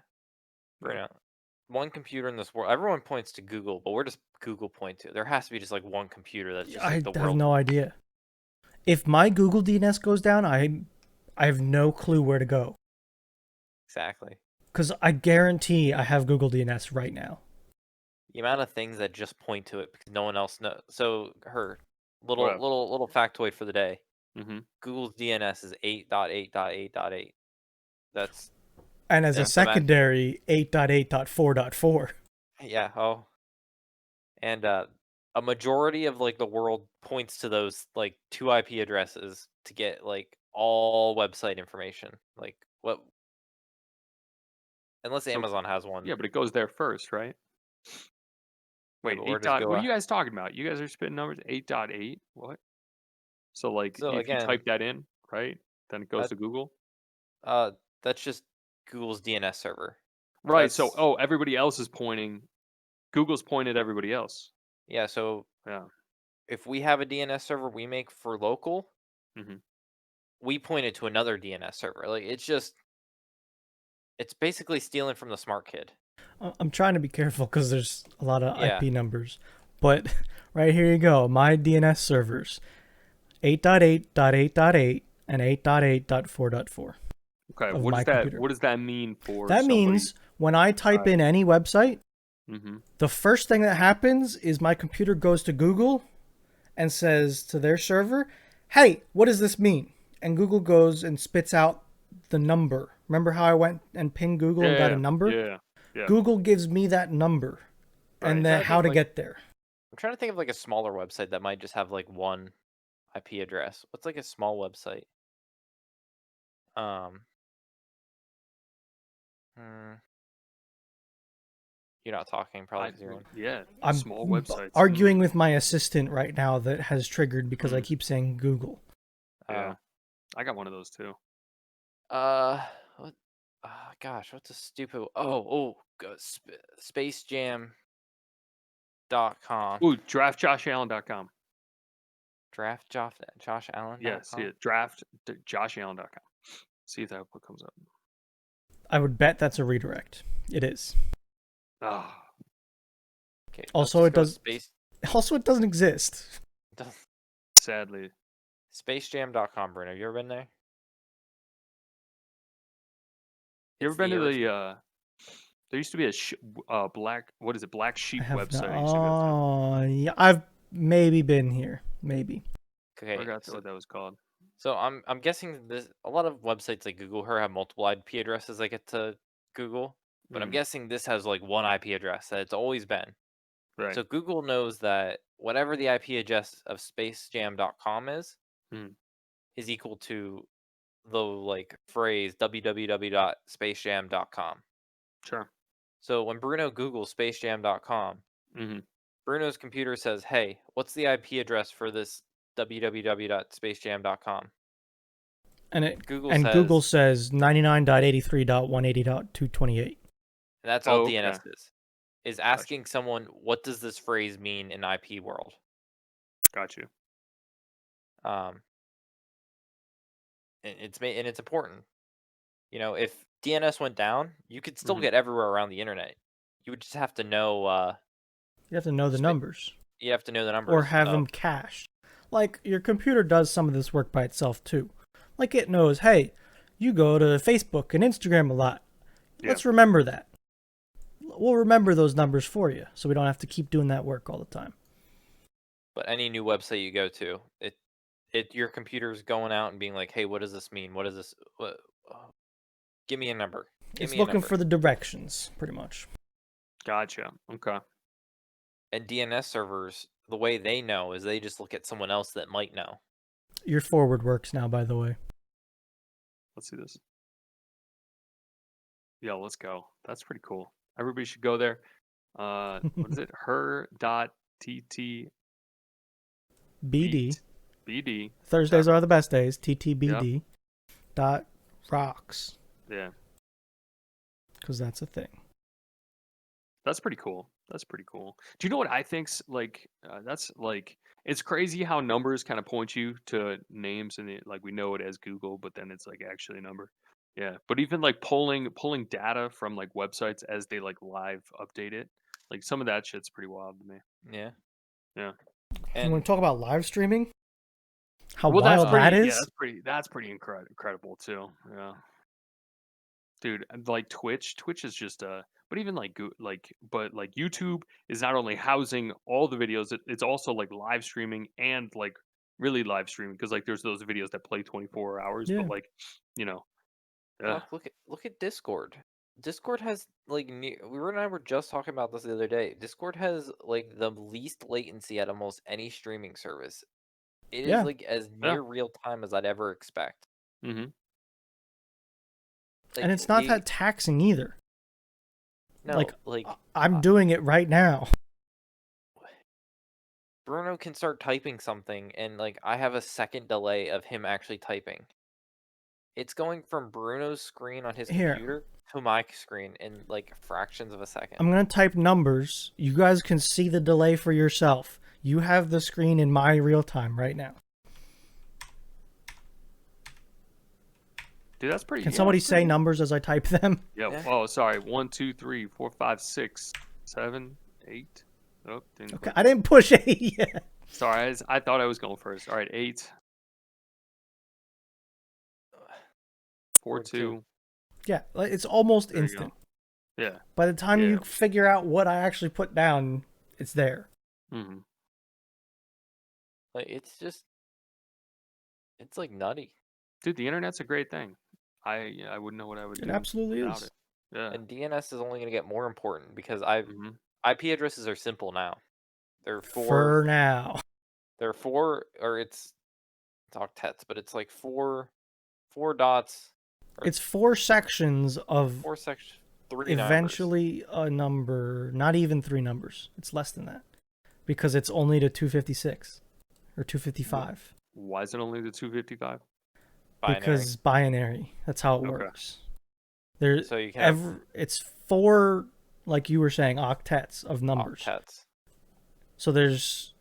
Speaker 2: Bruno. One computer in this world. Everyone points to Google, but where does Google point to? There has to be just like one computer that's just
Speaker 1: I
Speaker 2: like the
Speaker 1: have
Speaker 2: world.
Speaker 1: no idea. If my Google DNS goes down, I have no clue where to go.
Speaker 2: Exactly.
Speaker 1: Because I guarantee I have Google DNS right now.
Speaker 2: The amount of things that just point to it because no one else knows. So her
Speaker 3: Wow.
Speaker 2: little factoid for the day.
Speaker 3: Mm-hmm.
Speaker 2: Google's DNS is 8.8.8.8. That's
Speaker 1: And as a
Speaker 2: That's the
Speaker 1: secondary, 8.8.4.4.
Speaker 2: yeah. Oh, and a majority of like the world points to those like two IP addresses to get like all website information. Like what? Unless
Speaker 3: So,
Speaker 2: Amazon has one.
Speaker 3: yeah, but it goes there first, right?
Speaker 2: Yeah,
Speaker 3: Wait,
Speaker 2: but where
Speaker 3: 8
Speaker 2: does it
Speaker 3: dot.
Speaker 2: go?
Speaker 3: What are you guys talking about? You guys are spitting numbers. 8.8. What? So like,
Speaker 2: So
Speaker 3: if you
Speaker 2: again,
Speaker 3: type that in, right, then it goes
Speaker 2: that
Speaker 3: to Google.
Speaker 2: that's just Google's DNS server.
Speaker 3: Right. So,
Speaker 2: That's
Speaker 3: everybody else is pointing. Google's pointed at everybody else.
Speaker 2: yeah. So
Speaker 3: Yeah.
Speaker 2: if we have a DNS server we make for local,
Speaker 3: Mm-hmm.
Speaker 2: we point it to another DNS server. Like it's basically stealing from the smart kid.
Speaker 1: I'm trying to be careful because there's a lot of
Speaker 2: Yeah.
Speaker 1: IP numbers. But right here you go. My DNS servers. 8.8.8.8 and 8.8.4.4.
Speaker 3: Okay.
Speaker 1: Of
Speaker 3: What
Speaker 1: my
Speaker 3: does that?
Speaker 1: computer.
Speaker 3: What does that mean for?
Speaker 1: That means when I type in any website,
Speaker 3: Mm-hmm.
Speaker 1: the first thing that happens is my computer goes to Google and says to their server, "Hey, what does this mean?" And Google goes and spits out the number. Remember how I went and pinged Google and got a number?
Speaker 3: Yeah. Yeah.
Speaker 1: Google gives me that number
Speaker 3: Right.
Speaker 1: and then how to get there.
Speaker 2: I'm trying to think of like a smaller website that might just have like one IP address. What's like a small website? You're not talking probably because you're in.
Speaker 3: Yeah.
Speaker 1: I'm
Speaker 3: Small websites.
Speaker 1: arguing with my assistant right now that has triggered because I keep saying Google.
Speaker 3: Yeah. I got one of those too.
Speaker 2: What? Gosh, what's a stupid? SpaceJam.com.
Speaker 3: Ooh, draftjoshallen.com.
Speaker 2: DraftJoshAllen.com.
Speaker 3: Yeah, see it. Draftjoshallen.com. See if that comes up.
Speaker 1: I would bet that's a redirect. It is.
Speaker 3: Ah.
Speaker 2: Okay.
Speaker 1: Also, it does.
Speaker 2: Space.
Speaker 1: Also, it doesn't exist.
Speaker 3: Sadly.
Speaker 2: Spacejam.com, Bruno. You ever been there?
Speaker 3: You ever
Speaker 2: It's
Speaker 3: been
Speaker 2: the
Speaker 3: to
Speaker 2: original.
Speaker 3: the there used to be a black, what is it, Black
Speaker 1: I
Speaker 3: Sheep
Speaker 1: have no.
Speaker 3: website I used to go to.
Speaker 1: Oh, yeah, I've maybe been here. Maybe.
Speaker 2: Okay,
Speaker 3: Forgot
Speaker 2: so
Speaker 3: what that was called.
Speaker 2: I'm guessing this a lot of websites like Google her have multiple IP addresses I get to Google, but I'm
Speaker 3: Mm,
Speaker 2: guessing this has like one IP address that it's always been.
Speaker 3: right.
Speaker 2: So Google knows that whatever the IP address of spacejam.com
Speaker 3: Mm,
Speaker 2: is equal to the like phrase www.spacejam.com.
Speaker 3: sure.
Speaker 2: So when Bruno Googles spacejam.com,
Speaker 3: Hmm.
Speaker 2: Bruno's computer says, "Hey, what's the IP address for this www.spacejam.com?" Google
Speaker 1: Google
Speaker 2: says,
Speaker 1: says 99.83.180.228.
Speaker 2: and that's all
Speaker 3: Oh,
Speaker 2: DNS
Speaker 3: okay.
Speaker 2: is
Speaker 3: Gotcha.
Speaker 2: asking someone, "What does this phrase mean in IP world?"
Speaker 3: Got you.
Speaker 2: Um, and it's important. You know, if DNS went down, you could still
Speaker 3: Hmm.
Speaker 2: get everywhere around the internet. You would just have to know.
Speaker 1: You have to know the numbers
Speaker 2: You have to know the
Speaker 1: or
Speaker 2: numbers
Speaker 1: have
Speaker 2: of.
Speaker 1: them cached. Like your computer does some of this work by itself too. Like it knows, hey, you go to Facebook and Instagram a lot.
Speaker 3: Yeah.
Speaker 1: Let's remember that. We'll remember those numbers for you so we don't have to keep doing that work all the time.
Speaker 2: But any new website you go to, your computer's going out and being like, "Hey, what does this mean? What is this? Give me a number. Give
Speaker 1: It's
Speaker 2: me a
Speaker 1: looking
Speaker 2: number."
Speaker 1: for the directions, pretty much.
Speaker 3: Gotcha. Okay.
Speaker 2: And DNS servers, the way they know is they just look at someone else that might know.
Speaker 1: Your forward works now, by the way.
Speaker 3: Let's see this. Yeah, let's go. That's pretty cool. Everybody should go there. What is it? Her.tt
Speaker 1: BD.
Speaker 3: beat BD.
Speaker 1: Thursdays are the best days. TTBD.
Speaker 3: Yep.
Speaker 1: Dot rocks.
Speaker 3: Yeah.
Speaker 1: Because that's a thing.
Speaker 3: That's pretty cool. That's pretty cool. Do you know what I think's like? That's like it's crazy how numbers kind of point you to names, and like we know it as Google, but then it's like actually a number. Yeah, but even like pulling data from like websites as they like live update it, like some of that shit's pretty wild to me.
Speaker 2: Yeah.
Speaker 3: Yeah.
Speaker 1: You want
Speaker 2: And
Speaker 1: to talk about live streaming? How
Speaker 3: Well, that's
Speaker 1: wild that
Speaker 3: pretty. Yeah,
Speaker 1: is?
Speaker 3: that's pretty incredible too. Yeah. Dude, and, like Twitch is just but even like but like YouTube is not only housing all the videos, it's also like live streaming and like really live streaming because like there's those videos that play 24 hours, but
Speaker 1: Yeah.
Speaker 3: like, you know, uh,
Speaker 2: fuck, look at Discord. Discord has like we and I were just talking about this the other day. Discord has like the least latency at almost any streaming service. It is
Speaker 1: Yeah.
Speaker 2: like as
Speaker 3: yeah.
Speaker 2: near real time as I'd ever expect.
Speaker 3: Hmm.
Speaker 1: And
Speaker 2: Like
Speaker 1: it's not that taxing either. Like,
Speaker 2: no, like
Speaker 1: I'm
Speaker 2: uh,
Speaker 1: doing it right now.
Speaker 2: Bruno can start typing something and like I have a second delay of him actually typing. It's going from Bruno's screen on his
Speaker 1: Here,
Speaker 2: computer to my screen in like fractions of a second.
Speaker 1: I'm going to type numbers. You guys can see the delay for yourself. You have the screen in my real time right now.
Speaker 3: Dude, that's pretty.
Speaker 1: Can
Speaker 3: Yeah,
Speaker 1: somebody
Speaker 3: that's
Speaker 1: say
Speaker 3: pretty good.
Speaker 1: numbers as I type them?
Speaker 3: Yeah.
Speaker 2: Yeah.
Speaker 3: Oh, sorry. 1, 2, 3, 4, 5, 6, 7, 8. Oh, didn't
Speaker 1: Okay,
Speaker 3: click.
Speaker 1: I didn't push A yet.
Speaker 3: Sorry, I thought I was going first. All right, 8, 4, 2.
Speaker 1: Yeah, it's almost
Speaker 3: There you go.
Speaker 1: instant.
Speaker 3: Yeah.
Speaker 1: By the time
Speaker 3: Yeah.
Speaker 1: you figure out what I actually put down, it's there.
Speaker 3: Hmm.
Speaker 2: Like it's like nutty.
Speaker 3: Dude, the internet's a great thing. I wouldn't know what I would
Speaker 1: It
Speaker 3: do
Speaker 1: absolutely
Speaker 3: without
Speaker 1: is.
Speaker 3: it. Yeah.
Speaker 2: And DNS is only going to get more important because
Speaker 3: Hmm.
Speaker 2: IP addresses are simple now. They're
Speaker 1: For now.
Speaker 2: or it's octets, but it's like four dots or
Speaker 1: It's 4 sections of
Speaker 2: four section 3 numbers.
Speaker 1: eventually a number, not even 3 numbers. It's less than that. Because it's only to 256 or 255.
Speaker 3: Why is it only the 255?
Speaker 2: Binary.
Speaker 1: Because binary. That's how it
Speaker 3: Okay.
Speaker 1: works. There,
Speaker 2: So you can have
Speaker 1: it's 4, like you were saying, octets of numbers.
Speaker 2: octets.
Speaker 1: So there's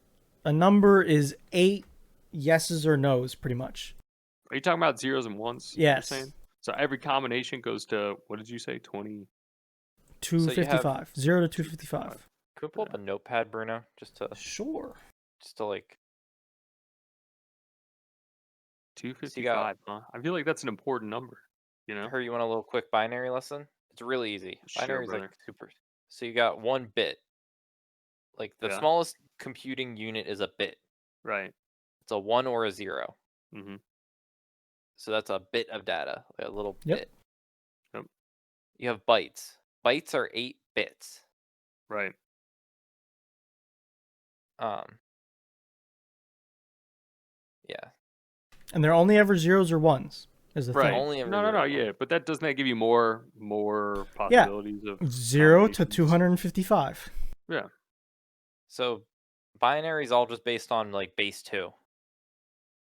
Speaker 1: a number is 8 yeses or nos, pretty much.
Speaker 3: Are you talking about zeros and ones?
Speaker 1: Yes.
Speaker 3: You're saying? So every combination goes to, what did you say? 20.
Speaker 1: 255. 0 to 255.
Speaker 2: Can we pull up a notepad, Bruno, just to
Speaker 1: Sure.
Speaker 2: like
Speaker 3: 255, huh? I feel like that's an important number, you know?
Speaker 2: Her, you want a little quick binary lesson? It's really easy.
Speaker 3: Sure,
Speaker 2: Binary is like
Speaker 3: brother.
Speaker 2: super. So you got 1 bit. Like the
Speaker 3: Yeah.
Speaker 2: smallest computing unit is a bit.
Speaker 3: Right.
Speaker 2: It's a 1 or a 0.
Speaker 3: Mm-hmm.
Speaker 2: So that's a bit of data, like a little
Speaker 1: Yep.
Speaker 2: bit.
Speaker 3: Yep.
Speaker 2: You have bytes. Bytes are 8 bits.
Speaker 3: Right.
Speaker 2: Yeah.
Speaker 1: And they're only ever zeros or ones, is the
Speaker 3: Right.
Speaker 1: thing.
Speaker 2: Only ever
Speaker 3: No,
Speaker 2: 0.
Speaker 3: yeah. But doesn't that give you more
Speaker 1: Yeah.
Speaker 3: possibilities of
Speaker 1: 0 to
Speaker 3: combinations?
Speaker 1: 255.
Speaker 3: Yeah.
Speaker 2: So binary is all just based on like base 2.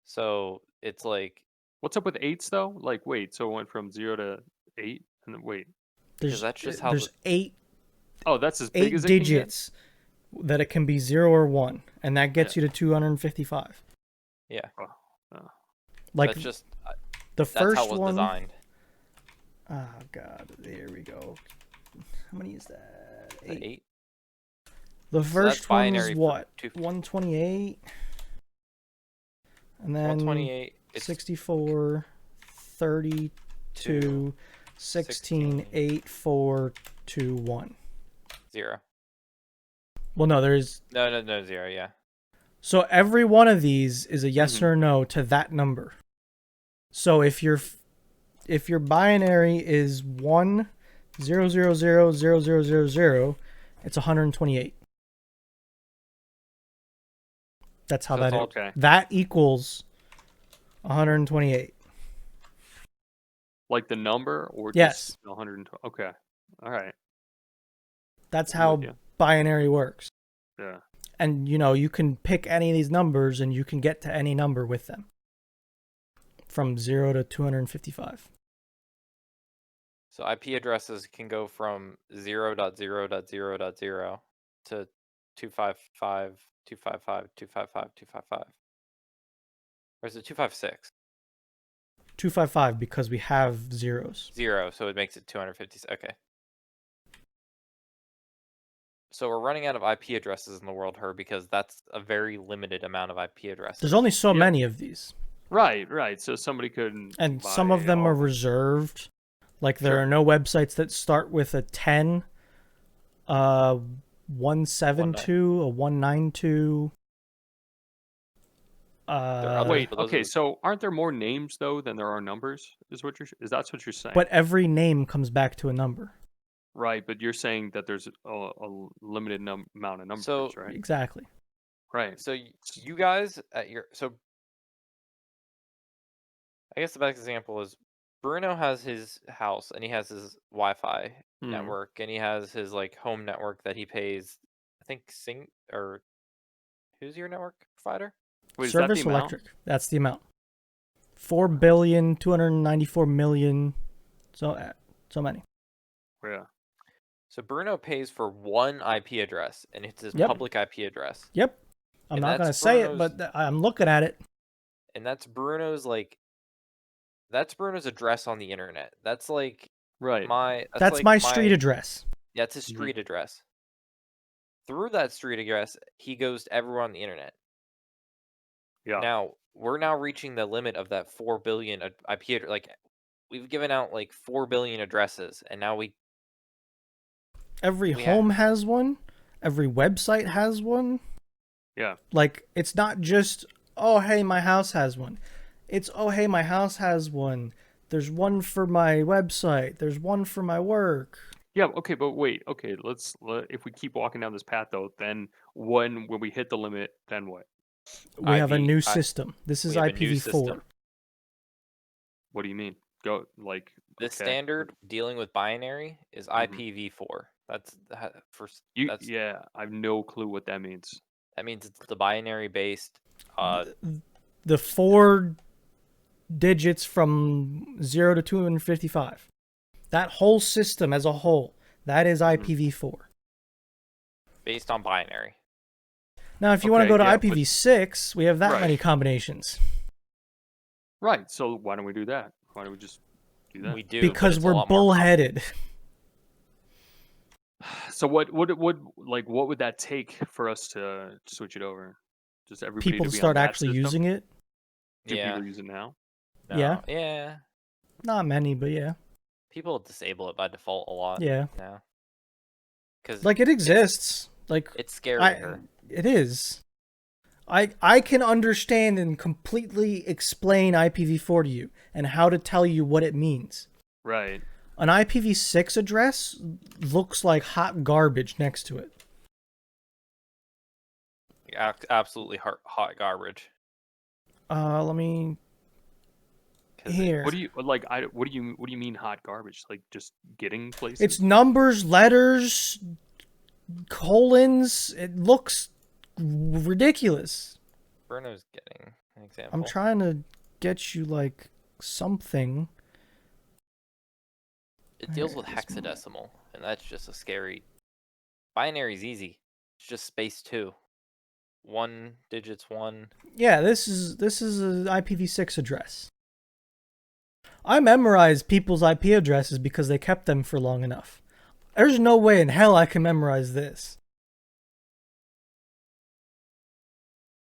Speaker 2: So it's like
Speaker 3: What's up with 8s though? Like, wait, so it went from 0 to 8, and then wait.
Speaker 1: There's
Speaker 2: that's just how
Speaker 1: there's eight
Speaker 3: Oh, that's as big as it can get?
Speaker 1: digits that it can be 0 or 1, and that gets you to 255.
Speaker 2: yeah.
Speaker 1: Like
Speaker 2: That's just
Speaker 1: the
Speaker 2: that's how
Speaker 1: first
Speaker 2: it was
Speaker 1: one.
Speaker 2: designed.
Speaker 1: Oh god, there we go. How many is that?
Speaker 2: Is that 8?
Speaker 1: The
Speaker 2: that's
Speaker 1: first one was
Speaker 2: binary for
Speaker 1: what?
Speaker 2: 250.
Speaker 1: 128. And then
Speaker 2: 128. It's
Speaker 1: 64, 32, 16, 8, 4, 2, 1.
Speaker 2: 0.
Speaker 1: Well, no, there's.
Speaker 2: No, 0. Yeah.
Speaker 1: So every one of these is a yes
Speaker 3: Mhm.
Speaker 1: or no to that number. So if your binary is 1 0 0 0 0 0 0 0, it's 128. That's how
Speaker 2: So
Speaker 1: that
Speaker 2: it's
Speaker 1: is.
Speaker 2: all-
Speaker 3: Okay.
Speaker 1: That equals 128.
Speaker 3: Like the number or
Speaker 1: Yes.
Speaker 3: just 120? Okay. All right.
Speaker 1: That's
Speaker 3: I'm
Speaker 1: how
Speaker 3: with you.
Speaker 1: binary works.
Speaker 3: Yeah.
Speaker 1: And you can pick any of these numbers and you can get to any number with them. From 0 to 255.
Speaker 2: So IP addresses can go from 0.0.0.0 to 255, 255, 255, 255. Or is it 256?
Speaker 1: 255 because we have zeros.
Speaker 2: 0, so it makes it 250. Okay. So we're running out of IP addresses in the world, because that's a very limited amount of IP addresses.
Speaker 1: There's only so
Speaker 3: Yep.
Speaker 1: many of these.
Speaker 3: Right. So somebody could
Speaker 1: And
Speaker 3: buy
Speaker 1: some of them
Speaker 3: all
Speaker 1: are
Speaker 3: of them.
Speaker 1: reserved. Like there
Speaker 3: Sure.
Speaker 1: are no websites that start with a 10, 172, a 192.
Speaker 3: Wait,
Speaker 2: but those
Speaker 3: okay,
Speaker 2: are
Speaker 3: so aren't there more names though than there are numbers? Is that's what you're saying?
Speaker 1: But every name comes back to a number.
Speaker 3: Right, but you're saying that there's a limited amount of numbers,
Speaker 2: So-
Speaker 3: right?
Speaker 1: Exactly.
Speaker 3: Right.
Speaker 2: So you guys at your I guess the best example is Bruno has his house and he has his Wi-Fi
Speaker 3: Mhm.
Speaker 2: network and he has his like home network that he pays. I think who's your network provider?
Speaker 3: Wait, is that the
Speaker 1: Service
Speaker 3: amount?
Speaker 1: Electric. That's the amount. 4,294,000,000. So many.
Speaker 3: Yeah.
Speaker 2: So Bruno pays for one IP address and it's his
Speaker 1: Yep.
Speaker 2: public IP address.
Speaker 1: Yep. I'm
Speaker 2: And
Speaker 1: not going to
Speaker 2: that's
Speaker 1: say it,
Speaker 2: Bruno's-
Speaker 1: but I'm looking at it.
Speaker 2: And that's Bruno's address on the internet. That's like
Speaker 3: Right.
Speaker 1: That's
Speaker 2: like
Speaker 1: my street address.
Speaker 2: That's his street address. Through that street address, he goes to everyone on the internet.
Speaker 3: Yeah.
Speaker 2: Now, we're now reaching the limit of that 4 billion IP address. Like, we've given out like 4 billion addresses, and now
Speaker 1: Every
Speaker 2: We
Speaker 1: home has one. Every website has one.
Speaker 3: Yeah.
Speaker 1: Like, it's not just, oh, hey, my house has one. It's, oh, hey, my house has one. There's one for my website. There's one for my work.
Speaker 3: Yeah, okay, but wait. Okay, if we keep walking down this path though, then when we hit the limit, then what?
Speaker 1: We have a
Speaker 2: IP
Speaker 1: new system. This is
Speaker 2: we have a new
Speaker 1: IPv4.
Speaker 2: system.
Speaker 3: What do you mean? Go like
Speaker 2: The
Speaker 3: okay.
Speaker 2: standard dealing with binary is
Speaker 3: Mhm.
Speaker 2: IPv4. That's first.
Speaker 3: Yeah, I have no clue what that means.
Speaker 2: That means it's the binary based.
Speaker 1: The 4 digits from 0 to 255. That whole system as a whole, that is IPv4.
Speaker 2: Based on binary.
Speaker 1: Now, if you want to
Speaker 3: Okay,
Speaker 1: go to
Speaker 3: yeah, but-
Speaker 1: IPv6, we have that
Speaker 3: Right.
Speaker 1: many combinations.
Speaker 3: Right. So why don't we do that? Why don't we just do that?
Speaker 2: We do but
Speaker 1: Because
Speaker 2: it's a
Speaker 1: we're
Speaker 2: lot more
Speaker 1: bullheaded.
Speaker 3: So what would that take for us to switch it over? Just everybody
Speaker 1: People
Speaker 3: to
Speaker 1: to
Speaker 3: be
Speaker 1: start
Speaker 3: on that
Speaker 1: actually
Speaker 3: system?
Speaker 1: using it.
Speaker 3: Do
Speaker 2: Yeah.
Speaker 3: people use it now?
Speaker 2: No.
Speaker 1: Yeah.
Speaker 2: Yeah.
Speaker 1: Not many, but yeah.
Speaker 2: People disable it by default a lot
Speaker 1: Yeah.
Speaker 2: now. Because
Speaker 1: Like it exists. Like
Speaker 2: it's scarier.
Speaker 1: it is. I can understand and completely explain IPv4 to you and how to tell you what it means.
Speaker 3: Right.
Speaker 1: An IPv6 address looks like hot garbage next to it.
Speaker 2: Absolutely hot garbage.
Speaker 1: Let me
Speaker 2: 'Cause
Speaker 1: here.
Speaker 3: What do you like? What do you mean hot garbage? Like just getting places?
Speaker 1: It's numbers, letters, colons. It looks ridiculous.
Speaker 2: Bruno's getting an example.
Speaker 1: I'm trying to get you like something.
Speaker 2: It deals
Speaker 1: Where
Speaker 2: with
Speaker 1: is my-
Speaker 2: hexadecimal, and that's just a scary. Binary's easy. It's just space 2. 1 digits 1.
Speaker 1: Yeah, this is an IPv6 address. I memorize people's IP addresses because they kept them for long enough. There's no way in hell I can memorize this.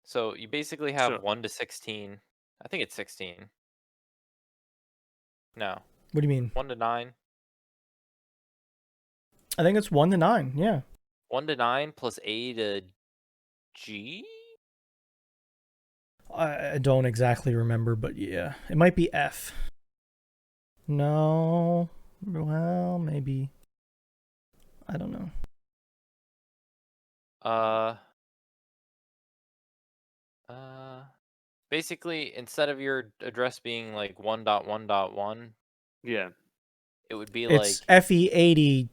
Speaker 2: So you basically have
Speaker 3: So-
Speaker 2: 1 to 16. I think it's 16. No,
Speaker 1: What do you mean?
Speaker 2: 1 to 9.
Speaker 1: I think it's 1 to 9. Yeah.
Speaker 2: 1 to 9 plus A to G?
Speaker 1: I don't exactly remember, but yeah, it might be F. No, well, maybe. I don't know.
Speaker 2: Basically, instead of your address being like 1.1.1,
Speaker 3: Yeah.
Speaker 2: it would be
Speaker 1: It's
Speaker 2: like
Speaker 1: FE80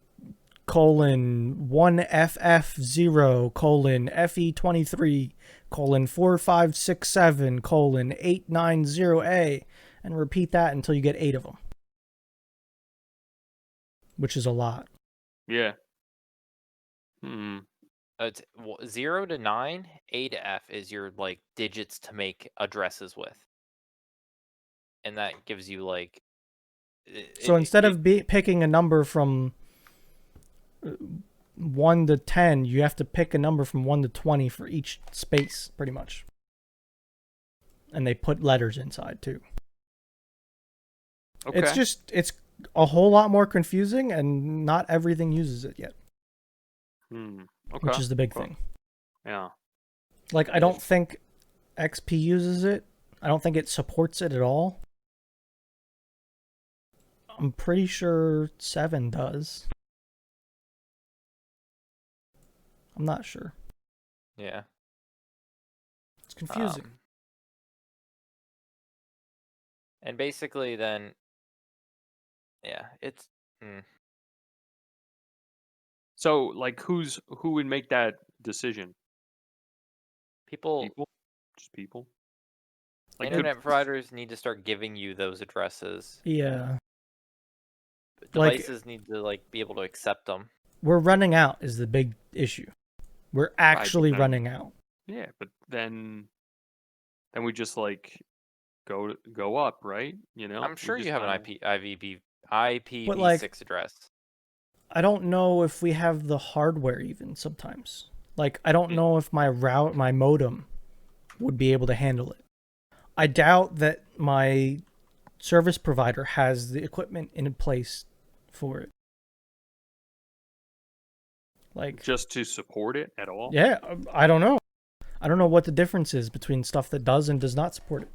Speaker 1: colon 1FF0 colon FE23 colon 4567 colon 890A, and repeat that until you get 8 of them, which is a lot.
Speaker 3: Yeah. Hmm.
Speaker 2: it's 0 to 9, A to F is your like digits to make addresses with, and that gives you like.
Speaker 1: So instead of picking a number from 1 to 10, you have to pick a number from 1 to 20 for each space, pretty much. And they put letters inside too.
Speaker 3: Okay.
Speaker 1: It's a whole lot more confusing, and not everything uses it yet,
Speaker 3: Okay.
Speaker 1: which is the big
Speaker 3: Well,
Speaker 1: thing.
Speaker 3: Yeah.
Speaker 1: Like, I don't think XP uses it. I don't think it supports it at all. I'm pretty sure 7 does. I'm not sure.
Speaker 2: Yeah.
Speaker 1: It's confusing.
Speaker 2: And basically, then, yeah, it's.
Speaker 3: So like, who would make that decision?
Speaker 2: People,
Speaker 3: People. Just people. Like,
Speaker 2: internet providers need to start giving you those addresses.
Speaker 1: Yeah.
Speaker 2: Devices need to like be able to accept them.
Speaker 1: We're running out is the big issue. We're actually
Speaker 3: then-
Speaker 1: running out.
Speaker 3: Yeah, but then we just like go up, right? You know.
Speaker 2: I'm
Speaker 3: We
Speaker 2: sure
Speaker 3: just
Speaker 2: you have an
Speaker 3: kinda-
Speaker 2: IPv6 address.
Speaker 1: I don't know if we have the hardware even sometimes. Like, I don't know if my modem would be able to handle it. I doubt that my service provider has the equipment in place for it. Like,
Speaker 3: just to support it at all.
Speaker 1: yeah, I don't know. I don't know what the difference is between stuff that does and does not support it.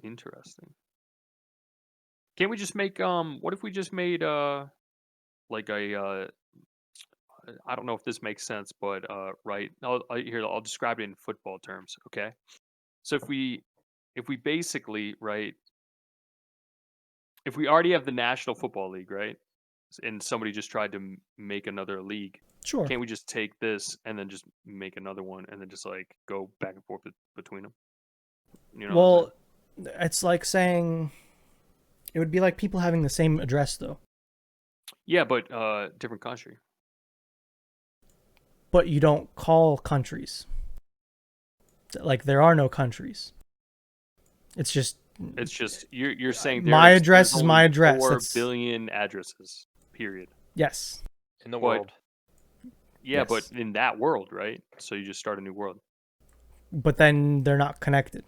Speaker 3: Interesting. Can't we just make what if we just made like a I don't know if this makes sense, but right. I'll describe it in football terms, okay? So if we basically, right, if we already have the National Football League, right? And somebody just tried to make another league,
Speaker 1: Sure.
Speaker 3: can't we just take this and then just make another one and then just like go back and forth between them? You know what I'm
Speaker 1: Well, it's like saying it would be like people having the same address, though.
Speaker 3: yeah, but different country.
Speaker 1: But you don't call countries. Like, there are no countries. It's just
Speaker 3: You're saying
Speaker 1: my
Speaker 3: there's
Speaker 1: address is
Speaker 3: only
Speaker 1: my address.
Speaker 3: 4
Speaker 1: That's-
Speaker 3: billion addresses. Period.
Speaker 1: yes.
Speaker 2: In the
Speaker 3: But-
Speaker 2: world.
Speaker 3: Yeah,
Speaker 1: Yes.
Speaker 3: but in that world, right? So you just start a new world.
Speaker 1: But then they're not connected.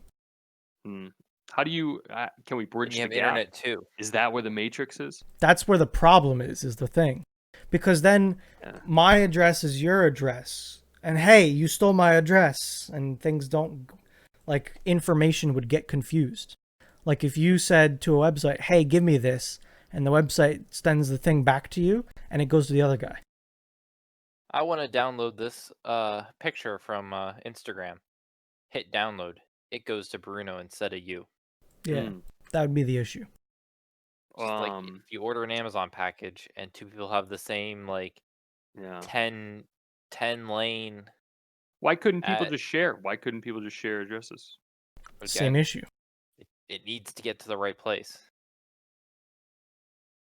Speaker 3: Hmm. How do you? Can we
Speaker 2: And
Speaker 3: bridge
Speaker 2: you
Speaker 3: the
Speaker 2: have
Speaker 3: gap?
Speaker 2: internet too.
Speaker 3: Is that where the matrix is?
Speaker 1: That's where the problem is the thing. Because then
Speaker 3: Yeah.
Speaker 1: my address is your address. And hey, you stole my address. And things don't, like, information would get confused. Like if you said to a website, hey, give me this, and the website sends the thing back to you, and it goes to the other guy.
Speaker 2: I want to download this picture from Instagram. Hit download. It goes to Bruno instead of you.
Speaker 1: Yeah,
Speaker 3: Mm.
Speaker 1: that would be the issue.
Speaker 2: Just like if you order an Amazon package and two people have the same like
Speaker 3: Yeah.
Speaker 2: 10 lane
Speaker 3: Why couldn't people
Speaker 2: at
Speaker 3: just share? Why couldn't people just share addresses?
Speaker 1: Same
Speaker 2: again,
Speaker 1: issue.
Speaker 2: it needs to get to the right place.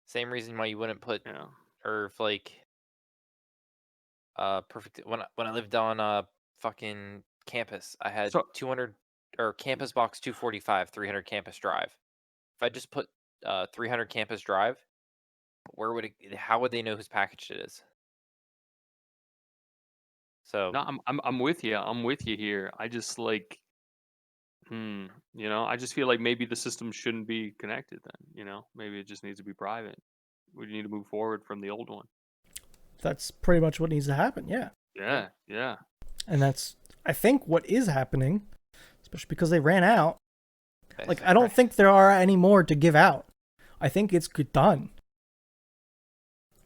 Speaker 2: Same reason why you wouldn't put
Speaker 3: Yeah.
Speaker 2: or if like perfect when I lived on fucking campus, I had
Speaker 3: So
Speaker 2: 200 or campus box 245, 300 campus drive. If I just put 300 campus drive, where would it, how would they know whose package it is? So
Speaker 3: no, I'm with you. I'm with you here. I just like, I just feel like maybe the system shouldn't be connected. Then, maybe it just needs to be private. We need to move forward from the old one.
Speaker 1: That's pretty much what needs to happen, yeah.
Speaker 3: Yeah. Yeah.
Speaker 1: And that's, I think, what is happening, especially because they ran out. Like,
Speaker 2: basically,
Speaker 1: I don't
Speaker 2: right.
Speaker 1: think there are any more to give out. I think it's done.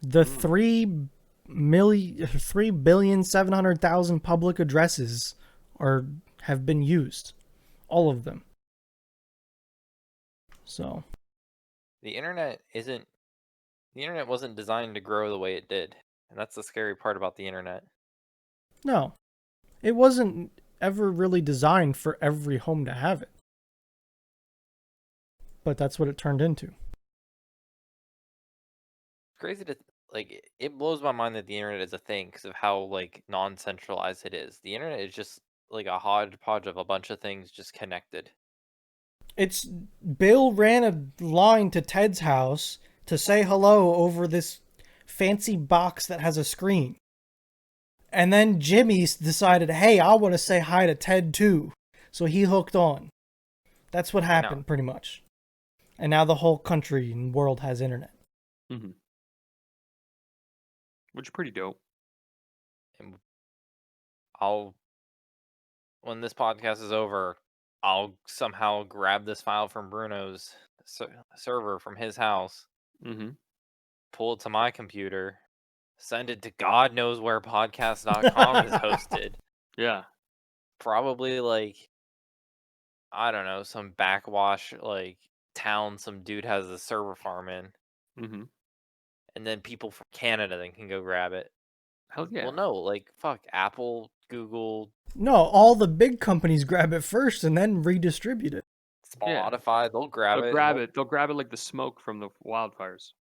Speaker 1: The 3,700,000 public addresses have been used. All of them. So,
Speaker 2: The internet wasn't designed to grow the way it did. And that's the scary part about the internet.
Speaker 1: no. It wasn't ever really designed for every home to have it. But that's what it turned into.
Speaker 2: It's crazy to like it blows my mind that the internet is a thing because of how like non-centralized it is. The internet is just like a hodgepodge of a bunch of things just connected.
Speaker 1: It's Bill ran a line to Ted's house to say hello over this fancy box that has a screen. And then Jimmy decided, hey, I want to say hi to Ted too. So he hooked on. That's what happened, pretty much. And now the whole country and world has internet.
Speaker 3: Mm-hmm. Which is pretty dope.
Speaker 2: And when this podcast is over, I'll somehow grab this file from Bruno's server from his house,
Speaker 3: Mm-hmm.
Speaker 2: pull it to my computer, send it to God knows where podcast.com is hosted.
Speaker 3: Yeah.
Speaker 2: Probably like, I don't know, some backwash like town some dude has a server farm in.
Speaker 3: Mm-hmm.
Speaker 2: And then people from Canada then can go grab it.
Speaker 3: Hell yeah.
Speaker 2: Well, no, like fuck Apple, Google,
Speaker 1: No, all the big companies grab it first and then redistribute it.
Speaker 3: Yeah.
Speaker 2: Spotify, they'll grab
Speaker 3: They'll
Speaker 2: it.
Speaker 3: grab it. They'll grab it like the smoke from the wildfires.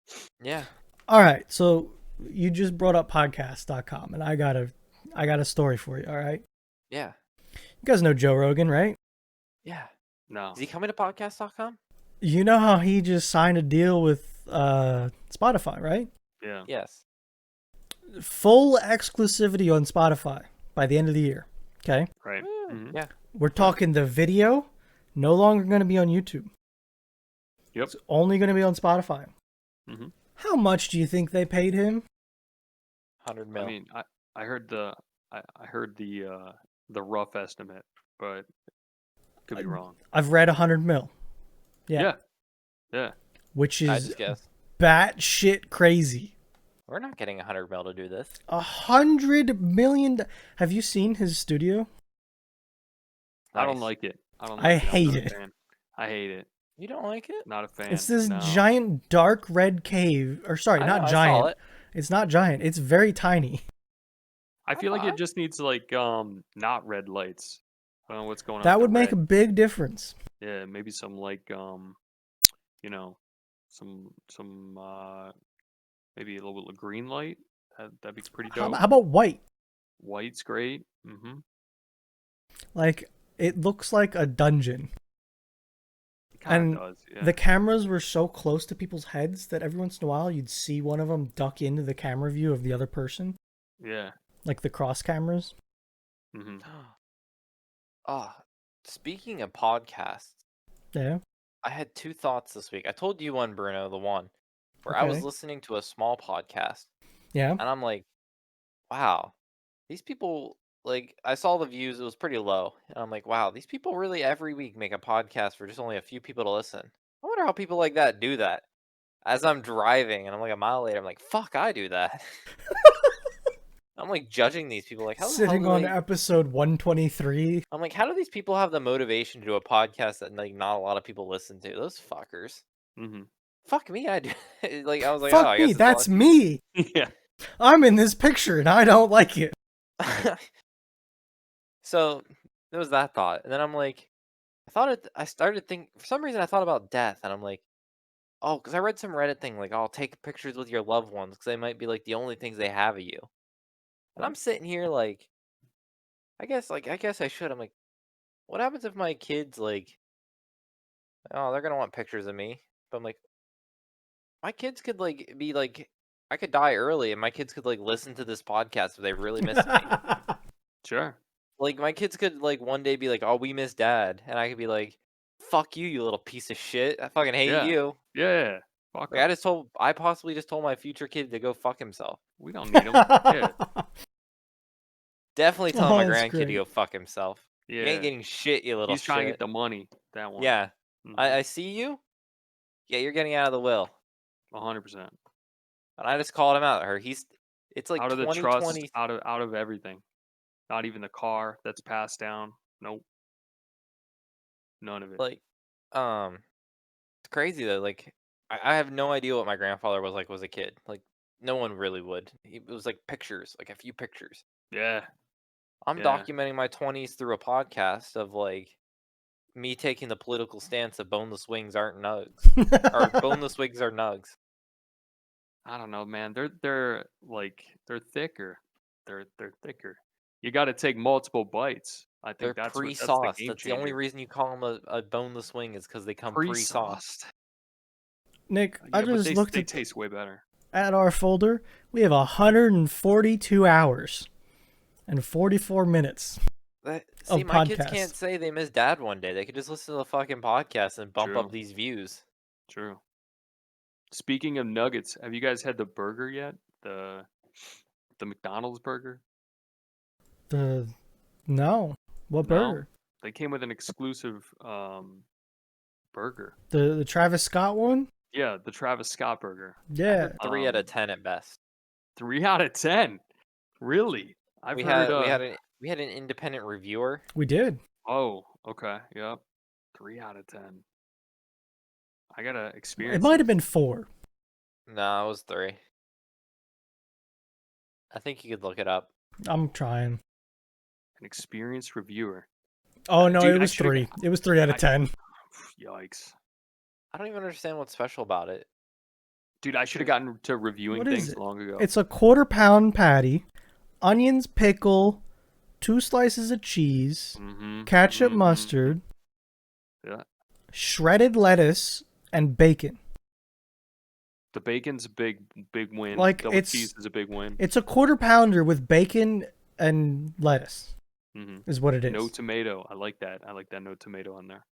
Speaker 2: Yeah.
Speaker 1: All right, so you just brought up podcast.com and I got a story for you, all right?
Speaker 2: Yeah.
Speaker 1: You guys know Joe Rogan, right?
Speaker 2: Yeah.
Speaker 3: No.
Speaker 2: Is he coming to podcast.com?
Speaker 1: You know how he just signed a deal with Spotify, right?
Speaker 3: Yeah.
Speaker 2: Yes.
Speaker 1: Full exclusivity on Spotify by the end of the year. Okay?
Speaker 3: Right. Mm-hmm.
Speaker 2: Yeah.
Speaker 1: We're talking the video no longer going to be on YouTube.
Speaker 3: Yep.
Speaker 1: It's only going to be on Spotify.
Speaker 3: Mm-hmm.
Speaker 1: How much do you think they paid him?
Speaker 2: 100 mil.
Speaker 3: I mean, I heard the rough estimate, but could be wrong.
Speaker 1: I've read 100 mil.
Speaker 3: Yeah. Yeah.
Speaker 1: Which
Speaker 2: I
Speaker 1: is
Speaker 2: just guessed.
Speaker 1: batshit crazy.
Speaker 2: We're not getting 100 mil to do this.
Speaker 1: $100 million. Have you seen his studio?
Speaker 3: I don't
Speaker 2: Nice.
Speaker 3: like it. I don't.
Speaker 1: I
Speaker 3: Like
Speaker 1: hate
Speaker 3: I'm not a
Speaker 1: it.
Speaker 3: fan. I hate it.
Speaker 2: You don't like it?
Speaker 3: Not a fan.
Speaker 1: It's this
Speaker 3: no.
Speaker 1: giant dark red cave. Or sorry,
Speaker 2: I know,
Speaker 1: not
Speaker 2: I saw
Speaker 1: giant.
Speaker 2: it.
Speaker 1: It's not giant. It's very tiny.
Speaker 3: I feel like it just needs like not red lights. I don't know what's going on.
Speaker 1: That
Speaker 3: with
Speaker 1: would
Speaker 3: the
Speaker 1: make a
Speaker 3: red.
Speaker 1: big difference.
Speaker 3: Yeah, maybe some like some maybe a little bit of green light. That'd be pretty
Speaker 1: How,
Speaker 3: dope.
Speaker 1: how about white?
Speaker 3: White's great. Mm-hmm.
Speaker 1: Like, it looks like a dungeon.
Speaker 3: It kind
Speaker 1: And
Speaker 3: of does. Yeah.
Speaker 1: the cameras were so close to people's heads that every once in a while you'd see one of them duck into the camera view of the other person.
Speaker 3: Yeah.
Speaker 1: Like the cross cameras.
Speaker 3: Mm-hmm.
Speaker 2: Ah, speaking of podcasts,
Speaker 1: Yeah.
Speaker 2: I had two thoughts this week. I told you one, Bruno, the one where I was
Speaker 1: Okay.
Speaker 2: listening to a small podcast,
Speaker 1: Yeah.
Speaker 2: and I'm like, wow, these people, like, I saw the views, it was pretty low, and I'm like, wow, these people really every week make a podcast for just only a few people to listen. I wonder how people like that do that. As I'm driving, and I'm like a mile later, I'm like, fuck, I do that. I'm like judging these people, like, how the hell
Speaker 1: Sitting
Speaker 2: do
Speaker 1: on
Speaker 2: they?
Speaker 1: episode 123.
Speaker 2: I'm like, how do these people have the motivation to do a podcast that like not a lot of people listen to? Those fuckers.
Speaker 3: Mm-hmm.
Speaker 2: Fuck me, I do. Like I was like, oh,
Speaker 1: Fuck
Speaker 2: I
Speaker 1: me,
Speaker 2: guess it's all.
Speaker 1: that's me.
Speaker 3: Yeah.
Speaker 1: I'm in this picture and I don't like it.
Speaker 2: So there was that thought, and then I'm like, I started thinking for some reason I thought about death, and I'm like, oh, because I read some Reddit thing like, oh, take pictures with your loved ones because they might be like the only things they have of you. And I'm sitting here like, I guess I should. I'm like, what happens if my kids like, oh, they're gonna want pictures of me, but I'm like, my kids could like be like, I could die early, and my kids could like listen to this podcast if they really miss me.
Speaker 3: Sure.
Speaker 2: Like my kids could like one day be like, "Oh, we miss dad," and I could be like, "Fuck you, you little piece of shit! I fucking hate
Speaker 3: Yeah.
Speaker 2: you."
Speaker 3: Yeah. Fuck
Speaker 2: Like
Speaker 3: 'em.
Speaker 2: I possibly just told my future kid to go fuck himself.
Speaker 3: We don't need them. Yeah.
Speaker 2: Definitely telling
Speaker 1: Oh,
Speaker 2: my
Speaker 1: that's
Speaker 2: grandkid to
Speaker 1: great.
Speaker 2: go fuck himself. You ain't
Speaker 3: Yeah.
Speaker 2: getting shit, you little
Speaker 3: He's trying to
Speaker 2: shit.
Speaker 3: get the money. That one.
Speaker 2: Yeah,
Speaker 3: Mm-hmm.
Speaker 2: I see you. Yeah, you're getting out of the will.
Speaker 3: 100%.
Speaker 2: And I just called him out. It's like
Speaker 3: Out of the trust,
Speaker 2: 2020.
Speaker 3: out of everything. Not even the car that's passed down. Nope. None of it.
Speaker 2: Like, it's crazy though. Like, I have no idea what my grandfather was like as a kid. Like, no one really would. It was like pictures, like a few pictures.
Speaker 3: Yeah.
Speaker 2: I'm
Speaker 3: Yeah.
Speaker 2: documenting my 20s through a podcast of like me taking the political stance of boneless wings aren't nugs, or boneless wings are nugs.
Speaker 3: I don't know, man. They're thicker. They're thicker. You got to take multiple bites. I
Speaker 2: They're
Speaker 3: think that's the
Speaker 2: pre-sauced.
Speaker 3: game
Speaker 2: That's the only
Speaker 3: changer.
Speaker 2: reason you call them a boneless wing is because they come pre-sauced.
Speaker 3: Pre-sauced.
Speaker 1: Nick, I
Speaker 3: Yeah, but
Speaker 1: just looked
Speaker 3: they
Speaker 1: at
Speaker 3: taste way better.
Speaker 1: our folder. We have 142 hours and 44 minutes.
Speaker 2: See, my kids
Speaker 1: podcasts.
Speaker 2: can't say they miss dad one day. They could just listen to the fucking podcast and bump
Speaker 3: True.
Speaker 2: up these views.
Speaker 3: True. Speaking of nuggets, have you guys had the burger yet? The McDonald's burger?
Speaker 1: No. What
Speaker 3: No?
Speaker 1: burger?
Speaker 3: They came with an exclusive burger.
Speaker 1: The Travis Scott one?
Speaker 3: Yeah, the Travis Scott burger.
Speaker 1: Yeah.
Speaker 2: 3 out of 10 at best.
Speaker 3: 3 out of 10. Really? I've
Speaker 2: We
Speaker 3: heard
Speaker 2: had an independent reviewer.
Speaker 1: We did.
Speaker 3: Oh, okay. Yep. 3 out of 10. I got to experience
Speaker 1: It might have been 4.
Speaker 2: No, it was 3. I think you could look it up.
Speaker 1: I'm trying.
Speaker 3: an experienced reviewer.
Speaker 1: Oh no,
Speaker 3: Dude,
Speaker 1: it was 3. It was 3 out of 10.
Speaker 3: Yikes.
Speaker 2: I don't even understand what's special about it.
Speaker 3: Dude, I should have gotten to reviewing
Speaker 1: What is
Speaker 3: things
Speaker 1: it?
Speaker 3: long ago.
Speaker 1: It's a 1/4 pound patty, onions, pickle, 2 slices of cheese, ketchup, mustard,
Speaker 3: Yeah.
Speaker 1: shredded lettuce, and bacon.
Speaker 3: The bacon's a big win.
Speaker 1: Like,
Speaker 3: Double cheese is a big win.
Speaker 1: It's a 1/4 pounder with bacon and lettuce.
Speaker 3: Mm-hmm.
Speaker 1: Is what it is.
Speaker 3: No tomato. I like that. I like that no tomato on there.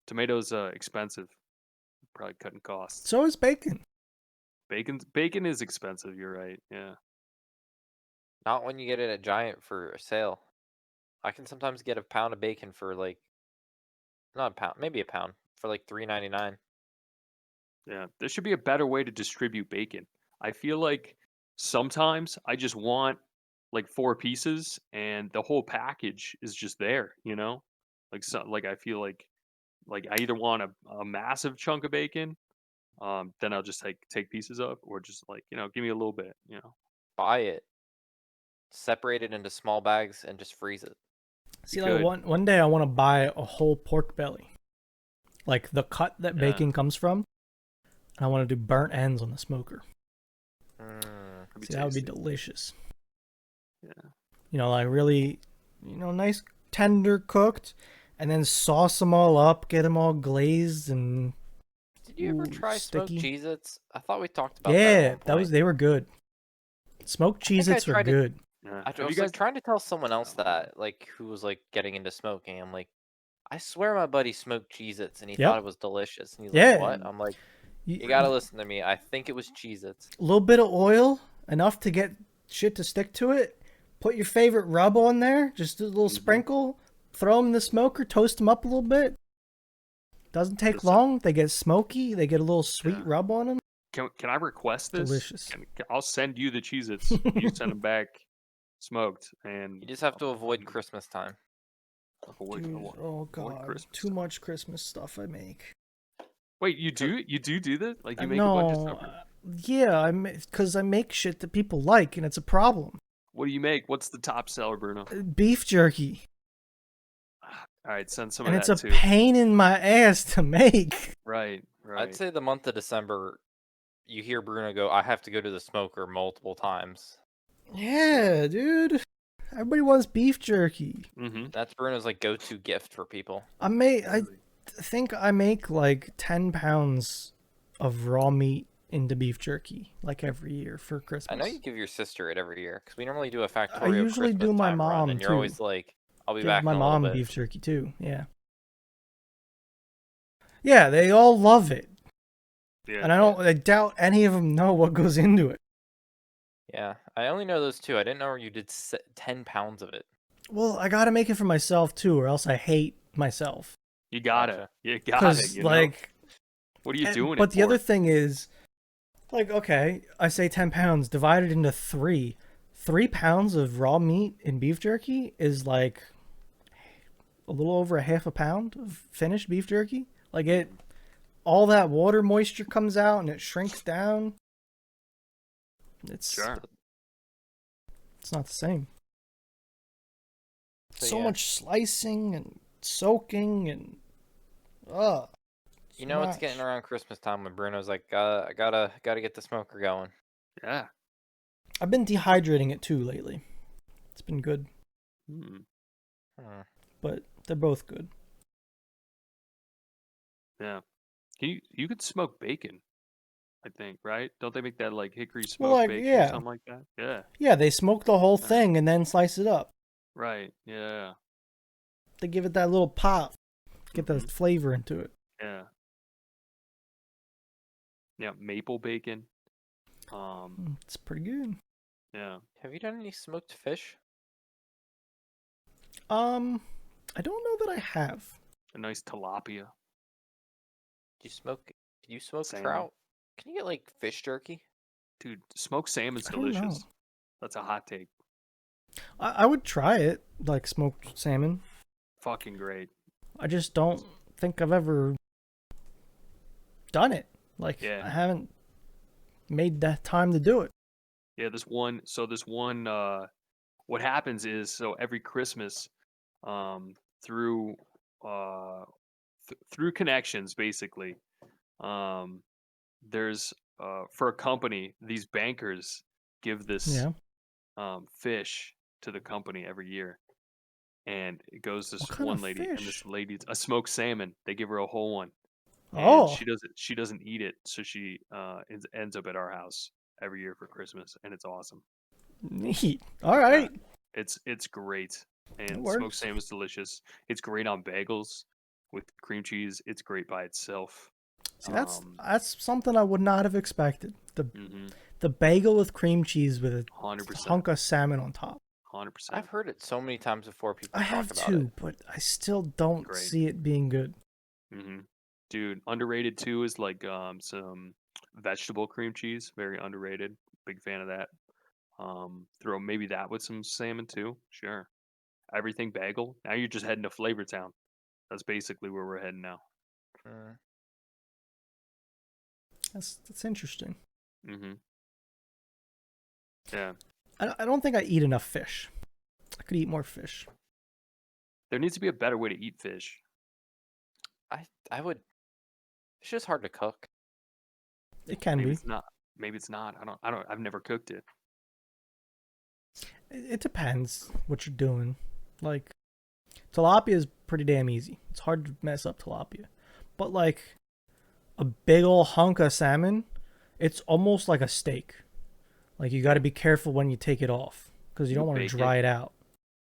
Speaker 3: Tomatoes expensive. Probably cutting costs.
Speaker 1: So is bacon.
Speaker 3: Bacon is expensive. You're right. Yeah.
Speaker 2: Not when you get it at Giant for a sale. I can sometimes get a pound of bacon for like, not a pound, maybe a pound for like $3.99.
Speaker 3: Yeah. There should be a better way to distribute bacon. I feel like sometimes I just want like 4 pieces and the whole package is just there, you know? Like I feel like I either want a massive chunk of bacon, then I'll just take pieces of, or just like, give me a little bit,
Speaker 2: Buy it, separate it into small bags, and just freeze it.
Speaker 1: See, like one day I want to buy a whole pork belly, like the cut that bacon comes from, and I want to do burnt ends on the smoker. See, that would be delicious.
Speaker 3: Yeah.
Speaker 1: Like really, nice tender cooked, and then sauce them all up, get them all glazed and.
Speaker 2: Did you ever try
Speaker 1: sticky.
Speaker 2: smoked Cheez-Its? I thought we talked about
Speaker 1: that.
Speaker 2: Yeah,
Speaker 1: they were good. Smoked Cheez-Its are good.
Speaker 3: Yeah.
Speaker 2: I was like trying to tell someone else that, like, who was like getting into smoking. I'm like, I swear my buddy smoked Cheez-Its and he
Speaker 1: Yep.
Speaker 2: thought it was delicious. And he's
Speaker 1: Yeah.
Speaker 2: like, what? I'm like, you gotta listen to me. I think it was Cheez-Its.
Speaker 1: A little bit of oil, enough to get shit to stick to it. Put your favorite rub on there, just a little sprinkle. Throw them in the smoker, toast them up a little bit. Doesn't take long. They get smoky. They get a little sweet rub on them.
Speaker 3: Can I request this?
Speaker 1: Delicious.
Speaker 3: I'll send you the Cheez-Its. You send them back smoked, and
Speaker 2: You just have to avoid Christmas time.
Speaker 1: Dude, oh god, too much Christmas stuff I make.
Speaker 3: Wait, you do this? Like you make
Speaker 1: no,
Speaker 3: a bunch of stuff?
Speaker 1: Yeah, because I make shit that people like, and it's a problem.
Speaker 3: What do you make? What's the top seller, Bruno?
Speaker 1: Beef jerky.
Speaker 3: All right, send some
Speaker 1: and
Speaker 3: of that
Speaker 1: it's a pain in my ass to make.
Speaker 3: Right.
Speaker 2: I'd say the month of December, you hear Bruno go, I have to go to the smoker multiple times.
Speaker 1: Yeah, dude. Everybody wants beef jerky.
Speaker 2: That's Bruno's like go-to gift for people.
Speaker 1: I think I make like 10 pounds of raw meat into beef jerky like every year for Christmas.
Speaker 2: I know you give your sister it every year because we normally do a factorio.
Speaker 1: I usually
Speaker 2: Christmas
Speaker 1: do my
Speaker 2: time run,
Speaker 1: mom
Speaker 2: and
Speaker 1: too.
Speaker 2: you're always like, I'll be
Speaker 1: Give
Speaker 2: back
Speaker 1: my
Speaker 2: in a little
Speaker 1: mom
Speaker 2: bit.
Speaker 1: beef jerky too. Yeah. Yeah, they all love it.
Speaker 3: Yeah.
Speaker 1: And I doubt any of them know what goes into it.
Speaker 2: Yeah, I only know those two. I didn't know you did 10 pounds of it.
Speaker 1: Well, I gotta make it for myself too, or else I hate myself.
Speaker 3: You gotta. You gotta.
Speaker 1: Because like,
Speaker 3: what are you doing?
Speaker 1: But the other thing is, like, okay, I say 10 pounds divided into 3. 3 pounds of raw meat in beef jerky is like a little over a half a pound of finished beef jerky. Like all that water moisture comes out and it shrinks down. It's not the same. So much slicing and soaking and
Speaker 2: you know, it's getting around Christmas time when Bruno's like, I gotta get the smoker going.
Speaker 3: Yeah.
Speaker 1: I've been dehydrating it too lately. It's been good. But they're both good.
Speaker 3: Yeah. You could smoke bacon, I think, right? Don't they make that like hickory smoked bacon or something like that? Yeah.
Speaker 1: Yeah, they smoke the whole thing and then slice it up.
Speaker 3: Right. Yeah.
Speaker 1: They give it that little pop. Get the flavor into it.
Speaker 3: Yeah. Yeah, maple bacon.
Speaker 1: It's pretty good.
Speaker 3: Yeah.
Speaker 2: Have you done any smoked fish?
Speaker 1: I don't know that I have.
Speaker 3: A nice tilapia.
Speaker 2: Do you smoke
Speaker 3: Salmon.
Speaker 2: trout? Can you get like fish jerky?
Speaker 3: Dude, smoked salmon's
Speaker 1: I don't know.
Speaker 3: delicious. That's a hot take.
Speaker 1: I would try it, like smoked salmon.
Speaker 3: Fucking great.
Speaker 1: I just don't think I've ever done it. Like, I haven't made that time to do it.
Speaker 3: Yeah, this one, what happens is, so every Christmas, through connections, basically, there's, for a company, these bankers give this fish to the company every year. And it goes to this one lady, and this lady's a smoked salmon. They give her a whole one. And she doesn't eat it, so she ends up at our house every year for Christmas, and it's awesome.
Speaker 1: Neat. All right.
Speaker 3: It's great, and smoked salmon's delicious. It's great on bagels with cream cheese. It's great by itself.
Speaker 1: See, that's something I would not have expected. The bagel with cream cheese with a
Speaker 3: 100%
Speaker 1: hunk of salmon on top.
Speaker 3: 100%.
Speaker 2: I've heard it so many times before. People
Speaker 1: I
Speaker 2: talk
Speaker 1: have
Speaker 2: about
Speaker 1: too,
Speaker 2: it.
Speaker 1: but I still don't see it being good.
Speaker 3: Dude, underrated too is like some vegetable cream cheese. Very underrated. Big fan of that. Throw maybe that with some salmon too. Sure. Everything bagel. Now you're just heading to Flavor Town. That's basically where we're heading now.
Speaker 1: That's interesting.
Speaker 3: Yeah.
Speaker 1: I don't think I eat enough fish. I could eat more fish.
Speaker 3: There needs to be a better way to eat fish.
Speaker 2: I would. It's just hard to cook.
Speaker 1: It can
Speaker 3: Maybe
Speaker 1: be.
Speaker 3: It's not. Maybe it's not. I don't. I've never cooked it.
Speaker 1: It depends what you're doing. Like, tilapia is pretty damn easy. It's hard to mess up tilapia. But like a big ol' hunk of salmon, it's almost like a steak. Like, you got to be careful when you take it off because you don't want to dry it out.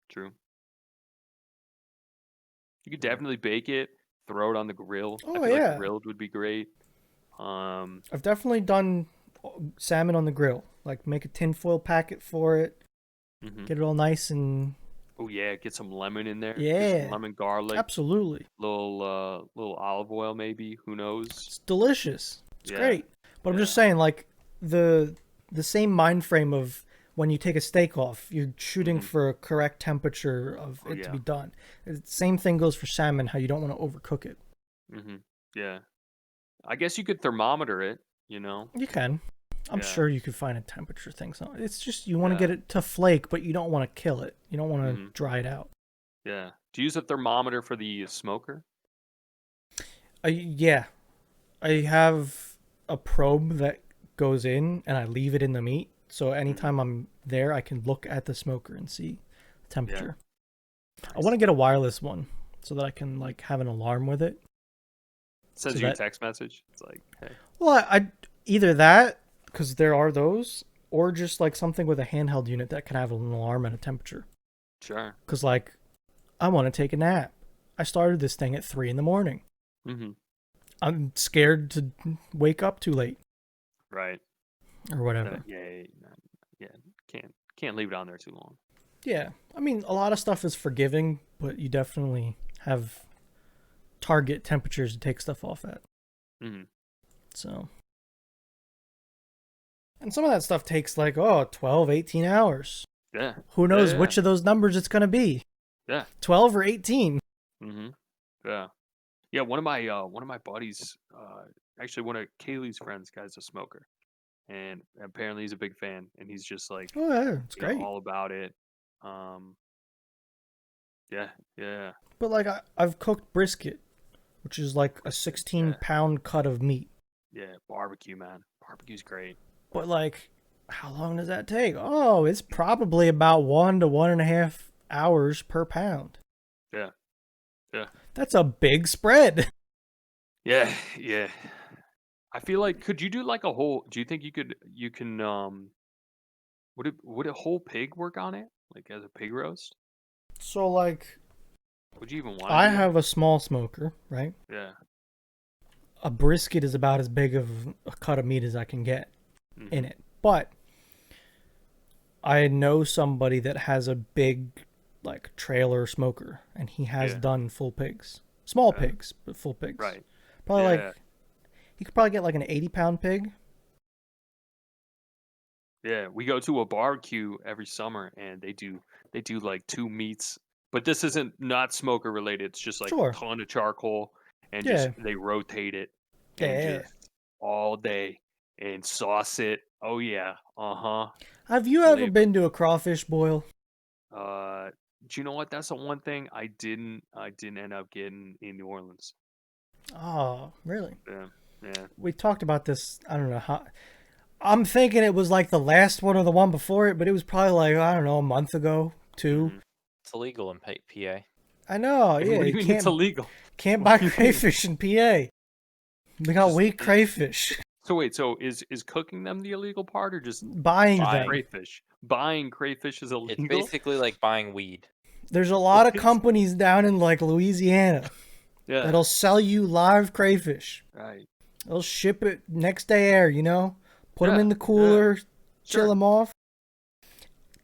Speaker 3: True. You could definitely bake it, throw it on the grill. I
Speaker 1: Oh
Speaker 3: feel like
Speaker 1: yeah,
Speaker 3: grilled would be great. Um,
Speaker 1: I've definitely done salmon on the grill. Like make a tinfoil packet for it,
Speaker 3: mhm.
Speaker 1: get it all nice and
Speaker 3: Oh yeah, get some lemon in there. Get some
Speaker 1: yeah,
Speaker 3: lemon garlic,
Speaker 1: absolutely.
Speaker 3: little olive oil maybe. Who knows?
Speaker 1: It's delicious. It's
Speaker 3: Yeah,
Speaker 1: great. But I'm just
Speaker 3: yeah.
Speaker 1: saying, like the the same mind frame of when you take a steak off, you're shooting
Speaker 3: Hmm.
Speaker 1: for a correct temperature of
Speaker 3: Oh
Speaker 1: it to
Speaker 3: yeah.
Speaker 1: be done. Same thing goes for salmon. How you don't want to overcook it.
Speaker 3: Hmm. Yeah. I guess you could thermometer it. You know.
Speaker 1: You can. I'm
Speaker 3: Yeah.
Speaker 1: sure you could find a temperature thing. So it's just you want to
Speaker 3: Yeah.
Speaker 1: get it to flake, but you don't want to kill it. You don't want to
Speaker 3: Hmm.
Speaker 1: dry it out.
Speaker 3: Yeah. Do you use a thermometer for the smoker?
Speaker 1: Yeah, I have a probe that goes in and I leave it in the meat. So
Speaker 3: Hmm.
Speaker 1: anytime I'm there, I can look at the smoker and see the
Speaker 3: Yeah.
Speaker 1: temperature. I want
Speaker 3: Nice.
Speaker 1: to get a wireless one so that I can like have an alarm with it. So
Speaker 3: Sends you a
Speaker 1: that
Speaker 3: text message. It's like, hey.
Speaker 1: well, I either that because there are those, or just like something with a handheld unit that can have an alarm and a temperature.
Speaker 3: Sure.
Speaker 1: Because like I want to take a nap. I started this thing at 3 in the morning.
Speaker 3: Hmm.
Speaker 1: I'm scared to wake up too late
Speaker 3: Right.
Speaker 1: or whatever.
Speaker 3: Yeah. Yeah. Can't leave it on there too long.
Speaker 1: Yeah, I mean a lot of stuff is forgiving, but you definitely have target temperatures to take stuff off at.
Speaker 3: Hmm.
Speaker 1: So, and some of that stuff takes like 12, 18 hours.
Speaker 3: Yeah.
Speaker 1: Who knows
Speaker 3: Yeah.
Speaker 1: which of those numbers it's going to be?
Speaker 3: Yeah.
Speaker 1: 12 or 18.
Speaker 3: Hmm. Yeah. Yeah. One of my buddies, actually one of Kaylee's friends, guy's a smoker, and apparently he's a big fan, and he's just like,
Speaker 1: Oh yeah, it's great.
Speaker 3: all about it. Um. Yeah. Yeah.
Speaker 1: But like I've cooked brisket, which is like a 16
Speaker 3: Yeah.
Speaker 1: pound cut of meat.
Speaker 3: Yeah. Barbecue, man. Barbecue's great.
Speaker 1: But like how long does that take? Oh, it's probably about 1 to 1.5 hours per pound.
Speaker 3: Yeah. Yeah.
Speaker 1: That's a big spread.
Speaker 3: Yeah. Yeah. I feel like could you do like a whole? Do you think you can would a whole pig work on it like as a pig roast?
Speaker 1: So like
Speaker 3: Would you even want to
Speaker 1: I
Speaker 3: do that?
Speaker 1: have a small smoker, right?
Speaker 3: Yeah.
Speaker 1: A brisket is about as big of a cut of meat as I can get in
Speaker 3: Hmm.
Speaker 1: it. But I know somebody that has a big like trailer smoker and he has
Speaker 3: Yeah.
Speaker 1: done full pigs. Small
Speaker 3: Okay.
Speaker 1: pigs, but full pigs.
Speaker 3: Right.
Speaker 1: Probably
Speaker 3: Yeah.
Speaker 1: like you could probably get like an 80-pound pig.
Speaker 3: Yeah. We go to a barbecue every summer, and they do like two meats, but this isn't not smoker related. It's just like
Speaker 1: Sure.
Speaker 3: ton of charcoal, and just
Speaker 1: Yeah.
Speaker 3: they rotate it, and
Speaker 1: Yeah.
Speaker 3: just all day and sauce it. Oh yeah. Uh-huh.
Speaker 1: Have you ever
Speaker 3: Flavor.
Speaker 1: been to a crawfish boil?
Speaker 3: Do you know what? That's the one thing I didn't end up getting in New Orleans.
Speaker 1: Oh, really?
Speaker 3: Yeah. Yeah.
Speaker 1: We talked about this. I don't know how. I'm thinking it was like the last one or the one before it, but it was probably like, I don't know, a month ago, two.
Speaker 3: Mhm.
Speaker 2: It's illegal in PA.
Speaker 1: I know, yeah.
Speaker 3: What do
Speaker 1: You
Speaker 3: you mean it's
Speaker 1: can't
Speaker 3: illegal?
Speaker 1: can't
Speaker 3: What
Speaker 1: buy
Speaker 3: do you mean?
Speaker 1: crayfish in PA. They got
Speaker 3: Just
Speaker 1: weak crayfish.
Speaker 3: so wait, so is cooking them the illegal part, or just
Speaker 1: Buying
Speaker 2: Buying.
Speaker 1: them.
Speaker 3: crayfish? Buying crayfish is
Speaker 2: It's
Speaker 3: illegal?
Speaker 2: basically like buying weed.
Speaker 1: There's a lot of
Speaker 3: What?
Speaker 1: companies down in like Louisiana
Speaker 3: Yeah.
Speaker 1: that'll sell you live crayfish.
Speaker 3: Right.
Speaker 1: They'll ship it next day air, you know? Put them
Speaker 3: Yeah.
Speaker 1: in the
Speaker 3: Yeah.
Speaker 1: cooler, chill
Speaker 3: Sure.
Speaker 1: them off.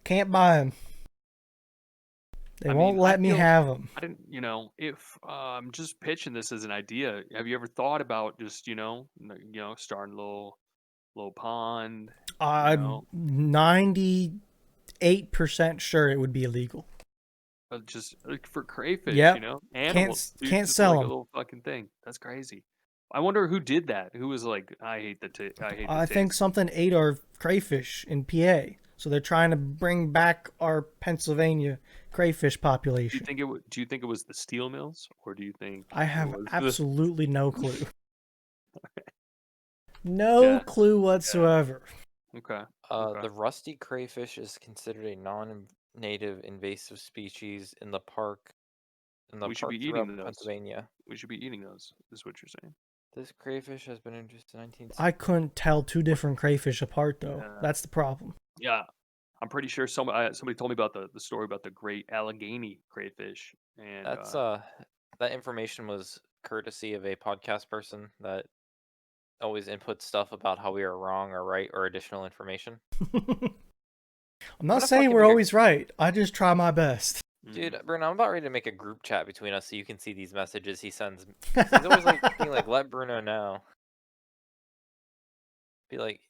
Speaker 1: Can't buy them. They
Speaker 3: I
Speaker 1: won't
Speaker 3: mean, I
Speaker 1: let me
Speaker 3: feel
Speaker 1: have them.
Speaker 3: I didn't, if I'm just pitching this as an idea. Have you ever thought about just, starting a little pond, you
Speaker 1: I'm
Speaker 3: know,
Speaker 1: 98% sure it would be illegal.
Speaker 3: just like for crayfish,
Speaker 1: Yep.
Speaker 3: animals, dude,
Speaker 1: Can't
Speaker 3: just
Speaker 1: sell
Speaker 3: like a
Speaker 1: them.
Speaker 3: little fucking thing. That's crazy. I wonder who did that. Who was like, I hate I hate the
Speaker 1: I think
Speaker 3: taste.
Speaker 1: something ate our crayfish in PA. So they're trying to bring back our Pennsylvania crayfish
Speaker 3: Do you
Speaker 1: population.
Speaker 3: think do you think it was the steel mills, or do you think
Speaker 1: I
Speaker 3: it
Speaker 1: have
Speaker 3: was the
Speaker 1: absolutely no clue. No
Speaker 3: Yeah.
Speaker 1: clue whatsoever.
Speaker 3: Okay. Okay.
Speaker 2: The rusty crayfish is considered a non-native invasive species in the park
Speaker 3: We should be
Speaker 2: throughout
Speaker 3: eating those.
Speaker 2: Pennsylvania.
Speaker 3: We should be eating those, is what you're saying.
Speaker 2: This crayfish has been introduced in 1960s.
Speaker 1: I couldn't tell two different crayfish apart though.
Speaker 3: Yeah.
Speaker 1: That's the problem.
Speaker 3: Yeah. I'm pretty sure somebody told me about the story about the great Allegheny crayfish, and
Speaker 2: That's that information was courtesy of a podcast person that always inputs stuff about how we are wrong or right or additional information.
Speaker 1: I'm not
Speaker 2: gonna
Speaker 1: saying
Speaker 2: fucking
Speaker 1: we're
Speaker 2: make a-
Speaker 1: always right. I just try my best.
Speaker 2: Dude, Bruno, I'm about ready to make a group chat between us so you can see these messages he sends. 'Cause he's always like being like, let Bruno know. Be like,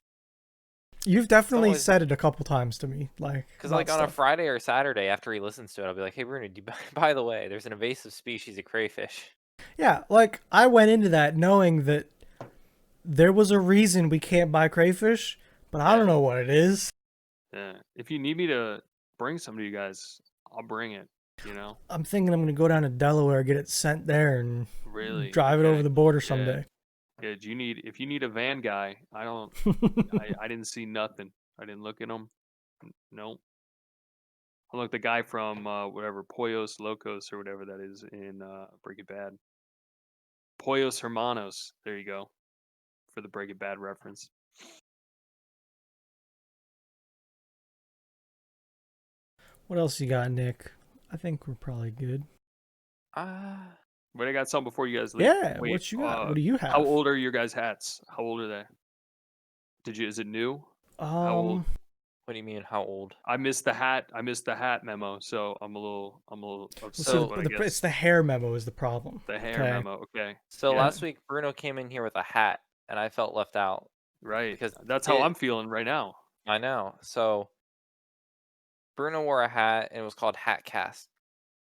Speaker 1: You've definitely
Speaker 2: always-
Speaker 1: said it a couple times to me, like
Speaker 2: because
Speaker 1: about
Speaker 2: like on a
Speaker 1: stuff.
Speaker 2: Friday or Saturday after he listens to it, I'll be like, hey Bruno, by the way, there's an invasive species of crayfish.
Speaker 1: Yeah, like I went into that knowing that there was a reason we can't buy crayfish, but I don't know what it is.
Speaker 3: Yeah. If you need me to bring some to you guys, I'll bring it. You know,
Speaker 1: I'm thinking I'm gonna go down to Delaware, get it sent there, and
Speaker 3: really
Speaker 1: drive it
Speaker 3: Okay.
Speaker 1: over the border
Speaker 3: Yeah.
Speaker 1: someday.
Speaker 3: Yeah. If you need a van guy, I didn't see nothing. I didn't look at him. Nope. I look the guy from whatever Pollos Locos or whatever that is in Breaking Bad. Pollos Hermanos. There you go. For the Breaking Bad reference.
Speaker 1: What else you got, Nick? I think we're probably good.
Speaker 3: But I got some before you guys leave.
Speaker 1: Yeah,
Speaker 3: Wait,
Speaker 1: what you got? What do you have?
Speaker 3: How old are your guys' hats? How old are they? Is it new? How old?
Speaker 2: What do you mean, how old?
Speaker 3: I missed the hat. I missed the hat memo, so I'm a little upset.
Speaker 1: So
Speaker 3: but I guess
Speaker 1: it's the hair memo is the problem.
Speaker 3: the hair
Speaker 1: Okay.
Speaker 3: memo. Okay,
Speaker 2: So
Speaker 3: Yeah.
Speaker 2: last week Bruno came in here with a hat, and I felt left out.
Speaker 3: right.
Speaker 2: Because
Speaker 3: That's how I'm feeling right now.
Speaker 2: I know. So Bruno wore a hat, and it was called Hat Cast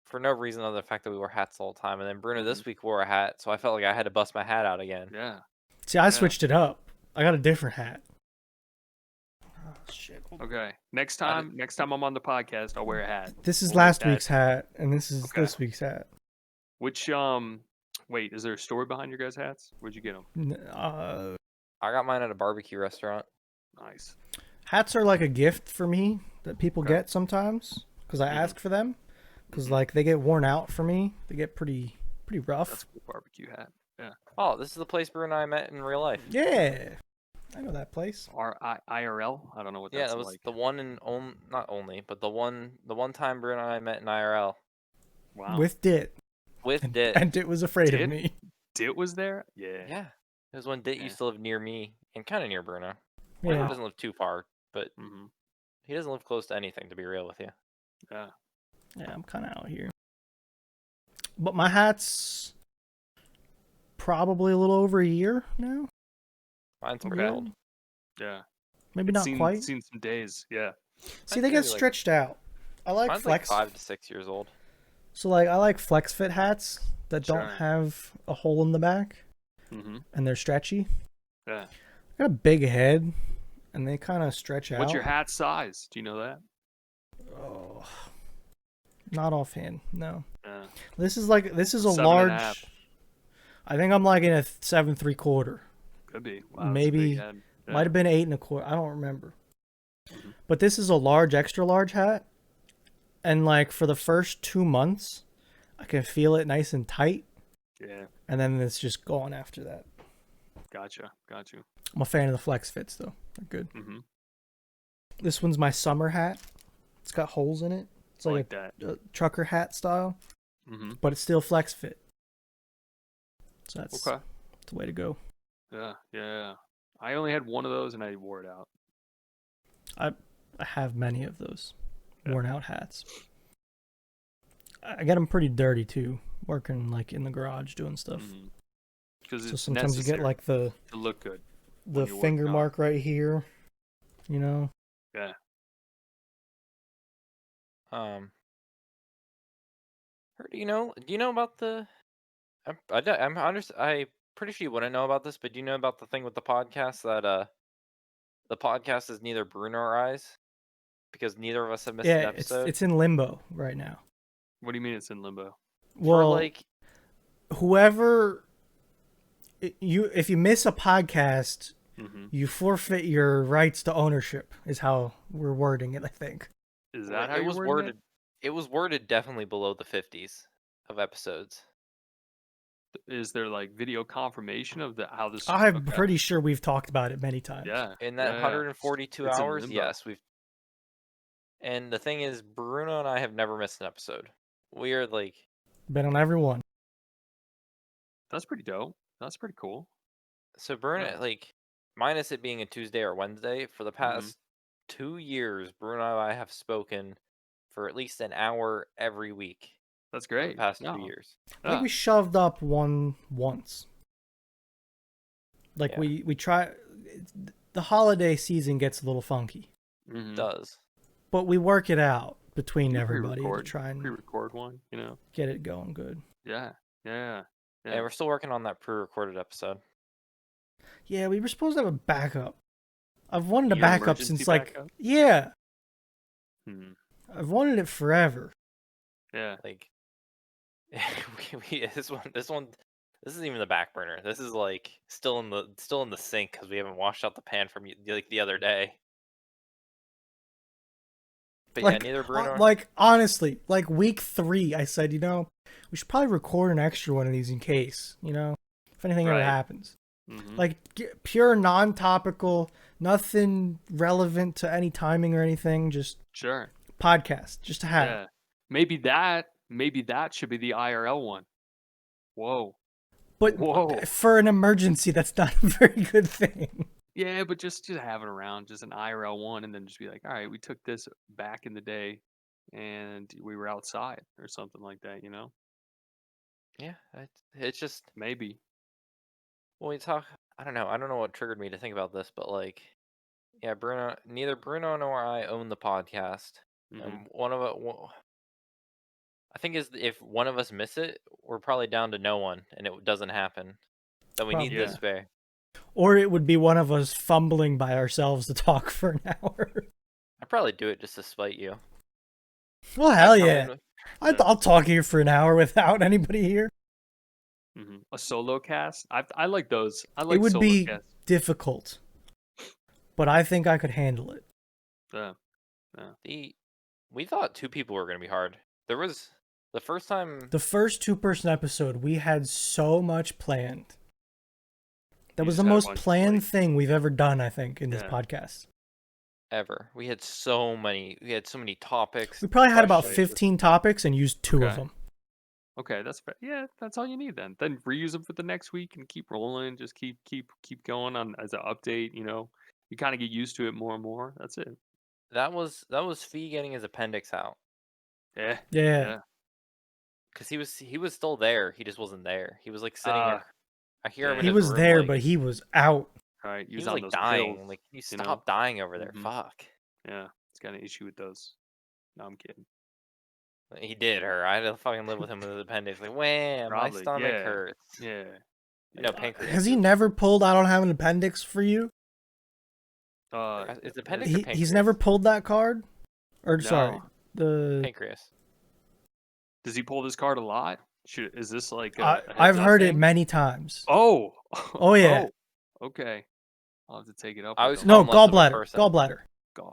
Speaker 2: for no reason other than the fact that we wore hats all the time. And then Bruno this week wore a hat, so I felt like I had to bust my hat out again.
Speaker 3: Yeah.
Speaker 1: See, I switched it up. I got a different hat. Oh, shit.
Speaker 3: Okay. Next time I'm on the podcast, I'll wear a hat.
Speaker 1: This is
Speaker 3: We'll make
Speaker 1: last
Speaker 3: that-
Speaker 1: week's hat, and this is
Speaker 3: Okay.
Speaker 1: this week's hat.
Speaker 3: Which wait, is there a story behind your guys' hats? Where'd you get them?
Speaker 2: I got mine at a barbecue restaurant.
Speaker 3: Nice.
Speaker 1: Hats are like a gift for me that people
Speaker 3: Okay.
Speaker 1: get sometimes because I
Speaker 3: Mhm.
Speaker 1: ask for them because like they get worn out for me. They get pretty rough.
Speaker 3: That's a cool barbecue hat. Yeah.
Speaker 2: Oh, this is the place Bruno and I met in real life.
Speaker 1: Yeah, I know that place.
Speaker 3: IRL? I don't know what
Speaker 2: Yeah,
Speaker 3: that's
Speaker 2: it was
Speaker 3: like.
Speaker 2: the one and not only, but the one time Bruno and I met in IRL
Speaker 3: Wow.
Speaker 1: With Dit,
Speaker 2: with
Speaker 1: and,
Speaker 2: Dit.
Speaker 1: and Dit was afraid
Speaker 3: Dit?
Speaker 1: of me.
Speaker 3: Dit was there? Yeah.
Speaker 2: Yeah, it was when Dit
Speaker 3: Yeah.
Speaker 2: used to live near me and kind of near Bruno. He
Speaker 1: Yeah,
Speaker 2: doesn't live too far, but
Speaker 3: hmm
Speaker 2: he doesn't live close to anything, to be real with you.
Speaker 3: Yeah.
Speaker 1: yeah, I'm kind of out here. But my hat's probably a little over a year now.
Speaker 2: Mine's
Speaker 1: Okay.
Speaker 2: pretty old.
Speaker 3: Yeah.
Speaker 1: Maybe not quite.
Speaker 3: Seen some days. Yeah.
Speaker 1: See, they get
Speaker 2: maybe, like-
Speaker 1: stretched out. I like
Speaker 2: Mine's
Speaker 1: flex.
Speaker 2: like 5 to 6 years old.
Speaker 1: So like I like flex fit hats that don't
Speaker 3: Sure.
Speaker 1: have a hole in the back
Speaker 3: hmm
Speaker 1: and they're stretchy.
Speaker 3: Yeah.
Speaker 1: I got a big head and they kind of stretch out.
Speaker 3: What's your hat size? Do you know that?
Speaker 1: Oh, not offhand. No.
Speaker 3: Yeah.
Speaker 1: This is a
Speaker 3: 7.5.
Speaker 1: large. I think I'm like in a 7.75.
Speaker 3: Could be. Wow, that's a
Speaker 1: Maybe-
Speaker 3: big head. Yeah.
Speaker 1: Might have been 8.25. I don't remember.
Speaker 3: Mhm.
Speaker 1: But this is a large, extra large hat, and like for the first 2 months, I can feel it nice and tight,
Speaker 3: Yeah.
Speaker 1: and then it's just gone after that.
Speaker 3: Gotcha. Got you.
Speaker 1: I'm a fan of the flex fits though. They're good.
Speaker 3: hmm
Speaker 1: This one's my summer hat. It's got holes in it. It's
Speaker 3: I
Speaker 1: like
Speaker 3: like that.
Speaker 1: a trucker hat style,
Speaker 3: hmm
Speaker 1: but it's still flex fit. So that's
Speaker 3: Okay.
Speaker 1: the way to go.
Speaker 3: Yeah. Yeah. I only had one of those and I wore it out.
Speaker 1: I have many of those
Speaker 3: Yeah.
Speaker 1: worn out hats. I get them pretty dirty too, working like in the garage doing stuff.
Speaker 3: Because
Speaker 1: So
Speaker 3: it's
Speaker 1: sometimes you get
Speaker 3: necessary
Speaker 1: like the
Speaker 3: to look good.
Speaker 1: the
Speaker 3: you're
Speaker 1: finger
Speaker 3: working out.
Speaker 1: mark right here, you know.
Speaker 3: Yeah.
Speaker 2: Do you know about the? I'm pretty sure you wouldn't know about this, but do you know about the thing with the podcast that the podcast is neither Bruno or I's because neither of us have missed an
Speaker 1: Yeah,
Speaker 2: episode.
Speaker 1: it's in limbo right now.
Speaker 3: What do you mean it's in limbo?
Speaker 2: For
Speaker 1: Well,
Speaker 2: like
Speaker 1: whoever if you miss a podcast,
Speaker 3: hmm
Speaker 1: you forfeit your rights to ownership. Is how we're wording it, I think.
Speaker 3: Is that how
Speaker 2: it
Speaker 3: you're
Speaker 2: was
Speaker 3: wording
Speaker 2: worded. It was worded definitely below the 50s of episodes.
Speaker 3: it? Is there like video confirmation of how this?
Speaker 1: I'm
Speaker 3: okay.
Speaker 1: pretty sure we've talked about it many times.
Speaker 3: Yeah.
Speaker 2: In that
Speaker 3: yeah.
Speaker 2: 142
Speaker 3: It's in
Speaker 2: hours,
Speaker 3: limbo.
Speaker 2: yes, we've. And the thing is, Bruno and I have never missed an episode. We are like
Speaker 1: Been on everyone.
Speaker 3: That's pretty dope. That's pretty cool.
Speaker 2: So Bruno,
Speaker 3: Yeah.
Speaker 2: like, minus it being a Tuesday or Wednesday, for the
Speaker 3: Mm-hmm.
Speaker 2: past 2 years, Bruno and I have spoken for at least an hour every week
Speaker 3: That's
Speaker 2: for the
Speaker 3: great.
Speaker 2: past
Speaker 3: No.
Speaker 2: 2 years.
Speaker 1: I think
Speaker 3: Yeah.
Speaker 1: we shoved up one once. Like
Speaker 2: Yeah.
Speaker 1: we try. The holiday season gets a little funky,
Speaker 3: Mm-hmm.
Speaker 2: Does.
Speaker 1: but we work it out between
Speaker 3: You
Speaker 1: everybody to
Speaker 3: pre-record,
Speaker 1: try and
Speaker 3: pre-record one. You know.
Speaker 1: get it going good.
Speaker 3: Yeah. Yeah.
Speaker 2: Yeah,
Speaker 3: Yeah.
Speaker 2: we're still working on that pre-recorded episode.
Speaker 1: Yeah, we were supposed to have a backup. I've wanted a
Speaker 3: You got an
Speaker 1: backup
Speaker 3: emergency
Speaker 1: since like
Speaker 3: backup?
Speaker 1: yeah,
Speaker 3: Hmm.
Speaker 1: I've wanted it forever.
Speaker 3: Yeah.
Speaker 2: Like, this isn't even the back burner. This is like still in the sink because we haven't washed out the pan from like the other day. But yeah, neither Bruno.
Speaker 1: Like honestly, like week 3, I said, we should probably record an extra one of these in case, if anything ever
Speaker 3: Right.
Speaker 1: happens.
Speaker 3: Mm-hmm.
Speaker 1: Like pure non-topical, nothing relevant to any timing or anything, just
Speaker 3: Sure.
Speaker 1: podcast, just to have.
Speaker 3: Yeah. Maybe that should be the IRL one. Whoa.
Speaker 1: But
Speaker 3: Whoa.
Speaker 1: for an emergency, that's not a very good thing.
Speaker 3: Yeah, but just have it around, just an IRL one, and then just be like, all right, we took this back in the day, and we were outside or something like that,
Speaker 2: Yeah, it's just
Speaker 3: Maybe.
Speaker 2: when we talk. I don't know what triggered me to think about this, but like, yeah, neither Bruno nor I own the podcast,
Speaker 3: Mm-hmm.
Speaker 2: and one of it. I think is if one of us miss it, we're probably down to no one, and it doesn't happen. Then we need
Speaker 1: Probably.
Speaker 2: this
Speaker 3: Yeah.
Speaker 2: spare.
Speaker 1: Or it would be one of us fumbling by ourselves to talk for an hour.
Speaker 2: I'd probably do it just to spite you.
Speaker 1: Well, hell
Speaker 2: I'd come
Speaker 1: yeah.
Speaker 2: in with-
Speaker 1: I'll talk here for an hour without anybody here.
Speaker 3: Mm-hmm. A solo cast. I like those. I
Speaker 1: It
Speaker 3: like
Speaker 1: would
Speaker 3: solo
Speaker 1: be
Speaker 3: casts.
Speaker 1: difficult, but I think I could handle it.
Speaker 3: Yeah.
Speaker 2: We thought 2 people were gonna be hard. There was the first time.
Speaker 1: The first 2-person episode, we had so much planned. That
Speaker 3: You
Speaker 1: was
Speaker 3: just
Speaker 1: the
Speaker 3: had a
Speaker 1: most
Speaker 3: bunch of,
Speaker 1: planned
Speaker 3: like-
Speaker 1: thing we've ever done, I think, in this
Speaker 3: Yeah.
Speaker 1: podcast.
Speaker 2: Ever. We had so many topics.
Speaker 1: We probably had about
Speaker 2: questions.
Speaker 1: 15 topics and used 2 of
Speaker 3: Okay.
Speaker 1: them.
Speaker 3: Okay, that's fair. Yeah, that's all you need then. Then reuse them for the next week and keep rolling. Just keep going on as an update. You kind of get used to it more and more. That's it.
Speaker 2: That was Fee getting his appendix out
Speaker 3: Yeah.
Speaker 1: Yeah.
Speaker 2: because he was still there. He just wasn't there. He was like sitting in. I hear him.
Speaker 3: yeah.
Speaker 2: In
Speaker 1: He
Speaker 2: his
Speaker 1: was
Speaker 2: room,
Speaker 1: there,
Speaker 2: like,
Speaker 1: but he was out.
Speaker 3: Right.
Speaker 2: he was
Speaker 3: on
Speaker 2: like
Speaker 3: those
Speaker 2: dying.
Speaker 3: pills,
Speaker 2: Like, can you
Speaker 3: you know?
Speaker 2: stop dying over there?
Speaker 3: Mhm.
Speaker 2: Fuck.
Speaker 3: Yeah, it's got an issue with those. No, I'm kidding.
Speaker 2: He did her. I had to fucking live with him with his appendix. Like, wham, my
Speaker 3: Probably,
Speaker 2: stomach
Speaker 3: yeah.
Speaker 2: hurts.
Speaker 3: Yeah.
Speaker 2: No, pancreas.
Speaker 1: Has he never pulled I don't have an appendix for you?
Speaker 2: Is appendix or pancreas?
Speaker 1: He's never pulled that card? Or, sorry,
Speaker 3: No.
Speaker 1: the...
Speaker 2: Pancreas.
Speaker 3: Does he pull this card a lot? Is this like a
Speaker 1: I've
Speaker 3: heads-up
Speaker 1: heard it
Speaker 3: thing?
Speaker 1: many times.
Speaker 3: Oh.
Speaker 1: Oh, yeah.
Speaker 3: Oh, okay. I'll have to take it up.
Speaker 2: I
Speaker 3: with
Speaker 2: was
Speaker 3: him.
Speaker 1: No,
Speaker 2: Unless of a
Speaker 1: gallbladder.
Speaker 2: person.
Speaker 1: Gallbladder.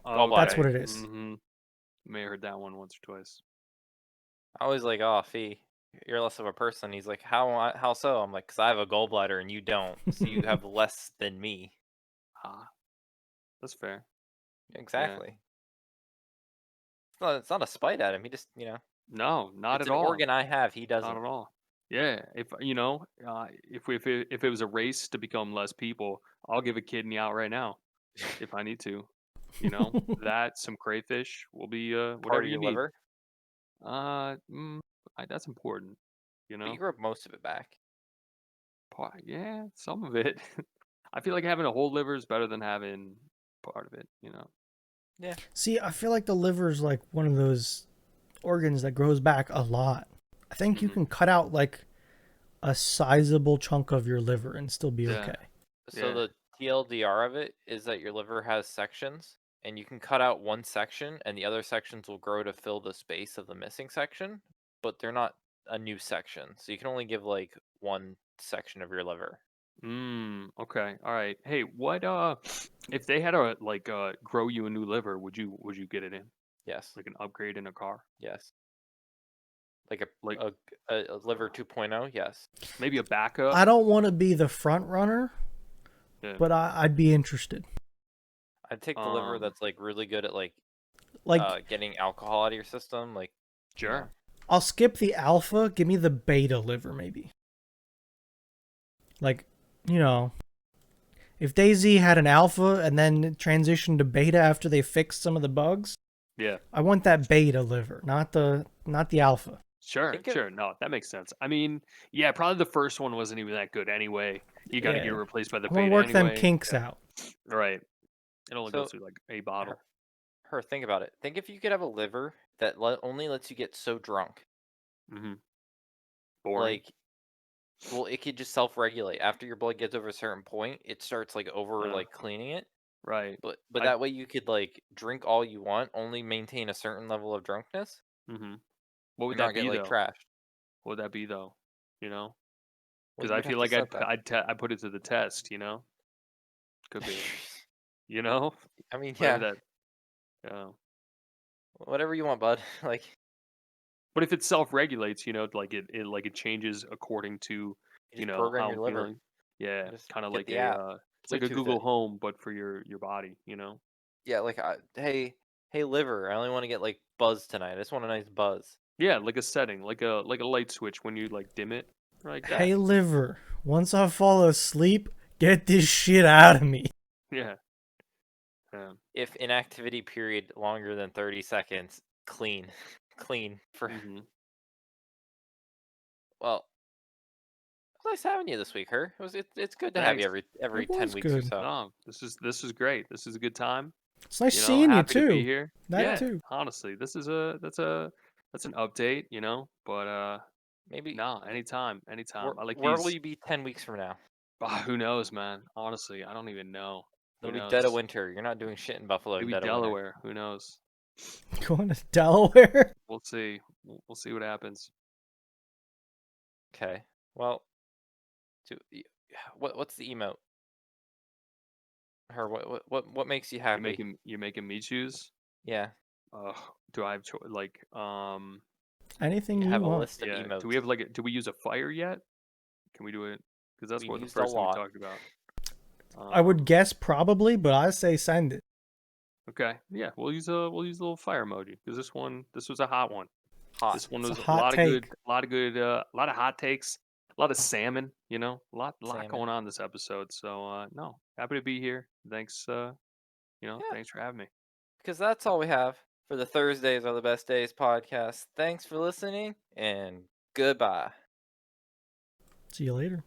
Speaker 3: Oh,
Speaker 1: That's
Speaker 3: okay.
Speaker 1: what it is.
Speaker 3: Mm-hmm. May have heard that one once or twice.
Speaker 2: I was like, oh, Fee, you're less of a person. He's like, how so? I'm like, because I have a gallbladder and you don't. So you have less than me.
Speaker 3: Ah, that's fair.
Speaker 2: Exactly. It's not a spite at him. He just,
Speaker 3: No, not
Speaker 2: it's
Speaker 3: at
Speaker 2: an
Speaker 3: all.
Speaker 2: organ I have. He doesn't.
Speaker 3: Not at all. Yeah, if if it was a race to become less people, I'll give a kidney out right now if I need to. That some crayfish will be
Speaker 2: Part
Speaker 3: whatever
Speaker 2: of
Speaker 3: you
Speaker 2: your
Speaker 3: need.
Speaker 2: liver.
Speaker 3: That's important.
Speaker 2: But you grew most of it back.
Speaker 3: Yeah, some of it. I feel like having a whole liver is better than having part of it.
Speaker 2: Yeah.
Speaker 1: See, I feel like the liver is like one of those organs that grows back a lot. I think you
Speaker 3: Mhm.
Speaker 1: can cut out like a sizable chunk of your liver and still be
Speaker 3: Yeah.
Speaker 1: okay.
Speaker 2: So
Speaker 3: Yeah.
Speaker 2: the TLDR of it is that your liver has sections, and you can cut out one section, and the other sections will grow to fill the space of the missing section, but they're not a new section. So you can only give like one section of your liver.
Speaker 3: Okay. All right. Hey, what if they had to grow you a new liver, would you get it in?
Speaker 2: Yes.
Speaker 3: Like an upgrade in a car?
Speaker 2: Yes. Like
Speaker 3: Like-
Speaker 2: a liver 2.0, yes.
Speaker 3: Maybe a backup?
Speaker 1: I don't want to be the front runner,
Speaker 3: Yeah.
Speaker 1: but I'd be interested.
Speaker 2: I'd take the liver
Speaker 3: Um,
Speaker 2: that's like really good at like getting alcohol out of your system, like
Speaker 3: Sure.
Speaker 1: I'll skip the alpha. Give me the beta liver, maybe. Like, you know, if DayZ had an alpha and then transitioned to beta after they fixed some of the bugs,
Speaker 3: Yeah.
Speaker 1: I want that beta liver, not the alpha.
Speaker 3: Sure,
Speaker 2: Think of
Speaker 3: sure. No, that makes sense. I mean, yeah, probably the first one wasn't even that good anyway. You got to get
Speaker 1: Yeah.
Speaker 3: replaced by the
Speaker 1: I want to
Speaker 3: beta
Speaker 1: work them
Speaker 3: anyway.
Speaker 1: kinks
Speaker 3: Yeah,
Speaker 1: out.
Speaker 3: right. It only goes
Speaker 2: so
Speaker 3: through like a
Speaker 2: her,
Speaker 3: bottle.
Speaker 2: think about it. Think if you could have a liver that only lets you get so drunk.
Speaker 3: Mm-hmm. Boring.
Speaker 2: Like, well, it could just self-regulate. After your blood gets over a certain point, it starts like over
Speaker 3: Uh,
Speaker 2: like cleaning it.
Speaker 3: right.
Speaker 2: But
Speaker 3: I.
Speaker 2: that way you could like drink all you want, only maintain a certain level of drunkenness,
Speaker 3: Mm-hmm. What would
Speaker 2: and
Speaker 3: that
Speaker 2: not get
Speaker 3: be
Speaker 2: like
Speaker 3: though?
Speaker 2: trashed.
Speaker 3: What would that be though? You know,
Speaker 2: Well,
Speaker 3: because
Speaker 2: you
Speaker 3: I
Speaker 2: would have
Speaker 3: feel
Speaker 2: to
Speaker 3: like
Speaker 2: set that.
Speaker 3: I put it to the test. You know, could be. You know,
Speaker 2: I mean,
Speaker 3: whatever
Speaker 2: yeah,
Speaker 3: that. Yeah.
Speaker 2: whatever you want, bud. Like,
Speaker 3: But if it self-regulates, you know, like it changes according to,
Speaker 2: you
Speaker 3: you
Speaker 2: just
Speaker 3: know,
Speaker 2: program
Speaker 3: how
Speaker 2: your
Speaker 3: I'm
Speaker 2: liver.
Speaker 3: feeling. Yeah,
Speaker 2: Just
Speaker 3: kind of
Speaker 2: get
Speaker 3: like
Speaker 2: the
Speaker 3: a
Speaker 2: app,
Speaker 3: it's like a
Speaker 2: Bluetooth
Speaker 3: Google
Speaker 2: it.
Speaker 3: Home, but for your body, you know.
Speaker 2: Yeah, like, hey, liver, I only want to get like buzz tonight. I just want a nice buzz.
Speaker 3: Yeah, like a setting, like a light switch when you like dim it, like
Speaker 2: Yeah.
Speaker 3: that.
Speaker 1: Hey, liver, once I fall asleep, get this shit out of me.
Speaker 3: Yeah. Yeah.
Speaker 2: If inactivity period longer than 30 seconds, clean, clean for.
Speaker 3: Mhm.
Speaker 2: Well, it was nice having you this week, her. It's good to have you
Speaker 3: Thanks.
Speaker 2: every
Speaker 1: It
Speaker 2: 10
Speaker 1: was
Speaker 2: weeks or
Speaker 1: good.
Speaker 2: so.
Speaker 3: No, this is great. This is a good time.
Speaker 1: It's nice
Speaker 3: You know,
Speaker 1: seeing you
Speaker 3: happy to be
Speaker 1: too.
Speaker 3: here.
Speaker 1: That
Speaker 3: Yeah,
Speaker 1: too.
Speaker 3: honestly, this is that's an update, you know. But
Speaker 2: Maybe
Speaker 3: no, anytime, anytime. I like
Speaker 2: where will
Speaker 3: these.
Speaker 2: you be 10 weeks from now?
Speaker 3: Who knows, man? Honestly, I don't even know. Who
Speaker 2: It'll be dead of
Speaker 3: knows?
Speaker 2: winter. You're not doing shit in Buffalo in
Speaker 3: Maybe
Speaker 2: dead of winter.
Speaker 3: Delaware. Who knows?
Speaker 1: Going to Delaware.
Speaker 3: We'll see. We'll see what happens.
Speaker 2: Okay. Well, what's the emote? Her what makes you happy?
Speaker 3: You're making me choose.
Speaker 2: Yeah,
Speaker 3: Do I have like
Speaker 1: Anything
Speaker 2: you
Speaker 1: you
Speaker 2: have a
Speaker 1: want.
Speaker 2: list of
Speaker 3: yeah?
Speaker 2: emotes.
Speaker 3: Do we have like do we use a fire yet? Can we do it? Because that's
Speaker 2: We've
Speaker 3: what the
Speaker 2: used a
Speaker 3: first thing we
Speaker 2: lot.
Speaker 3: talked about.
Speaker 1: I would guess probably, but I say send it.
Speaker 3: Okay. Yeah, we'll use a little fire emoji because this was a hot one.
Speaker 2: Hot.
Speaker 3: This one
Speaker 1: It's a
Speaker 3: was
Speaker 1: hot take.
Speaker 3: a lot of good, a lot of hot takes, a lot of salmon. You know, a lot
Speaker 2: Salmon.
Speaker 3: going on this episode. So no, happy to be here. Thanks. You know,
Speaker 2: Yeah,
Speaker 3: thanks for having me.
Speaker 2: because that's all we have for the Thursdays Are the Best Days podcast. Thanks for listening and goodbye.
Speaker 1: See you later.